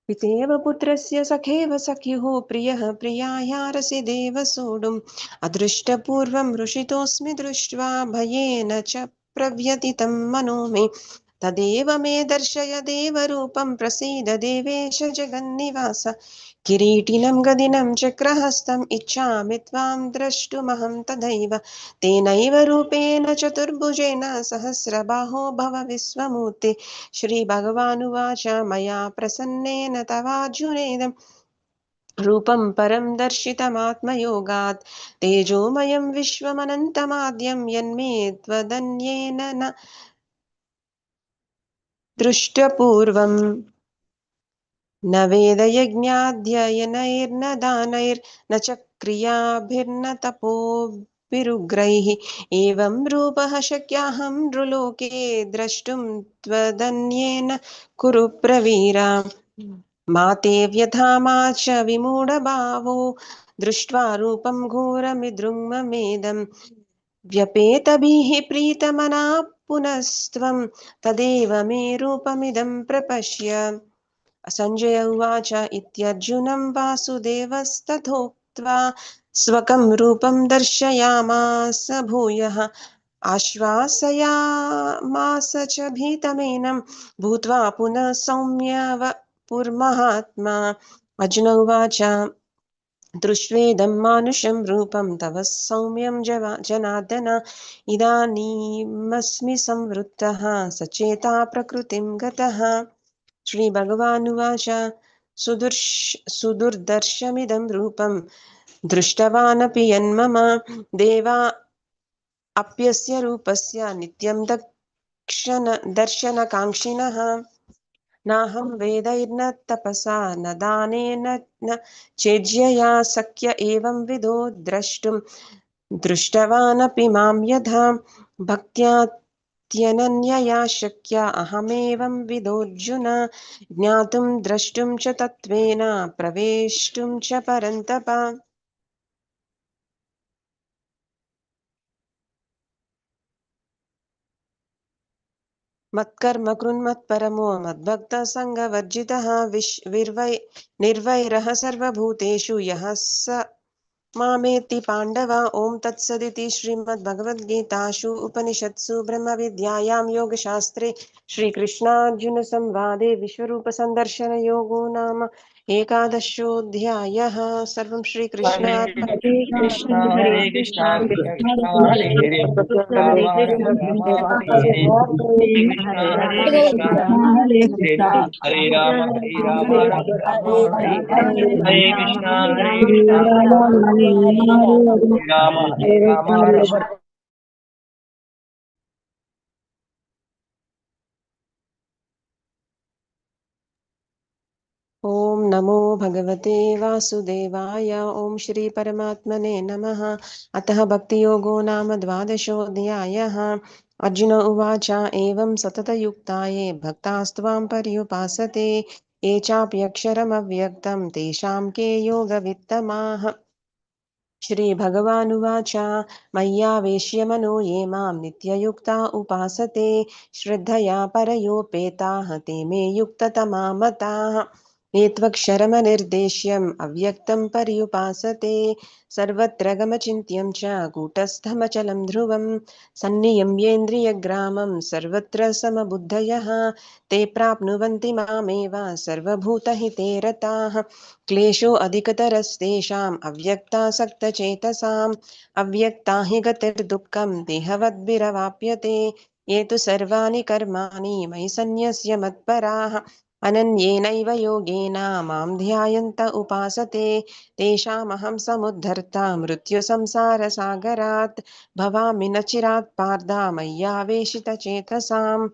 पितेव पुत्रस्य सखेव सख्युः प्रियः प्रियायारसि देव सोढुम् अदृष्टपूर्वं हृषितोऽस्मि दृष्ट्वा भयेन च प्रव्यथितं मनो मे तदेव मे दर्शय देवरूपं प्रसीद देवेश जगन्निवास किरीटिनं गदिनं चक्रहस्तम् इच्छामि त्वां द्रष्टुमहं तथैव तेनैव रूपेण चतुर्भुजेन सहस्रबाहो भव विश्वमूर्ते श्रीभगवानुवाच मया प्रसन्नेन तवार्जुनेदं रूपं परं दर्शितमात्मयोगात् तेजोमयं विश्वमनन्तमाद्यं यन्मे त्वदन्येन न दृष्टपूर्वम् न वेदयज्ञाध्ययनैर्न दानैर्न च क्रियाभिर्न तपोभिरुग्रैः एवं रूपः शक्याहं नृलोके द्रष्टुं त्वदन्येन कुरु प्रवीरा मा ते व्यथा मा च विमूढभावो दृष्ट्वा रूपं घोरमिदृङ्ममेदम् व्यपेतभिः प्रीतमनाः पुनस्त्वं तदेव मे रूपमिदं प्रपश्य संजय उवाच इत्यर्जुनं वासुदेवस्तथोक्त्वा स्वकं रूपं दर्शयामास भूयः आश्वासयामास च भीतमेनं भूत्वा पुनः सौम्यवपुर्महात्मा अर्जुन उवाच दृष्ट्वेदं मानुषं रूपं तव सौम्यं जनार्दन इदानीमस्मि संवृत्तः सचेता प्रकृतिं गतः श्रीभगवानुवाच सुदुर्दर्शमिदं रूपं दृष्टवानपि यन्मम देवा अप्यस्य रूपस्य नित्यं दर्शनकाङ्क्षिणः नाहं वेदैर्न तपसा न दानेन न चेज्यया शक्य एवं विदो द्रष्टुं दृष्टवानपि मां यथा भक्त्यात्यनन्यया शक्या अहमेवं विदोऽर्जुन ज्ञातुं द्रष्टुं च तत्त्वेन प्रवेष्टुं च परन्तप मत्कर्म कृन्मत्परमो मद्भक्तः सङ्गवर्जितः निर्वैरः सर्वभूतेषु यः स मामेति पाण्डव ॐ तत्सदिति श्रीमद्भगवद्गीतासु उपनिषत्सु ब्रह्मविद्यायां योगशास्त्रे श्रीकृष्णार्जुनसंवादे विश्वरूपसन्दर्शनयोगो नाम एकादशोऽध्यायः सर्वं श्रीकृष्णार्पणमस्तु। हरे कृष्णा हरे कृष्णा कृष्ण कृष्ण हरे हरे राम राम हरे हरे कृष्णा हरे कृष्णा हरे राम राम हरे हरे हरे कृष्णा राम राम ॐ नमो भगवते वासुदेवाय ॐ श्री परमात्मने नमः अतः भक्तियोगो नाम द्वादशोऽध्यायः अर्जुन उवाच एवं सततयुक्ताये भक्तास्त्वां पर्युपासते ये चाप्यक्षरमव्यक्तं तेषां के योगवित्तमाः श्रीभगवानुवाच मय्यावेश्य मनो ये मां नित्ययुक्ता उपासते श्रद्धया परयोपेताः ते मे युक्ततमा मताः ये त्वक्षरमनिर्देश्यम् अव्यक्तं पर्युपासते सर्वत्र गमचिन्त्यं च कूटस्थमचलं ध्रुवं सन्नियम्येन्द्रियग्रामं सर्वत्र समबुद्धयः ते प्राप्नुवन्ति मामेव सर्वभूतहिते रताः क्लेशो अधिकतरस्तेषाम् अव्यक्तासक्तचेतसाम् अव्यक्ता हि गतिर्दुःखं देहवद्भिरवाप्यते ये तु सर्वाणि कर्माणि मयि सन्न्यस्य मत्पराः अनन्येनैव योगेन मां ध्यायन्त उपासते तेषामहं समुद्धर्ता मृत्युसंसारसागरात् भवामि न चिरात् पार्दा मय्यावेशितचेतसां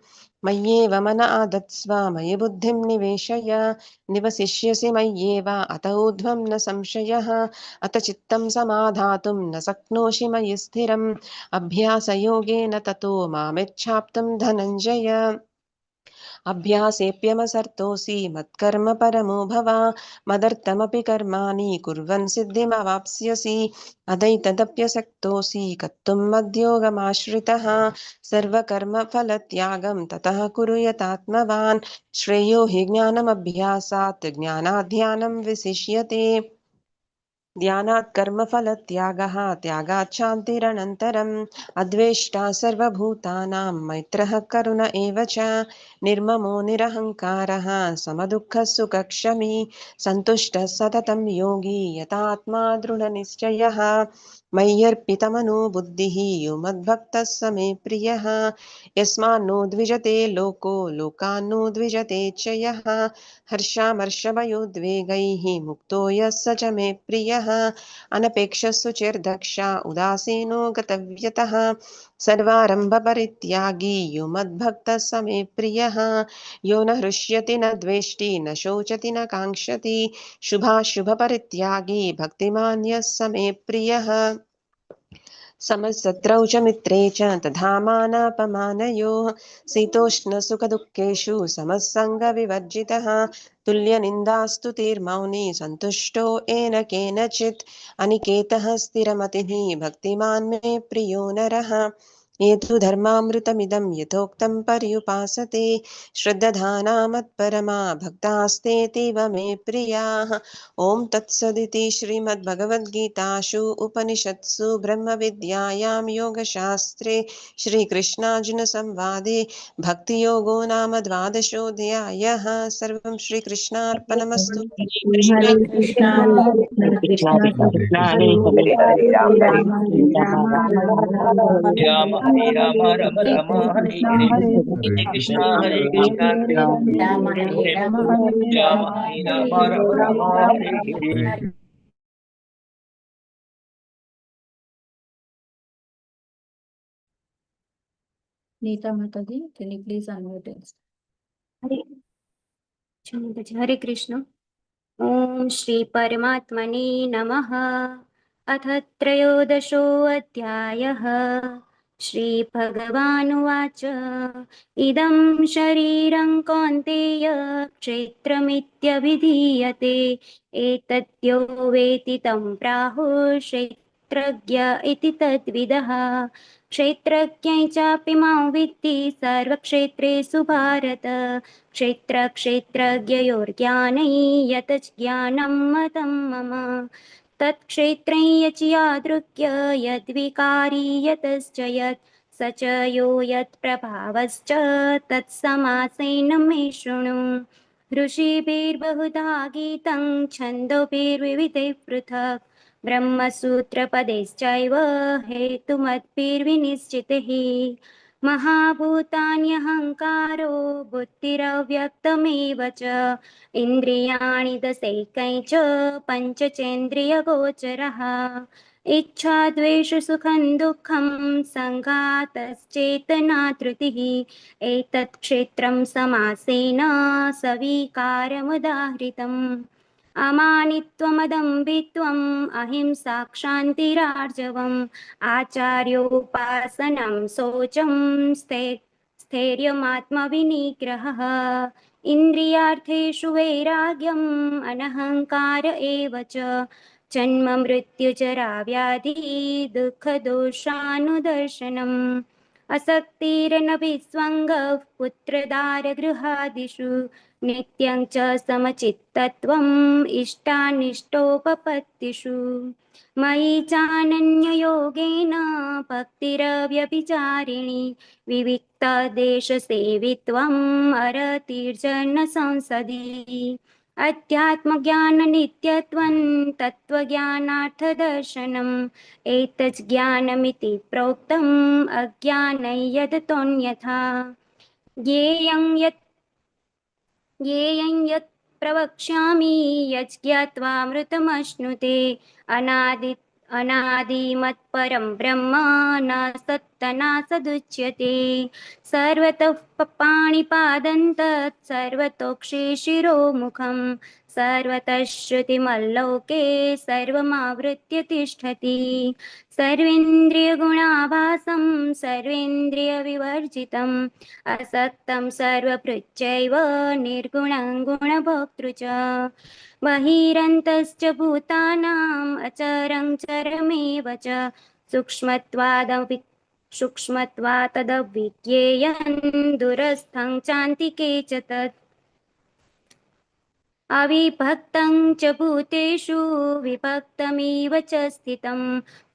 मय्येव मन आदत्स्व मयि बुद्धिं निवेशय निवसिष्यसि मय्येव अत ऊर्ध्वं न संशयः अत चित्तं समाधातुं न शक्नोषि मयि स्थिरम् अभ्यासयोगेन ततो मामिच्छाप्तुं धनञ्जय अभ्यासेऽप्यमसर्तोऽसि मत्कर्म परमो भव मदर्थमपि कर्माणि कुर्वन् सिद्धिमवाप्स्यसि अदैतदप्यसक्तोऽसि कर्तुं मद्योगमाश्रितः सर्वकर्मफलत्यागं ततः कुरु यतात्मवान् श्रेयो हि ज्ञानमभ्यासात् ज्ञानात् ध्यानं विशिष्यते ध्यानात् कर्मफलत्यागः त्यागात् शान्तिरनन्तरम् अद्वेष्टा सर्वभूतानां मैत्रः करुण एव च निर्ममो निरहङ्कारः समदुःखसुखक्षमी सन्तुष्टः सततं योगी यतात्मा दृढनिश्चयः मय्यर्पितमनो बुद्धिः यो मद्भक्तः स मे प्रियः यस्मान्नो द्विजते लोको लोकान्नो द्विजते च यः हर्षामर्षभयोद्वेगैः मुक्तो यः स च मे प्रियः अनपेक्षः शुचिर्दक्षा उदासीनो गतव्यतः सर्वारम्भपरित्यागी यो मद्भक्तः स मे प्रियः यो न हृष्यति न द्वेष्टि न शोचति न काङ्क्षति शुभाशुभपरित्यागी भक्तिमान् यः स मे प्रियः समशत्रौ च मित्रे च तथा मानापमानयोः शीतोष्णसुखदुःखेषु समस्सङ्गविवर्जितः तुल्यनिन्दास्तुतिर्मौनी सन्तुष्टो येन केनचित् अनिकेतः स्थिरमतिः भक्तिमान् मे प्रियो नरः ये तु धर्मामृतमिदं यथोक्तं पर्युपासते श्रद्धाना मत्परमा भक्तास्तेतीव मे प्रियाः ॐ तत्सदिति श्रीमद्भगवद्गीतासु उपनिषत्सु ब्रह्मविद्यायां योगशास्त्रे श्रीकृष्णार्जुनसंवादे भक्तियोगो नाम द्वादशोऽध्यायः सर्वं श्रीकृष्णार्पणमस्तु हरे कृष्णा कृष्णा कृष्ण हरे हरे हरे राम हरे हरे राम हरे राम राम राम हरे राम हरे राम राम हरे राम हरे कृष्णा हरे हरे हरे कृष्ण हरे हरे कृष्ण हरे राम हरे हरे राम राम हरे राम राम हरे हरे राम हरे Ram Ram Ram Hare Hare Neeta Mataji, can you please unmute us? हरे कृष्ण। ॐ श्री परमात्मने नमः। अथ त्रयोदशोऽध्यायः। श्रीभगवानुवाच इदं शरीरं कौन्तेय क्षेत्रमित्यभिधीयते एतद्यो वेति तं प्राहुः क्षेत्रज्ञ इति तद्विदः क्षेत्रज्ञै चापि मां विद्धि सर्वक्षेत्रेषु भारत क्षेत्रक्षेत्रज्ञयोर्ज्ञानै यत् ज्ञानं मतं मम तत्क्षेत्रं यचियादृक्य यद्विकारी यतश्च यत् स च यो यत्प्रभावश्च तत्समासेन मे शृणु ऋषिभिर्बहुधा गीतं छन्दोभिर्विविधैः पृथक् ब्रह्मसूत्रपदैश्चैव हेतुमद्भिर्विनिश्चितैः महाभूतान्यहङ्कारो बुद्धिरव्यक्तमेव च इन्द्रियाणि दशैकै च पञ्चचेन्द्रियगोचरः इच्छा द्वेषसुखं दुःखं सङ्घातश्चेतना धृतिः एतत् क्षेत्रं समासेन सविकारमुदाहृतम् अमानित्वमदम्भित्वम् अहिंसा क्षान्तिरार्जवम् आचार्योपासनं शौचं स्थैर्यमात्मविनिग्रहः इन्द्रियार्थेषु वैराग्यम् अनहङ्कार एव च जन्म मृत्युजरा व्याधि दुःखदोषानुदर्शनम् असक्तिरन विस्वङ्गः पुत्रदारगृहादिषु नित्यं च समचित्तत्वम् इष्टानिष्टोपपत्तिषु मयि चानन्ययोगेन भक्तिरव्यभिचारिणी विविक्तदेशसेवित्वम् अरतिर्जन संसदि अध्यात्मज्ञाननित्यत्वं तत्त्वज्ञानार्थदर्शनम् एतत् ज्ञानमिति प्रोक्तम् अज्ञानै यदतोऽन्यथा ज्ञेयं यत् प्रवक्ष्यामि यज्ज्ञात्वामृतमश्नुते अनादिमत्परं ब्रह्म न सत्तनासदुच्यते सर्वतः पाणिपादं तत् सर्वतोक्षे शिरोमुखं सर्वतः श्रुतिमल्लोके सर्वमावृत्य तिष्ठति सर्वेन्द्रियगुणाभासं सर्वेन्द्रियविवर्जितम् असक्तं सर्वभृत्यैव निर्गुणं गुणभोक्तृ च बहिरन्तश्च भूतानाम् अचरं चरमेव च सूक्ष्मत्वादविज्ञेयं दूरस्थं चान्तिके च तत् अविभक्तं च भूतेषु विभक्तमिव च स्थितं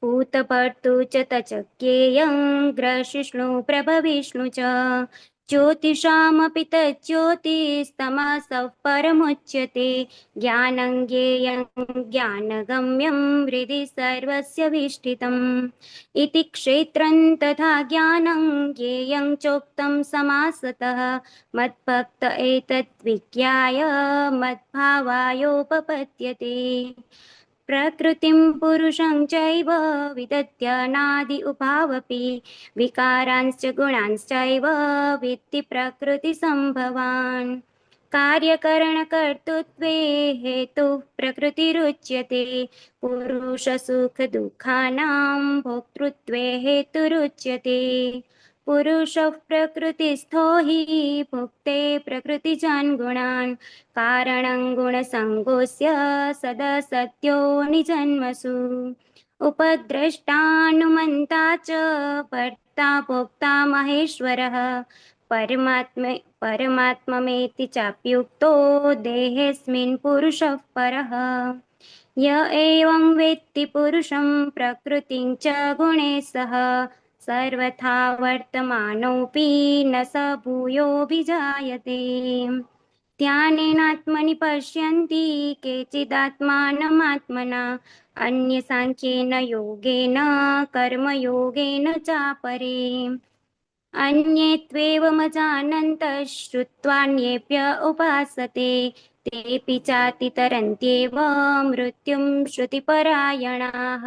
भूतभर्तृ च तज्ज्ञेयं ग्रसिष्णु प्रभविष्णु च ज्योतिषामपि तज्ज्योतिस्तमसः परमुच्यते ज्ञानं ज्ञेयं ज्ञानगम्यं हृदि सर्वस्य विष्ठितम् इति क्षेत्रं तथा ज्ञानं ज्ञेयं चोक्तं समासतः मद्भक्त एतत् विज्ञाय मद्भावायोपपद्यते प्रकृतिं पुरुषं चैव विदध्य नादि उभावपि विकारांश्च गुणांश्चैव विद्धि प्रकृतिसम्भवान् कार्यकरणकर्तृत्वे हेतुः प्रकृतिरुच्यते पुरुषसुखदुःखानां भोक्तृत्वे हेतुरुच्यते पुरुषः प्रकृतिस्थो हि भुक्ते प्रकृतिजान् गुणान् कारणं गुणसङ्गोऽस्य सदसत्यो निजन्मसु उपद्रष्टानुमन्ता च भर्ता भोक्ता महेश्वरः परमात्ममेति चाप्युक्तो देहेऽस्मिन् पुरुषः परः य एवं वेत्ति पुरुषं प्रकृतिं च गुणैः सह सर्वथा वर्तमानोऽपि न स भूयोऽभिजायते ध्यानेनात्मनि पश्यन्ति केचिदात्मानमात्मना अन्ये साङ्ख्येन योगेन कर्मयोगेन चापरे अन्ये त्वेवमजानन्तः श्रुत्वान्येभ्य उपासते तेऽपि चातितरन्त्येव मृत्युं श्रुतिपरायणाः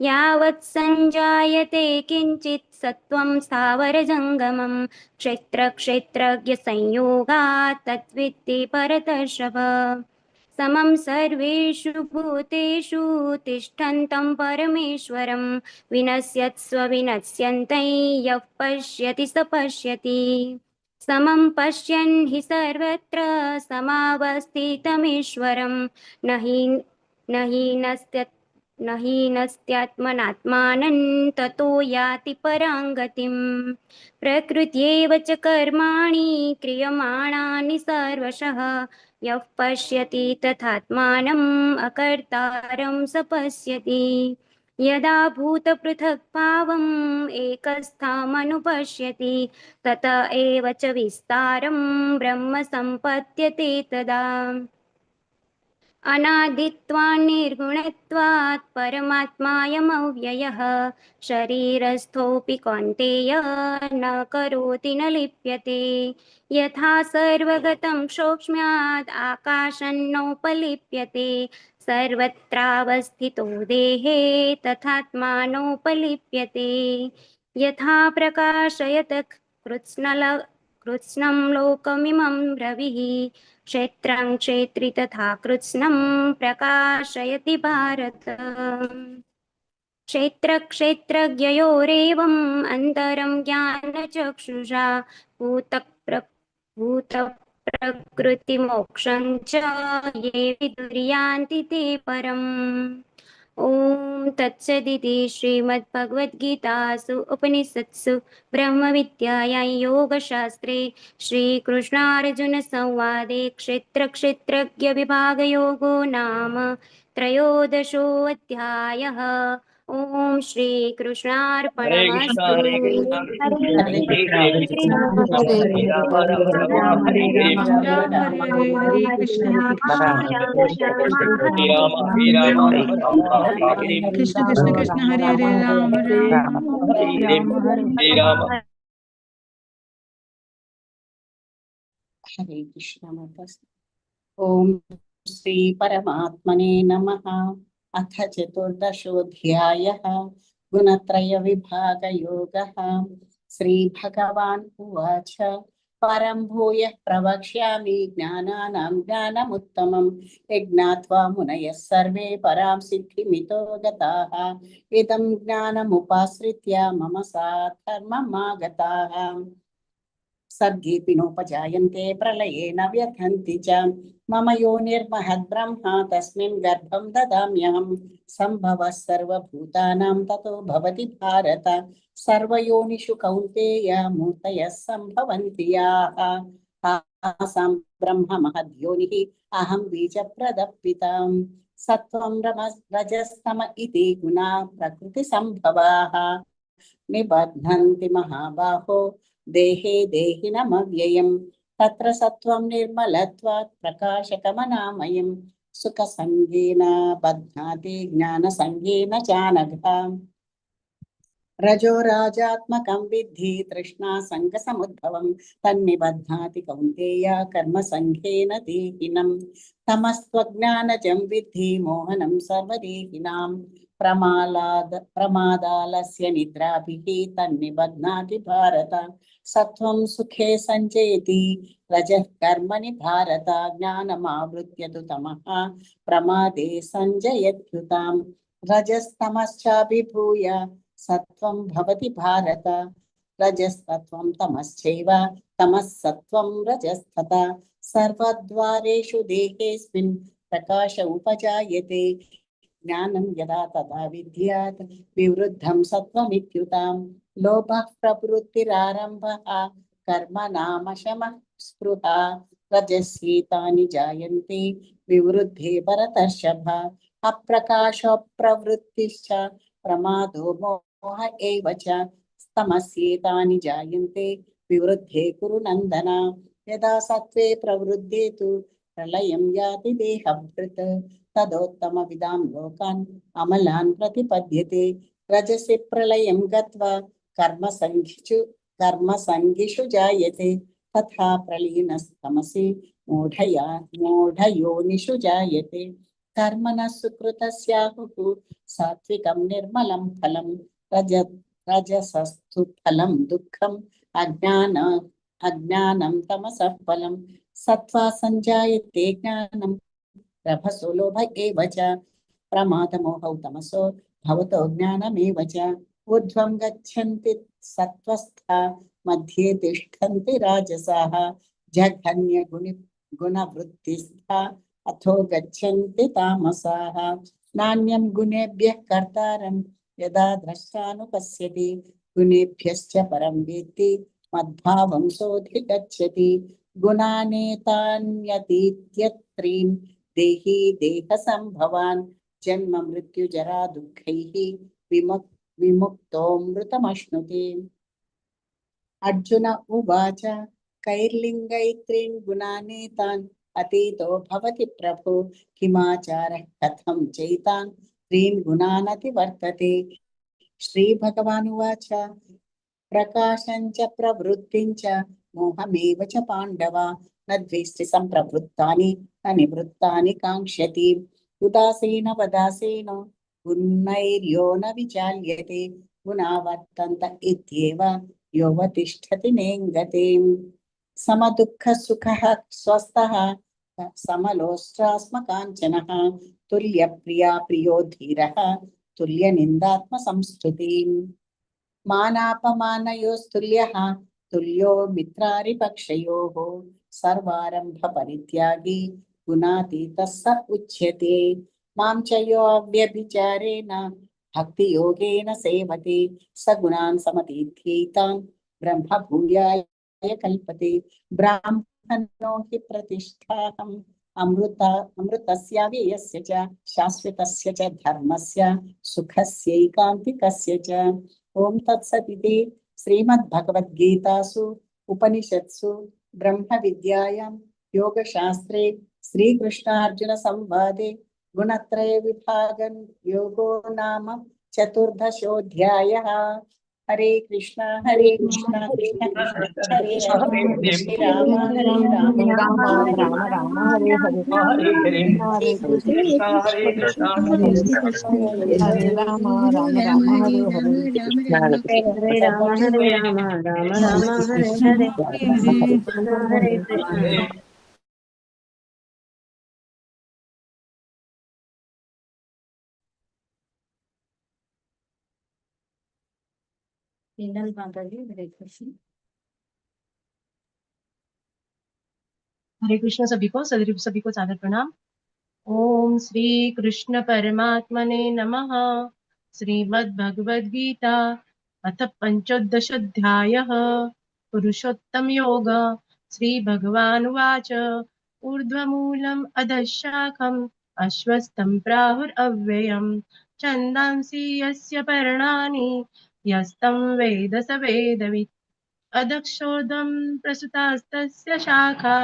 यावत् सञ्जायते किञ्चित् सत्त्वं स्थावरजङ्गमं क्षेत्रक्षेत्रज्ञसंयोगात् तद्विद्धि भरतर्षभ समं सर्वेषु भूतेषु तिष्ठन्तं परमेश्वरं विनश्यत्स्व विनश्यन्तं यः पश्यति स पश्यति समं पश्यन् हि सर्वत्र समावस्थितमीश्वरं न हीनस्त्यात्मनात्मानं ततो याति पराङ्गतिं प्रकृत्येव च कर्माणि क्रियमाणानि सर्वशः यः पश्यति तथात्मानम् अकर्तारं स पश्यति यदा भूतपृथक्भावम् एकस्थमनुपश्यति तत एव च विस्तारं ब्रह्म सम्पद्यते तदा अनादित्वान् निर्गुणत्वात् परमात्मायमव्ययः शरीरस्थोऽपि कौन्तेय न करोति न लिप्यते यथा सर्वगतं सौक्ष्म्यात् आकाशन्नोपलिप्यते सर्वत्रावस्थितो देहे तथात्मानोपलिप्यते यथा प्रकाशयत् कृत्स्नं लोकमिमं रविः क्षेत्रं क्षेत्री तथा कृत्स्नं प्रकाशयति भारत क्षेत्रक्षेत्रज्ञयोरेवम् अन्तरं ज्ञानचक्षुषा भूतप्रकृतिमोक्षं च ये विदुर्यान्ति ते परम् ॐ तत्सदिति श्रीमद्भगवद्गीतासु उपनिषत्सु ब्रह्मविद्यायां योगशास्त्रे श्रीकृष्णार्जुनसंवादे क्षेत्रक्षेत्रज्ञविभागयोगो नाम त्रयोदशोऽध्यायः। ॐ हरे कृष्णा श्रीकृष्णार्पणमस्तु। हरे कृष्णा हरे हरे कृष्णा हरे कृष्णा हरे राम हरे राम हरे कृष्ण राम राम हरे हरे राम हरे राम राम राम हरे हरे कृष्ण कृष्ण कृष्ण हरे हरे राम राम हरे हरे हरे राम। हरे कृष्ण माताजी। ओम श्री परमात्मने नमः। अथ चतुर्दशोऽध्यायः गुणत्रय विभाग योगः। श्री भगवान् उवाच परं भूयः प्रवक्ष्यामि ज्ञानानां ज्ञानमुत्तमं यज्ञात्वा मुनयः सर्वे परां सिद्धिमितो गताः इदं ज्ञानमुपाश्रित्य मम साधर्ममागताः सर्गेऽपि नोपजायन्ते प्रलये न व्यथन्ति च मम योनिर्महद्ब्रह्म तस्मिन् गर्भं ददाम्यहं सम्भवः सर्वभूतानां ततो भवति भारत सर्वयोनिषु कौन्तेय मूर्तयः सम्भवन्ति याः तासां ब्रह्म महद्योनिः अहं बीजप्रदः सत्वं रजस्तम इति गुणा प्रकृतिसम्भवाः निबध्नन्ति महाबाहो देहे देहिनमव्ययम् तत्र सत्वं निर्मलत्वात् प्रकाशकमनामयं सुखसङ्गेन बध्नाति ज्ञानसङ्गेन चानघा रजो राजात्मकं विद्धि तृष्णा संगसमुद्भवं तन्निबध्नाति कौन्तेय कर्मसङ्घेन देहिनं तमस्त्वज्ञानजं विद्धि मोहनं सर्वदेहिनां प्रमादालस्य निद्राभिः तन्निबध्नाति भारत सत्वं सुखे सञ्जयति रजः कर्मणि भारत ज्ञानमावृत्य तु तमः प्रमादे सञ्जयत्युतां रजस्तमश्चाभिभूय सत्वं भवति भारत रजस्तत्वं तमश्चैव तमः सत्वं रजस्तथा सर्वद्वारेषु देहेऽस्मिन् प्रकाश उपजायते ज्ञानं यदा तदा विद्यात् विवृद्धं सत्वमित्युतां लोभः प्रवृत्तिरारम्भः कर्मणामशमः स्पृहा रजस्येतानि जायन्ते विवृद्धे भरतर्षभ अप्रकाशो प्रवृत्तिश्च प्रमादो मोह एव च तमस्येतानि जायन्ते विवृद्धे कुरु नन्दन यदा सत्त्वे प्रवृद्धे तु प्रलयं याति देहभृत् तदोत्तमविदां लोकान् अमलान् प्रतिपद्यते रजसि प्रलयं गत्वा कर्मसङ्गिषु जायते तथा प्रलीनस्तमसि मूढयोनिषु जायते कर्मणः सुकृतस्याहुः सात्विकं निर्मलं फलं रजसस्तु फलं दुःखम् अज्ञानं तमसः फलं सत्त्वा सञ्जायते ज्ञानं रभसो लोभ एव च प्रमादमोहौ तमसो भवतो ज्ञानमेव च ऊर्ध्वं गच्छन्ति सत्त्वस्था मध्ये तिष्ठन्ति राजसाः जघन्य गुणवृत्तिस्था अथो गच्छन्ति तामसाः नान्यं गुणेभ्यः कर्तारं यदा द्रष्टानुपश्यति गुणेभ्यश्च परं वेत्ति मद्भावं सोऽधिगच्छति गुणानेतान्यतीत्यत्रीन् देहि देहसम्भवान् जन्म मृत्युजरा दुःखैः विमुक्तोऽमृतमश्नुते अर्जुन उवाच कैर्लिङ्गैत्रीन् गुणानेतान् अतीतो भवति प्रभो किमाचारः कथं चैतान् त्रीन् गुणान् अतिवर्तते श्रीभगवानुवाच प्रकाशं च प्रवृत्तिं च मोहमेव च पाण्डव न द्वेष्टि सम्प्रवृत्तानि न निवृत्तानि काङ्क्षति उदासीन वदासीन गुणैर्यो न विचाल्यते गुणा वर्तन्त इत्येव योऽवतिष्ठति नेङ्गते समदुःखसुखः स्वस्थः समलोष्टास्मकाञ्चनः तुल्यप्रिया प्रियो धीरः तुल्यनिन्दात्मसंस्तुतिः मानापमानयोस्तुल्यः तुल्यो मित्रारिपक्षयोः सर्वारम्भ परित्यागी गुणातीतः स उच्यते मां च यो व्यभिचारेण भक्तियोगेन सेवते सगुणान् समतीत्यैतान् ब्रह्म भूयाय कल्पते। ब्राह्मणो हि प्रतिष्ठाहम् अमृतस्याव्ययस्य च शाश्वतस्य च धर्मस्य सुखस्यैकान्तिकस्य च। ओम तत्सदिति श्रीमद्भगवद्गीतासु उपनिषत्सु ब्रह्म विद्यायां योगशास्त्रे श्रीकृष्णार्जुन संवादे गुणत्रय विभागं योगो नाम चतुर्दशोऽध्यायः। हरे कृष्णा कृष्ण कृष्ण हरे हरे हरे राम राम हरे राम हरे हरे हरे हरे हरे कृष्ण हरे कृष्ण हरे हरे राम हरे हरे हरे राम हरे राम राम राम हरे हरे हरे कृष्ण हरे कृष्ण लीलन माता जी हरे कृष्ण। हरे कृष्ण सभी को सादर प्रणाम। ओम श्री कृष्ण परमात्मने नमः। श्रीमद् भगवद गीता अथ पंचोदशाध्यायः पुरुषोत्तम योग। श्री भगवानुवाच ऊर्ध्वमूलम् अधःशाखम् अश्वत्थं प्राहुरव्ययम् छन्दांसि यस्य पर्णानि यस्तं वेद स वेदवित् अधक्षोर्ध्वं प्रसुतास्तस्य शाखा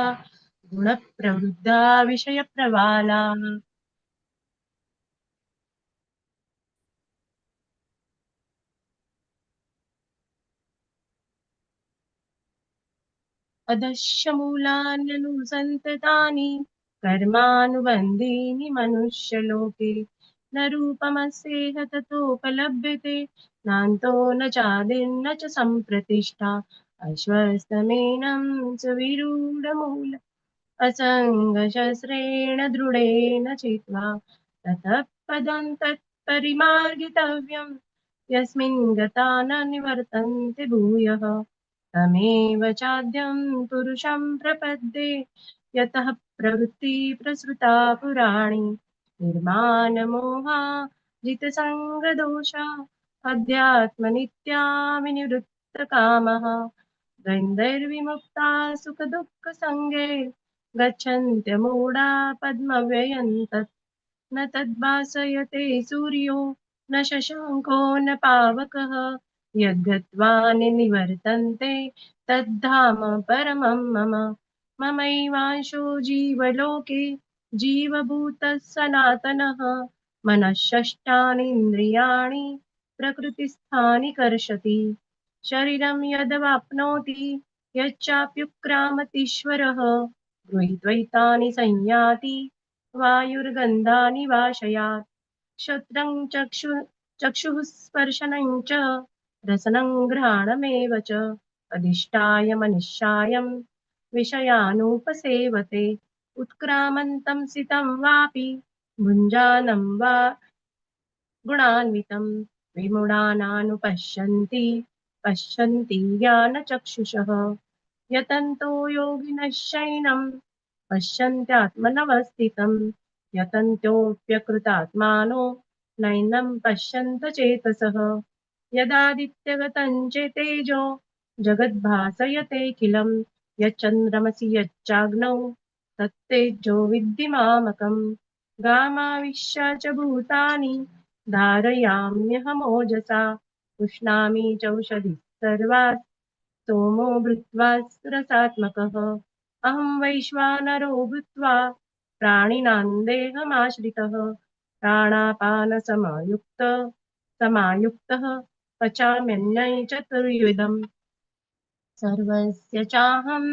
गुणप्रवृद्धा विषयप्रवालाः। अधश्च मूलान्यनुसन्ततानि कर्मानुबन्धीनि मनुष्यलोके न रूपमस्येह ततोपलभ्यते नान्तो न चादिर्न च सम्प्रतिष्ठा अश्वत्थमेनं सुविरूढमूल असङ्गशस्त्रेण दृढेन चित्वा ततः पदं तत्परिमार्गितव्यं यस्मिन् गता न निवर्तन्ते भूयः तमेव चाद्यं पुरुषं प्रपद्ये यतः प्रवृत्ति प्रसृता पुराणी निर्माणमोहा जितसङ्गदोषा अध्यात्मनित्या विनिवृत्तकामः द्वन्द्वैर्विमुक्ता सुखदुःखसङ्गे गच्छन्त्यमूढा पद्मव्ययं तत् न तद्भासयते सूर्यो न शशाङ्को न पावकः यद्गत्वा निवर्तन्ते तद्धाम परमं मम। ममैवांशो जीवलोके जीवभूतः सनातनः मनःषष्ठानीन्द्रियाणि प्रकृतिस्थानि कर्षति शरीरं यदवाप्नोति यच्चाप्युत्क्रामतीश्वरः गृहीत्वैतानि संयाति वायुर्गन्धानि वाशयात् श्रोत्रं चक्षुः स्पर्शनं च रसनं घ्राणमेव च अधिष्ठाय मनुष्यायं विषयानुपसेवते उत्क्रामन्तं सितं वापि भुञ्जानं वा गुणान्वितं विमूढानानुपश्यन्ति पश्यन्ति ज्ञानचक्षुषः यतन्तो योगिनश्चैनं पश्यन्त्यात्मनवस्थितं यतन्त्योऽप्यकृतात्मानो नैनं पश्यन्त चेतसः यदादित्यगतं च तेजो जगद्भासयतेऽखिलं यच्चन्द्रमसि यच्चाग्नौ तत्तेजो विद्धि मामकम् गामाविश्य च भूतानि धारयाम्यहमोजसा पुष्णामि चौषधिः सर्वात् सोमो भूत्वा रसात्मकः अहं वैश्वानरो भूत्वा प्राणिनां देहमाश्रितः प्राणापानसमायुक्तः पचाम्यन्नं चतुर्विधम् सर्वस्य चाहं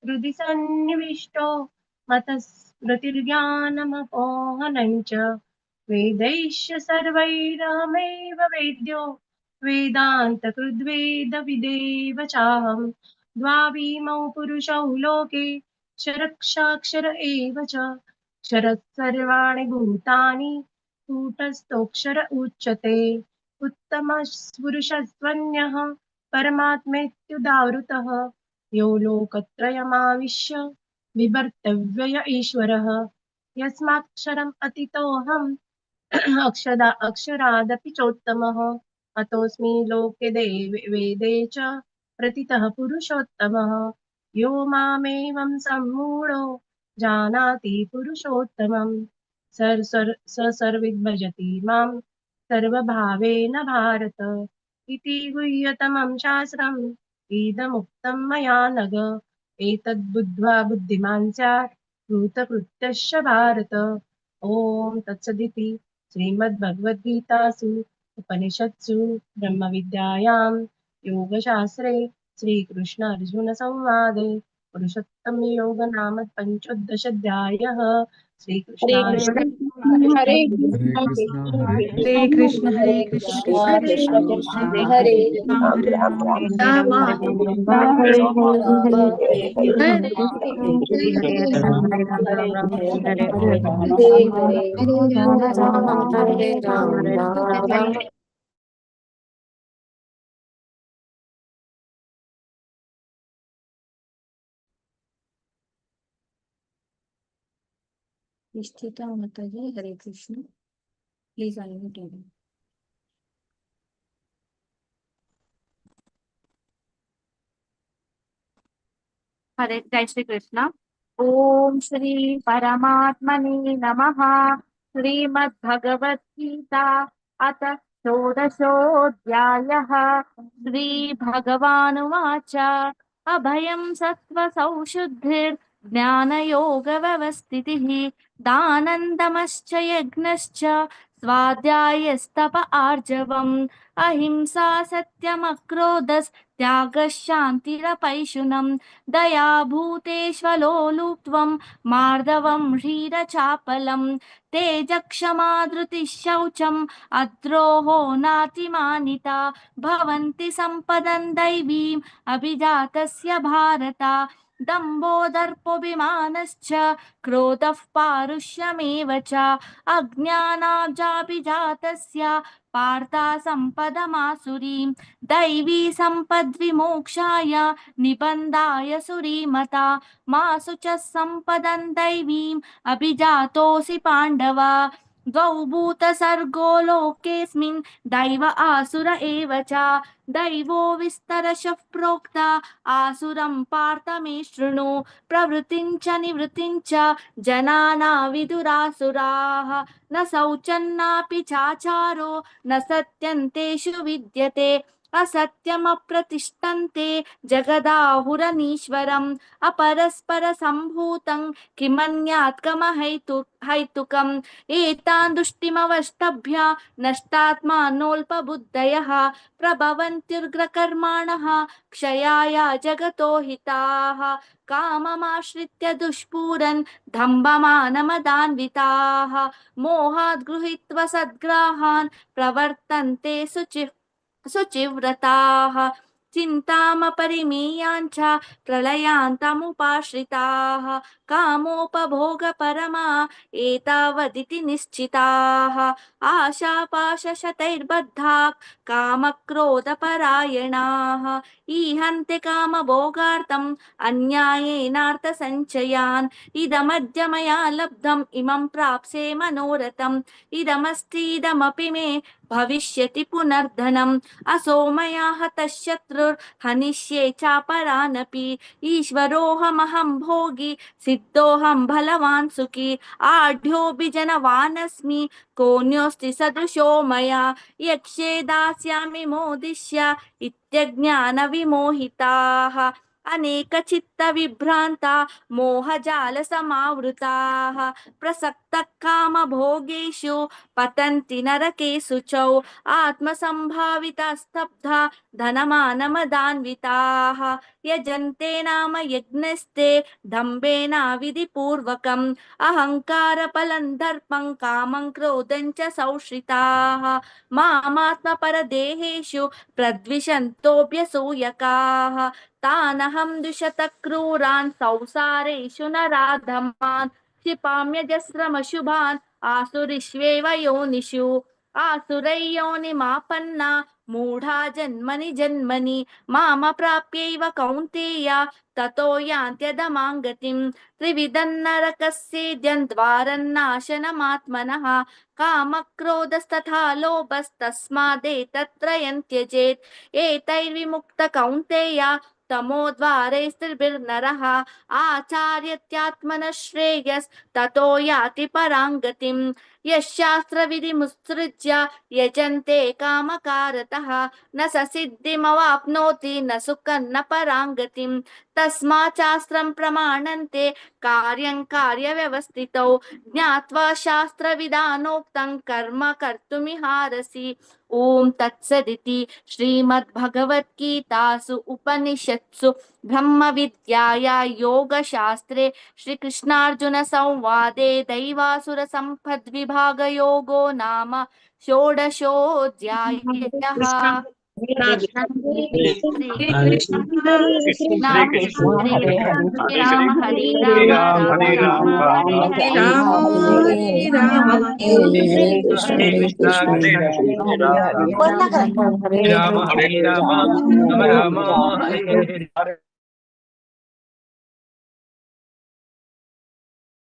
हृदि सन्निविष्टो मतः स्मृतिर्ज्ञानमपोहनं च वेदैश्च सर्वैरहमेव वेद्यो वेदान्तकृद्वेदविदेव चाहं द्वाविमौ पुरुषौ लोके क्षरक्षाक्षर एव च क्षरः सर्वाणि भूतानि कूटस्थोऽक्षर उच्यते उत्तमपुरुषस्त्वन्यः परमात्मेत्युदाहृतः यो लोकत्रयमाविश्य बिभर्त्यव्यय ईश्वरः यस्माक्षरम् अतीतोऽहम् अक्षरादपि चोत्तमः अतोऽस्मि लोके वेदे च प्रतितः पुरुषोत्तमः यो मामेवं सम्मूढो जानाति पुरुषोत्तमं स सर्वविद्भजति मां सर्वभावेन भारत इति गुह्यतमं शास्त्रम् इदमुक्तं मया नघ एतद्बुद्ध्वा बुद्धिमान् स्यात् कृतकृत्यश्च भारत ॐ तत्सदिति श्रीमद्भगवद्गीतासु उपनिषत्सु ब्रह्मविद्यायां योगशास्त्रे श्रीकृष्ण अर्जुन संवादे पुरुषोत्तम योग नाम पंचोदशाध्यायः श्रीकृष्णार्पणमस्तु। हरे हरे कृष्णा हरे हरे कृष्ण हरे कृष्ण कृष्ण हरे कृष्ण कृष्ण कृष्ण हरे हरे राम राम राम हरे हरे हरे राम हरे हरे हरे निष्ठिता माताजी हरे कृष्ण प्लीज अनम्यूट हरे जय श्री कृष्ण। ओम श्री परमात्मने नमः। श्रीमद्भगवद्गीता अथ षोडशोऽध्यायः। श्रीभगवानुवाच अभयं सत्त्वसंशुद्धिर्ज्ञानयोगव्यवस्थितिः दानन्दमश्च यज्ञश्च स्वाध्यायस्तप आर्जवम् अहिंसा सत्यमक्रोधस्त्यागः शान्तिरपैशुनम् दया भूतेष्वलोलुप्त्वं मार्दवं ह्रीरचापलं तेजक्षमा धृतिः शौचम् अद्रोहो नातिमानिता भवन्ति सम्पदं दैवीम् अभिजातस्य भारत दम्भो दर्पोऽभिमानश्च क्रोधः पारुष्यमेव च अज्ञानाब्जाभिजातस्य पार्था सम्पदमासुरीं दैवी सम्पद्विमोक्षाय निबन्धाय सुरीमता मासु च सम्पदं दैवीम् अभिजातोऽसि पाण्डव द्वौ भूतसर्गो लोकेऽस्मिन् दैव आसुर एव च दैवो विस्तरशः प्रोक्ता आसुरं पार्थ मे शृणु प्रवृत्तिं च निवृत्तिं च जनाना विदुरासुराः न शौचन्नापि चाचारो न सत्यन्तेषु विद्यते असत्यमप्रतिष्ठन्ते जगदाहुरनीश्वरम् अपरस्परसम्भूतं किमन्यात् कमहैतुकम् एतान् दृष्टिमवष्टभ्य नष्टात्मानोऽल्पबुद्धयः प्रभवन्त्युग्रकर्माणः क्षयाय जगतो हिताः काममाश्रित्य दुष्पूरन् दम्भमानमदान्विताः मोहात् गृहीत्वा सद्ग्राहान् प्रवर्तन्ते शुचिव्रताः चिन्तामपरिमेयाञ्च प्रलयान्तमुपाश्रिताः कामोपभोगपरमा एतावदिति निश्चिताः आशापाशशतैर्बद्धाः कामक्रोधपरायणाः ईहन्ते कामभोगार्थम् अन्यायेनार्थसञ्चयान् इदमद्य मया लब्धम् इमं प्राप्स्ये मनोरथम् इदमस्तीदमपि मे भविष्यति पुनर्धनम् असौ मया हतः शत्रुर्हनिष्ये चापरानपि ईश्वरोऽहमहं भोगी सिद्धोऽहं बलवान् सुखी आढ्योऽपि जनवानस्मि कोऽन्योऽस्ति सदृशो मया यक्ष्ये दास्यामि मोदिष्य इत्यज्ञानविमोहिताः अनेकचित्तविभ्रान्ता मोहजालसमावृताः प्रसक्तः कामभोगेषु पतन्ति नरकेषु च आत्मसम्भाविता स्तब्धा धनमानमदान्विताः यजन्ते नाम यज्ञस्ते दम्भेनाविधिपूर्वकम् अहङ्कारबलं दर्पं कामं क्रोधं च संश्रिताः मामात्मपरदेहेषु प्रद्विषन्तोऽभ्यसूयकाः तानहं द्विषतः क्रूरान् संसारेषु नराधमान् क्षिपाम्यजस्रमशुभान् आसुरीष्वेव योनिषु आसुरयोनिमापन्ना मूढा जन्मनि जन्मनि मामप्राप्यैव कौन्तेय ततो यान्त्यधमां गतिं त्रिविधं नरकस्येद्यं द्वारन्नाशनमात्मनः कामक्रोधस्तथा लोभस्तस्मादेतत्त्रयं त्यजेत् एतैर्विमुक्त कौन्तेय तमोद्वारैस्त्रिभिर्नरः आचार्यत्यात्मनः श्रेयस्ततो याति परां गतिम् यशास्त्रविधिमुत्सृज्य यजन्ते कामकारतः न स सिद्धिमवाप्नोति न सुखं न परां गतिम् तस्माच्चास्त्रं प्रमाणन्ते कार्यं कार्यव्यवस्थितौ ज्ञात्वा शास्त्रविधानोक्तं कर्म कर्तुमिहारसि ॐ तत्सदिति श्रीमद्भगवद्गीतासु उपनिषत्सु ब्रह्मविद्याया योगशास्त्रे श्रीकृष्णार्जुनसंवादे दैवासुरसम्पद्विभागयोगो नाम षोडशोऽध्यायः हरे राम हरे राम राम राम हरे हरे हरे राम हरे Ram Ram Ram Hare Hare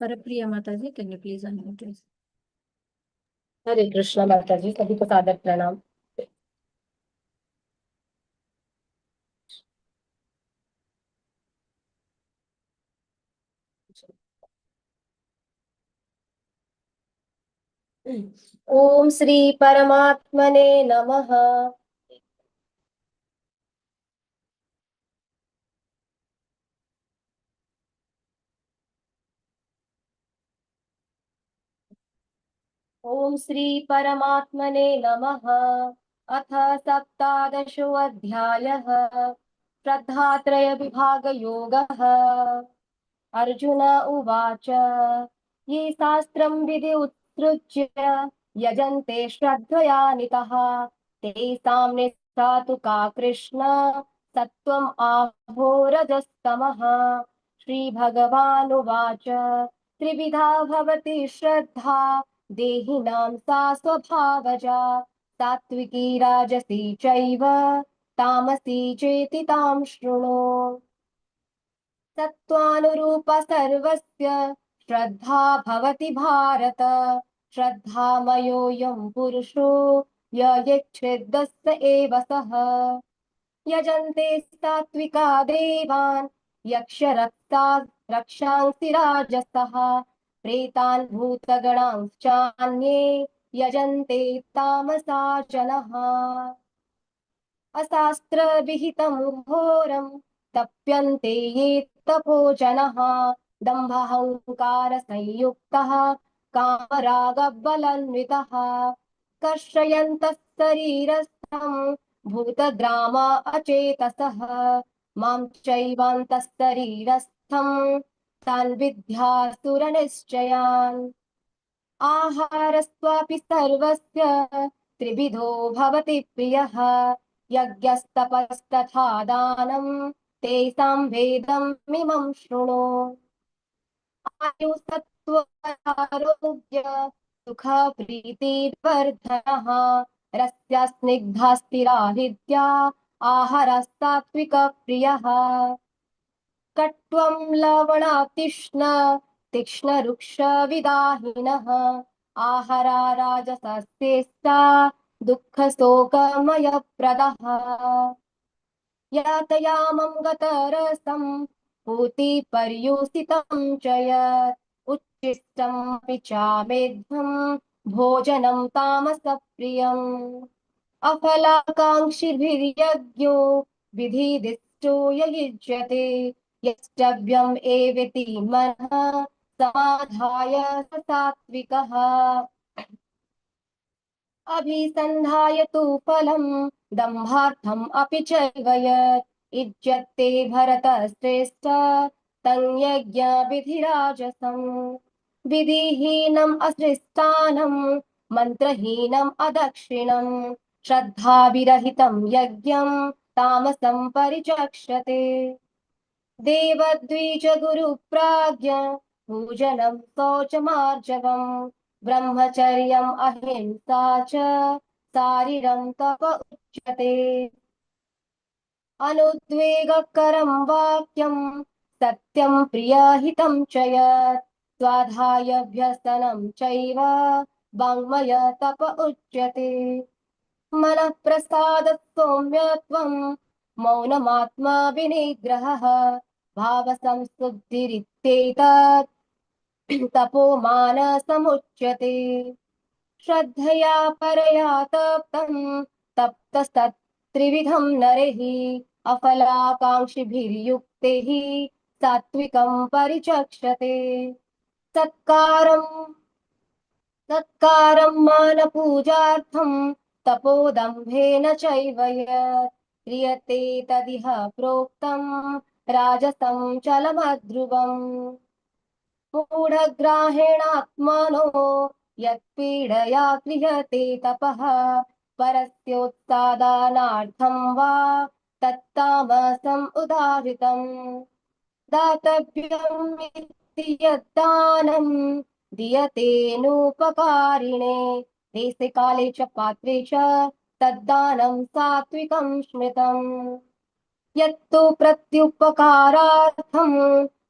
Harapriya Mataji, can you please unmute yourself? हरे कृष्ण माता जी, सभी को सादर प्रणाम। ओम श्री परमात्मने नमः। ओम श्री परमात्मने नमः। अथ सप्तादशोऽध्यायः श्रद्धात्रय विभाग योगः। अर्जुन उवाच ये शास्त्रं विधि उत्सृज्य यजन्ते श्रद्धयानितः तेषां निष्ठा तु का कृष्ण सत्त्वम् आहोरजस्तमः। श्रीभगवानुवाच त्रिविधा भवति श्रद्धा देहिनां सा स्वभावजा सात्विकी राजसी चैव तामसी चेति तां शृणु। सत्त्वानुरूप सर्वस्य श्रद्धा भवति भारत श्रद्धामयोऽयं पुरुषो ययेच्छ्रेद्दस्य एव सः। यजन्ते सात्विका देवान् यक्षरक्ता रक्षांसि राजसः प्रेतान् भूतगणांश्चान्ये यजन्ते तामसा जनः। अशास्त्रविहितं घोरं तप्यन्ते ये तपोजनः दम्भाहंकारसंयुक्तः कामरागबलान्वितः कर्षयन्तः शरीरस्थं भूतग्रामा अचेतसः मां चैवान्तः शरीरस्थं तान् विद्यासुरनिश्चयान्। आहारस्त्वापि सर्वस्य त्रिविधो भवति प्रियः यज्ञस्तपस्तथा दानं तेषां भेदमिमं शृणु। आयुसत्त्वारोग्य सुखप्रीतिवर्धनः रस्य स्निग्धा स्थिरा हृद्या आहारः सात्विकप्रियः। कट्वं लवणातिष्ण तीक्ष्णरुक्षविदाहिनः आहारा राजसस्येष्टा दुःखशोकमयप्रदः। यातयामं गतरसं पूतिपर्युषितं च यत् उच्छिष्टमपि चामेध्यं भोजनं तामसप्रियम्। अफलाकाङ्क्षिभिर्यज्ञो विधिदिष्टो ययुज्यते यष्टव्यम् एवेति मनः समाधाय स सात्विकः। अभिसन्धाय तु फलं दम्भार्थम् अपि चैव यत् इज्यते भरतश्रेष्ठ तं यज्ञविधिराजसम्। विधिहीनम् असृष्टानं मन्त्रहीनम् अदक्षिणम् श्रद्धाविरहितं यज्ञं तामसं परिचक्षते। देवद्विज गुरुप्राज्ञ पूजनं शौचमार्जवम् ब्रह्मचर्यम् अहिंसा च शारीरं तप उच्यते। अनुद्वेगकरं वाक्यं सत्यं प्रियहितं च यत् स्वाध्यायाभ्यसनं चैव वाङ्मय तप उच्यते। मनः प्रसादः सौम्यत्वं मौनमात्मा विनिग्रहः भावसंशुद्धिरित्येतत् तपो मानसमुच्यते। श्रद्धया परया तप्तं तप्तस्तत्त्रिविधं नरैः अफलाकाङ्क्षिभिर्युक्तैः सात्विकं परिचक्षते। सत्कारं मानपूजार्थं तपोदम्भेन चैव यत् क्रियते तदिह प्रोक्तं राजसं चलमध्रुवम्। मूढग्राहेणात्मनो यत्पीडया क्रियते तपः परस्योत्सादनार्थं वा तत्तामसम् उदाहृतम्। दातव्यमिति यद्दानं दीयतेनोपकारिणे देशे काले च पात्रे च तद्दानं सात्विकं स्मृतम्। यत्तु प्रत्युपकारार्थं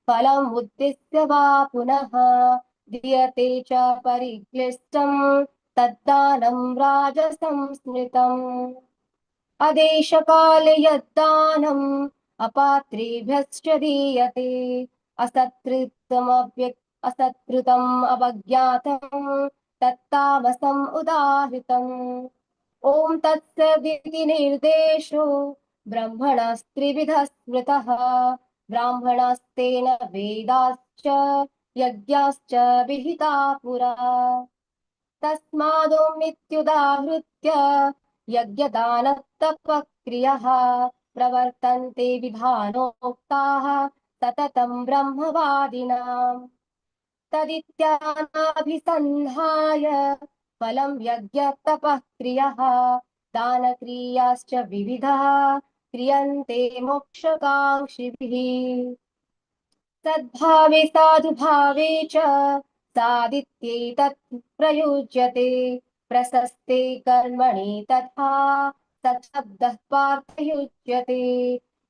फलम् उद्दिश्य वा पुनः दीयते च परिक्लिष्टं तद्दानं राजसं स्मृतम्। अदेशकाले यद्दानम् अपात्रेभ्यश्च दीयते असत्कृतम् अवज्ञातं तत्तामसम् उदाहृतम्। ॐ तत्सदिति निर्देशो ब्रह्मणस्त्रिविधः स्मृतः ब्राह्मणस्तेन वेदाश्च यज्ञाश्च विहिता पुरा। तस्मादोमित्युदाहृत्य यज्ञदानतपक्रियः प्रवर्तन्ते विधानोक्ताः सततं ब्रह्मवादिनाम्। तदित्यानाभिसन्धाय फलं यज्ञतपःक्रियः दानक्रियाश्च विविधः क्रियन्ते मोक्षकाङ्क्षिभिः। सद्भावे साधुभावे च सादित्ये तत् प्रयुज्यते प्रशस्ते कर्मणि तथा सत्शब्दः पार्थयुज्यते।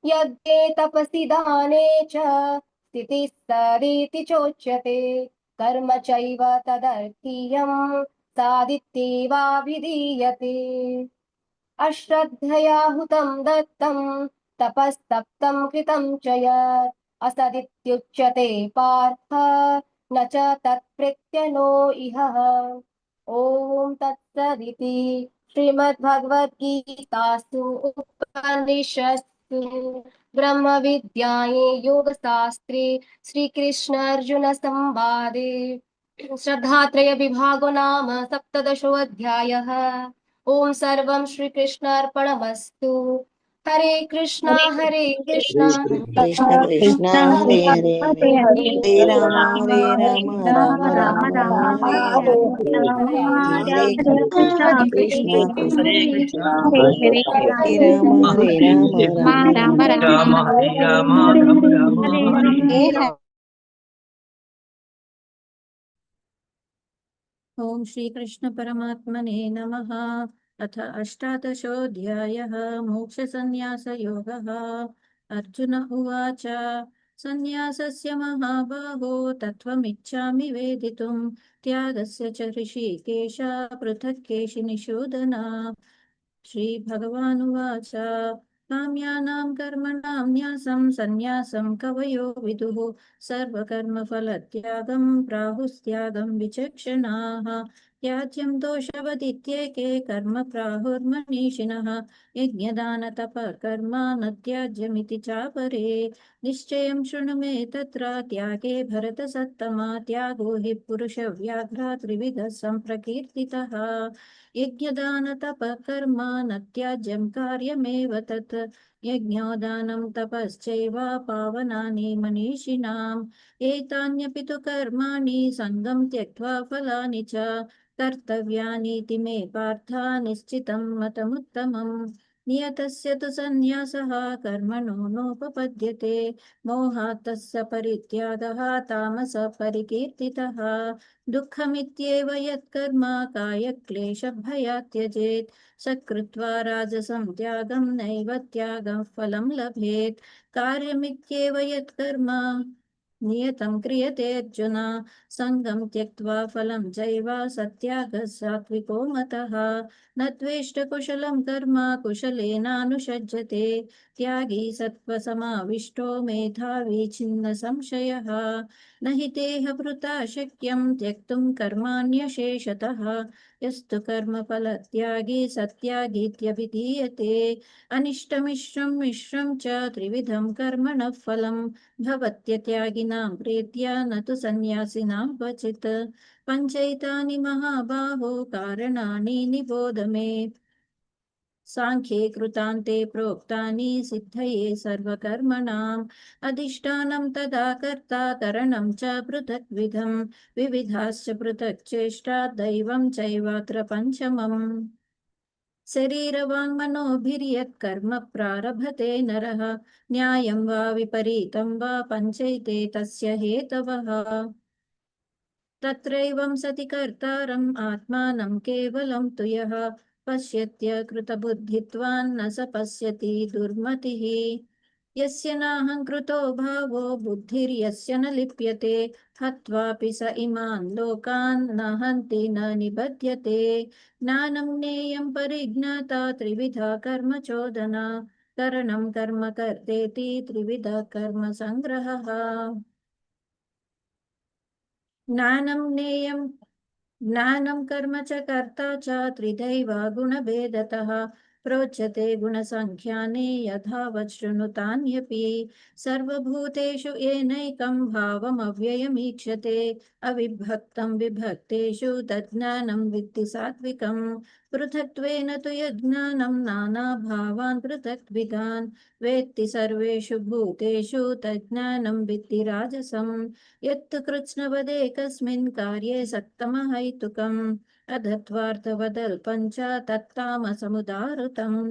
यज्ञे तपसि दाने च स्थितिः सदिति चोच्यते कर्म चैव तदर्थीयं सादित्ये वाभिधीयते। अश्रद्धया हुतं दत्तं तपस्तप्तं कृतं च यत् असदित्युच्यते पार्थ न च तत्प्रीत्यनो इह। ॐ तत्सदिति श्रीमद्भगवद्गीतासु उपनिषत्सु ब्रह्मविद्याये योगशास्त्रे श्रीकृष्णार्जुनसंवादे श्रद्धात्रयविभागो नाम सप्तदशोऽध्यायः। ॐ सर्वं श्रीकृष्णार्पणमस्तु। हरे कृष्णा हरे कृष्णा कृष्ण कृष्ण हरे हरे हरे राम राम राम राम हरे हरे हरे कृष्ण कृष्ण कृष्ण हरे कृष्ण हरे राम राम राम राम हरे राम राम राम हरे हरे हरे। ॐ श्रीकृष्ण परमात्मने नमः। अथ अष्टादशोऽध्यायः मोक्षसंन्यासयोगः। अर्जुन उवाच सन्न्यासस्य महाबाहो तत्त्वमिच्छामि वेदितुं त्यागस्य च ऋषिकेश पृथक् केशिनिषूदन। श्रीभगवानुवाच काम्यानां कर्मणां न्यासं सन्न्यासं कवयो विदुः सर्वकर्मफलत्यागं प्राहुस्त्यागं विचक्षणाः। त्याज्यं दोषवदित्येके कर्म प्राहुर्मनीषिणः यज्ञदानतपः कर्म न त्याज्यमिति चापरे। निश्चयं शृणु मे तत्र त्यागे भरतसत्तमा त्यागो हि पुरुषव्याघ्रा त्रिविधः सम्प्रकीर्तितः। यज्ञदानतपः कर्म न त्याज्यं कार्यमेव तत् यज्ञोदानं तपश्चैव पावनानि मनीषिणाम्। एतान्यपि तु कर्माणि सङ्गं त्यक्त्वा फलानि च कर्तव्यानीति मे पार्थ निश्चितं मतमुत्तमम्। नियतस्य तु सन्न्यासः कर्मणो नोपपद्यते मोहात् तस्य परित्यागः तामस परिकीर्तितः दुःखमित्येव यत्कर्म कायक्लेशभयात् त्यजेत् स कृत्वा राजसं त्यागं नैव त्यागं फलं लभेत् कार्यमित्येव यत्कर्म नियतं क्रियते अर्जुन संगं त्यक्त्वा फलं चैव सत्यागः सात्विको मतः न द्वेष्ट कुशलं कर्म कुशलेनानुषज्यते त्यागी सत्त्वसमाविष्टो मेधावी छिन्न संशयः न हि देहभृता शक्यं त्यक्तुं कर्माण्यशेषतः यस्तु कर्मफलत्यागी सत्यागीत्यभिधीयते अनिष्टमिश्रं मिश्रं च त्रिविधं कर्मणः फलं भवत्यत्यागिनां प्रीत्या न तु सन्न्यासिनां क्वचित् पञ्चैतानि महाबाहो कारणानि निबोध मे साङ्ख्ये कृतान्ते प्रोक्तानि सिद्धये सर्वकर्मणाम् अधिष्ठानं तदा कर्ता करणं च पृथग्विधं विविधाश्च पृथक् चेष्टा दैवं चैवात्र पञ्चमम् शरीरवाङ्मनोभिर्यत्कर्म प्रारभते नरः न्यायं वा विपरीतं वा पञ्चैते तस्य हेतवः तत्रैवं सति कर्तारम् आत्मानं केवलं तु यः पश्यत्य कृतबुद्धित्वान् न स पश्यति दुर्मतिः यस्य नाहङ्कृतो भावो बुद्धिर्यस्य न लिप्यते हत्वापि स इमान् लोकान् न हन्ति न निबध्यते ज्ञानं ज्ञेयं परिज्ञाता त्रिविधा कर्म चोदना करणं कर्म कर्तेति त्रिविधः कर्म संग्रहः ज्ञानं कर्म च कर्ता च त्रिदैव गुणभेदतः प्रोच्यते गुणसङ्ख्याने यथावत् शृणुतान्यपि सर्वभूतेषु येनैकं भावमव्ययमीक्षते अविभक्तं विभक्तेषु तज्ज्ञानं विद्धि सात्विकम् पृथक्त्वेन तु यज्ञानं नानाभावान् पृथक्विधान् वेत्ति सर्वेषु भूतेषु तज्ज्ञानं विद्धि राजसम् यत्तु कृत्स्नवदेकस्मिन् कार्ये सक्तमहैतुकम् अधत्वार्थवदल्पं च तत्तामसमुदाहृतम्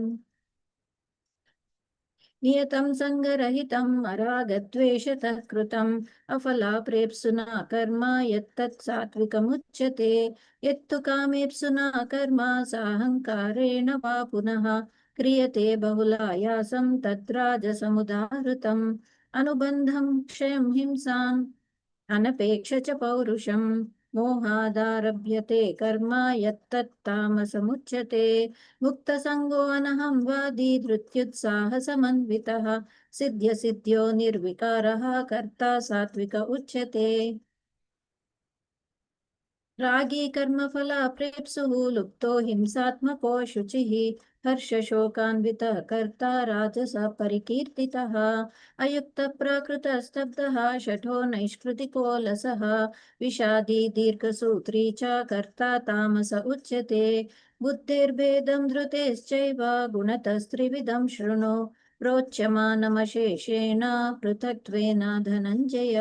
नियतं सङ्गरहितम् अरागद्वेषतः कृतम् अफलाप्रेप्सुना कर्म यत्तत् सात्विकमुच्यते यत्तु कामेप्सुना कर्म साहङ्कारेण वा पुनः क्रियते बहुलायासं तद्राजसमुदाहृतम् अनुबन्धं क्षयं हिंसाम् अनपेक्ष च पौरुषं मोहादारभ्यते कर्म यत्तत्तामसमुच्यते मुक्तसङ्गो अनहं वादी धृत्युत्साहसमन्वितः सिद्ध्यसिद्ध्यो निर्विकारः कर्ता सात्विक उच्यते रागी कर्मफलाप्रेप्सुः लुप्तो हिंसात्मको शुचिः हर्षशोकान्वितः कर्ता राजसः परिकीर्तितः अयुक्तप्राकृतस्तब्धः शठो नैष्कृतिको लसः विषादी दीर्घसूत्री च कर्ता तामस उच्यते बुद्धिर्भेदं धृतेश्चैव गुणतस्त्रिविधं शृणु प्रोच्यमानमशेषेण पृथक्त्वेन धनञ्जय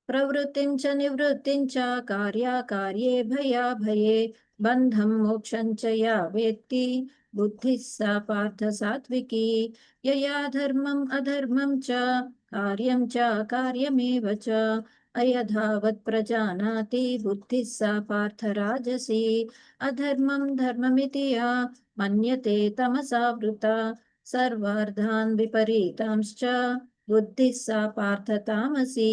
प्रवृत्तिं च निवृत्तिं च कार्याकार्ये भयाभये बन्धं मोक्षं च या वेत्ति बुद्धिः सा पार्थ सात्विकी यया धर्मम् अधर्मं च कार्यं च कार्यमेव च अयथावत् प्रजानाति बुद्धिः सा पार्थ राजसी अधर्मं धर्ममिति या मन्यते तमसावृता सर्वार्धान् विपरीतांश्च बुद्धिः सा पार्थ तामसी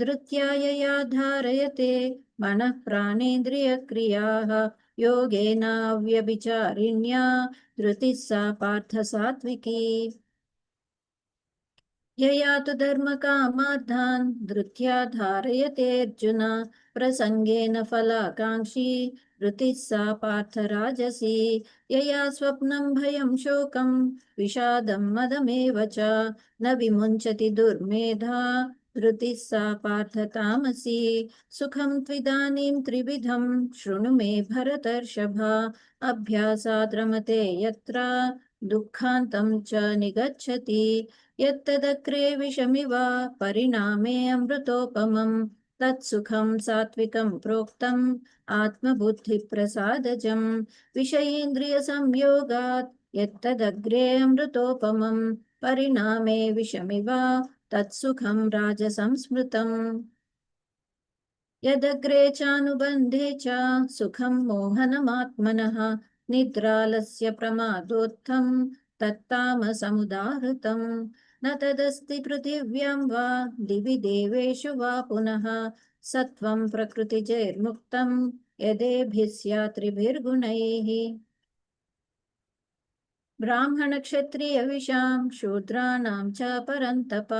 धृत्यायया धारयते मनः प्राणेन्द्रियक्रियाः योगेनाव्यभिचारिण्या धृतिः सा पार्थ सात्विकी यया तु धर्मकामार्थान् धृत्या धारयते अर्जुन प्रसङ्गेन फलाकाङ्क्षी धृतिः सा पार्थ राजसी यया स्वप्नं भयं शोकं विषादं मदमेव च न विमुञ्चति दुर्मेधा धृतिः सा पार्थ तामसी सुखं त्विदानीं त्रिविधं शृणु मे भरतर्षभ अभ्यासाद् रमते यत्र दुःखान्तं च निगच्छति यत्तदग्रे विषमिव परिणामे अमृतोपमं तत्सुखं सात्विकं प्रोक्तम् आत्मबुद्धिप्रसादजं विषयेन्द्रियसंयोगात् यत्तदग्रे अमृतोपमं परिणामे विषमिव तत्सुखं राजसंस्मृतम् यदग्रे चानुबन्धे च सुखं मोहनमात्मनः निद्रालस्य प्रमादोत्थं तत्तामसमुदाहृतम् न तदस्ति पृथिव्यां वा दिवि देवेषु वा पुनः सत्वं प्रकृतिजैर्मुक्तं यदेभिस्यात्रिभिर्गुणैः ब्राह्मणक्षत्रियविषां शूद्राणां च परन्तप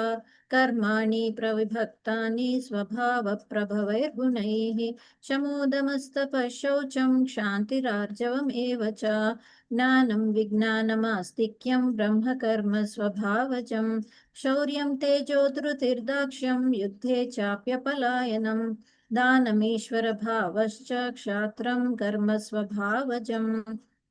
कर्माणि प्रविभक्तानि स्वभावप्रभवैर्गुणैः शमोदमस्तपः शौचं क्षान्तिरार्जवमेव च ज्ञानं विज्ञानमास्तिक्यं ब्रह्मकर्म स्वभावजं शौर्यं तेजो धृतिर्दाक्ष्यं युद्धे चाप्यपलायनं दानमीश्वरभावश्च क्षात्रं कर्म स्वभावजम्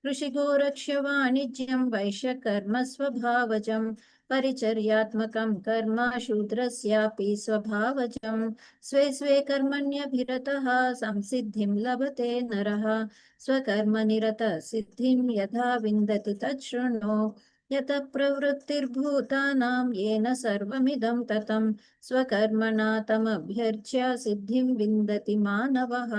कृषिगोरक्ष्य वाणिज्यं वैश्यकर्म स्वभावजं परिचर्यात्मकं कर्म शूद्रस्यापि स्वभावजं स्वे स्वे कर्मण्यभिरतः संसिद्धिं लभते नरः स्वकर्मनिरतः सिद्धिं यथा विन्दति तच्छृणु यतः प्रवृत्तिर्भूतानां येन सर्वमिदं ततं स्वकर्मणा तमभ्यर्च्य सिद्धिं विन्दति मानवः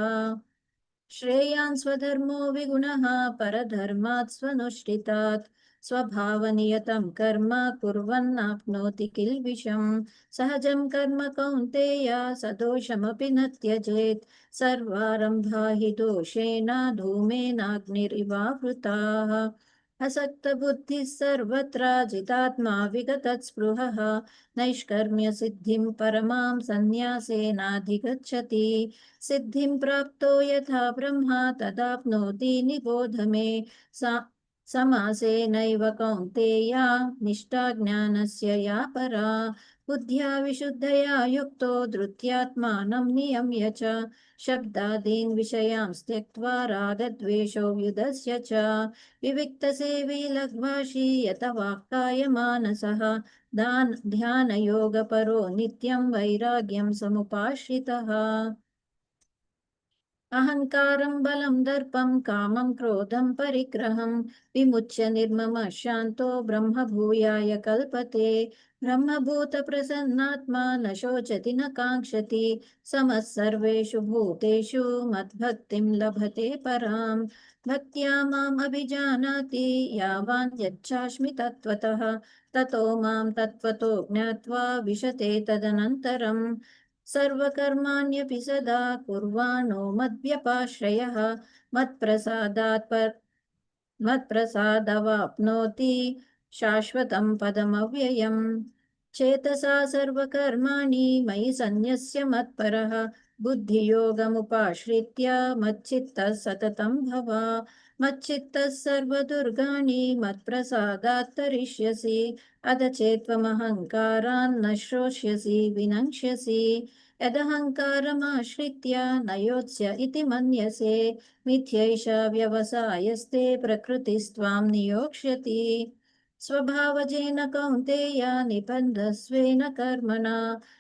श्रेयान् स्वधर्मो विगुणः परधर्मात् स्वनुष्ठितात् स्वभावनियतं कर्म कुर्वन्नाप्नोति किल्बिषम् सहजं कर्म कौन्तेय सदोषमपि न त्यजेत् सर्वारम्भा हि दोषेण धूमेनाग्निरिवावृताः असक्तबुद्धिः सर्वत्र जितात्मा विगतस्पृहः नैष्कर्म्यसिद्धिं परमां सन्न्यासेनाधिगच्छति सिद्धिं प्राप्तो यथा ब्रह्मा तदाप्नोति निबोध मे समासेनैव कौन्तेया निष्ठा ज्ञानस्य या परा बुद्ध्या विशुद्धया युक्तो धृत्यात्मानं नियम्य च शब्दादीन् विषयांस् त्यक्त्वा रागद्वेषौ व्युदस्य च विविक्तसेवी लघ्वाशी यत वाक्कायमानसः ध्यानयोगपरो नित्यं वैराग्यं समुपाश्रितः अहङ्कारं बलं दर्पं कामं क्रोधं परिग्रहं विमुच्य निर्ममः शान्तो ब्रह्मभूयाय कल्पते ब्रह्मभूतप्रसन्नात्मा न शोचति न काङ्क्षति समः सर्वेषु भूतेषु मद्भक्तिं लभते परां भक्त्या माम् अभिजानाति यावान् यच्छास्मि तत्त्वतः ततो मां तत्त्वतो ज्ञात्वा विशते तदनन्तरम् सर्वकर्माण्यपि सदा कुर्वाणो मद्व्यपाश्रयः मत्प्रसादवाप्नोति शाश्वतं पदमव्ययम् चेतसा सर्वकर्माणि मयि सन्न्यस्य मत्परः बुद्धियोगमुपाश्रित्य मच्चित्तः सततं भव मच्चित्तः सर्वदुर्गाणि मत्प्रसादात् तरिष्यसि अध चेत्त्वमहङ्कारान् न श्रोष्यसि विनङ्क्ष्यसि यदहङ्कारमाश्रित्य न योत्स्य इति मन्यसे मिथ्यैषा व्यवसायस्ते प्रकृतिस्त्वां नियोक्ष्यति स्वभावजेन कौन्तेय निबन्धस्वेन कर्मणा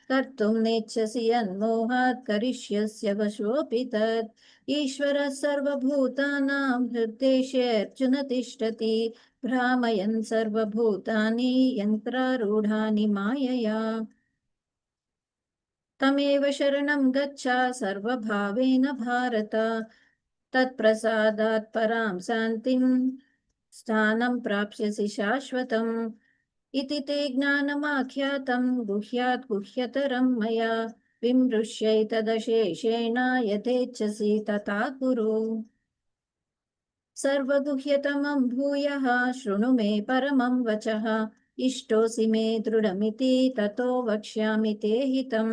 कर्तुं नेच्छसि यन्मोहात् करिष्यस्य वशोऽपि तत् ईश्वरः सर्वभूतानां हृद्देशे अर्जुन तिष्ठति भ्रामयन् सर्वभूतानि यन्त्रारूढानि मायया तमेव शरणं गच्छ सर्वभावेन भारत तत्प्रसादात् परां शान्तिं स्थानं प्राप्स्यसि शाश्वतम् इति ते ज्ञानमाख्यातं गुह्यात् गुह्यतरं मया विमृश्यैतदशेषेण यथेच्छसि तथा कुरु सर्वगुह्यतमं भूयः शृणु मे परमं वचः इष्टोऽसि मे दृढमिति ततो वक्ष्यामि ते हितं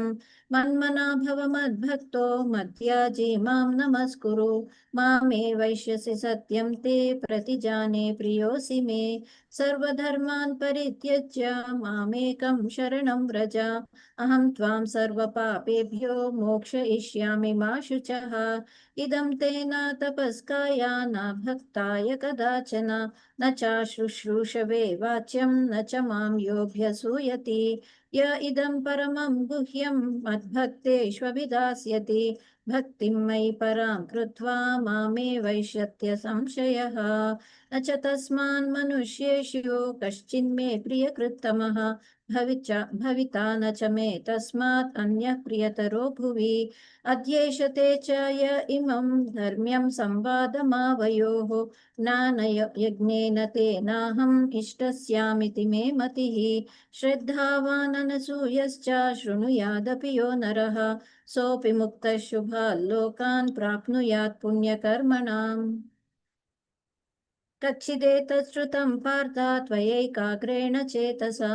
मन्मना भव मद्भक्तो मद्याजी मां नमस्कुरु मामे वैश्यसि सत्यं ते प्रतिजाने प्रियोऽसि मे सर्वधर्मान् परित्यज्य मामेकं शरणं व्रज अहं त्वां सर्वपापेभ्यो मोक्षयिष्यामि मा शुचः इदं ते न तपस्काय न भक्ताय कदाचन न च शुश्रूषवे वाच्यं न च मां योऽभ्यसूयति य इदं परमं गुह्यं मद्भक्तेष्वभिधास्यति भक्तिं मयि परां कृत्वा मामे वैष्यत्य संशयः न च तस्मान् मनुष्येषु कश्चिन्मे प्रियकृत्तमः भविता न च मे तस्मात् अन्यः प्रियतरो भुवि अद्यैष ते च य इमं धर्म्यं संवादमावयोः ज्ञानयज्ञेन तेनाहम् इष्टस्यामिति मे मतिः श्रद्धावान् अनसूयश्च शृणुयादपि यो नरः सोऽपि मुक्तः शुभान् लोकान् प्राप्नुयात् पुण्यकर्मणाम् कच्चिदेतत् श्रुतं पार्थ त्वयैकाग्रेण चेतसा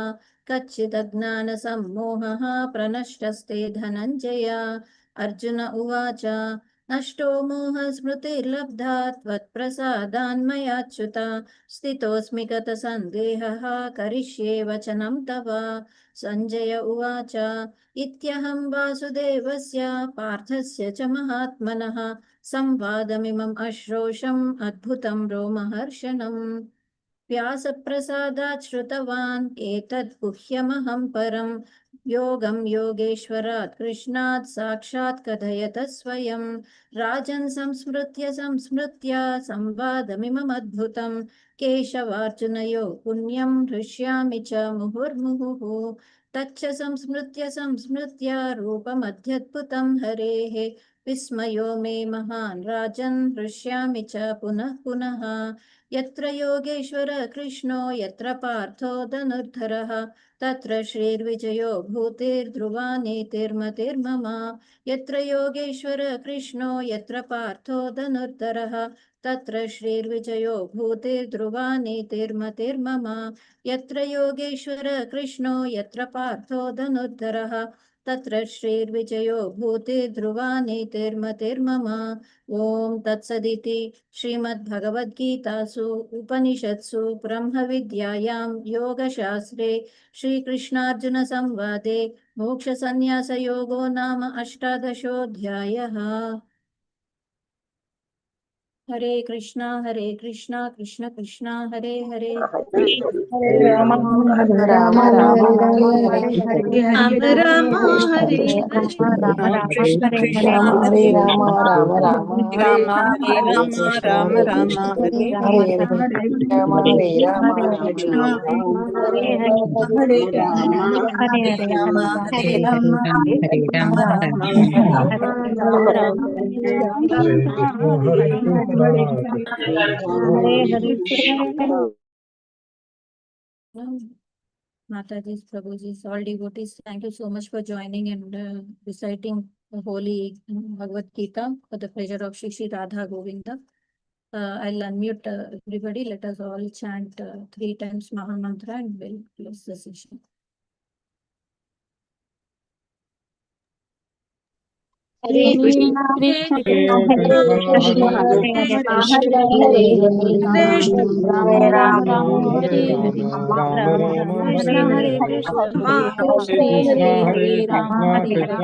कच्चिदज्ञानसम्मोहः प्रनष्टस्ते धनञ्जय अर्जुन उवाच नष्टो मोहस्मृतिर्लब्धा त्वत्प्रसादान्मयाच्युत स्थितोऽस्मि गतसन्देहः करिष्ये वचनं तव सञ्जय उवाच इत्यहं वासुदेवस्य पार्थस्य च महात्मनः संवादमिमम् अश्रोषम् अद्भुतं रोमहर्षणम् व्यासप्रसादात् श्रुतवान् एतत् गुह्यमहं परं योगं योगेश्वरात् कृष्णात् साक्षात् कथयत स्वयं राजन् संस्मृत्य संवादमिममद्भुतं केशवार्जुनयो पुण्यं हृष्यामि च मुहुर्मुहुः तच्च संस्मृत्य रूपमत्यद्भुतं हरेः विस्मयो मे महान् राजन् हृष्यामि च पुनः पुनः यत्र योगेश्वर कृष्णो यत्र पार्थो धनुर्धरः तत्र श्रीर्विजयो भूतिर्ध्रुवा नीतिर्मतिर्मम यत्र योगेश्वर कृष्णो यत्र पार्थो धनुर्धरः तत्र श्रीर्विजयो भूतिर्ध्रुवा नीतिर्मतिर्मम यत्र योगेश्वर कृष्णो यत्र पार्थो धनुर्धरः तत्र श्रीर्विजयो भूतिर्ध्रुवा नीतिर्मतिर्मम ॐ तत्सदिति श्रीमद्भगवद्गीतासु उपनिषत्सु ब्रह्मविद्यायां योगशास्त्रे श्रीकृष्णार्जुनसंवादे मोक्षसन्न्यासयोगो नाम 18 हरे कृष्णा कृष्ण कृष्ण हरे हरे हरे राम हरे राम राम राम हरे हरे राम राम हरे कृष्ण कृष्ण हरे राम राम राम हरे हरे राम राम हरे हरे राम हरे राम राम राम हरे हरे राम हरे राम हरे राम राम राम हरे Krishna Mataji's, Prabhuji's, all devotees, thank you so much for joining and reciting the holy Bhagavad Gita for the pleasure of Shri Radha Govinda. I'll unmute everybody. Let us all chant 3 times Maha Mantra and we'll close the session. हरे कृष्ण हरे कृष्ण हरे राम हरे हरे कृष्ण हरे कृष्ण हरे राम हरे राम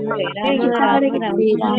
हरे कृष्ण हरे राम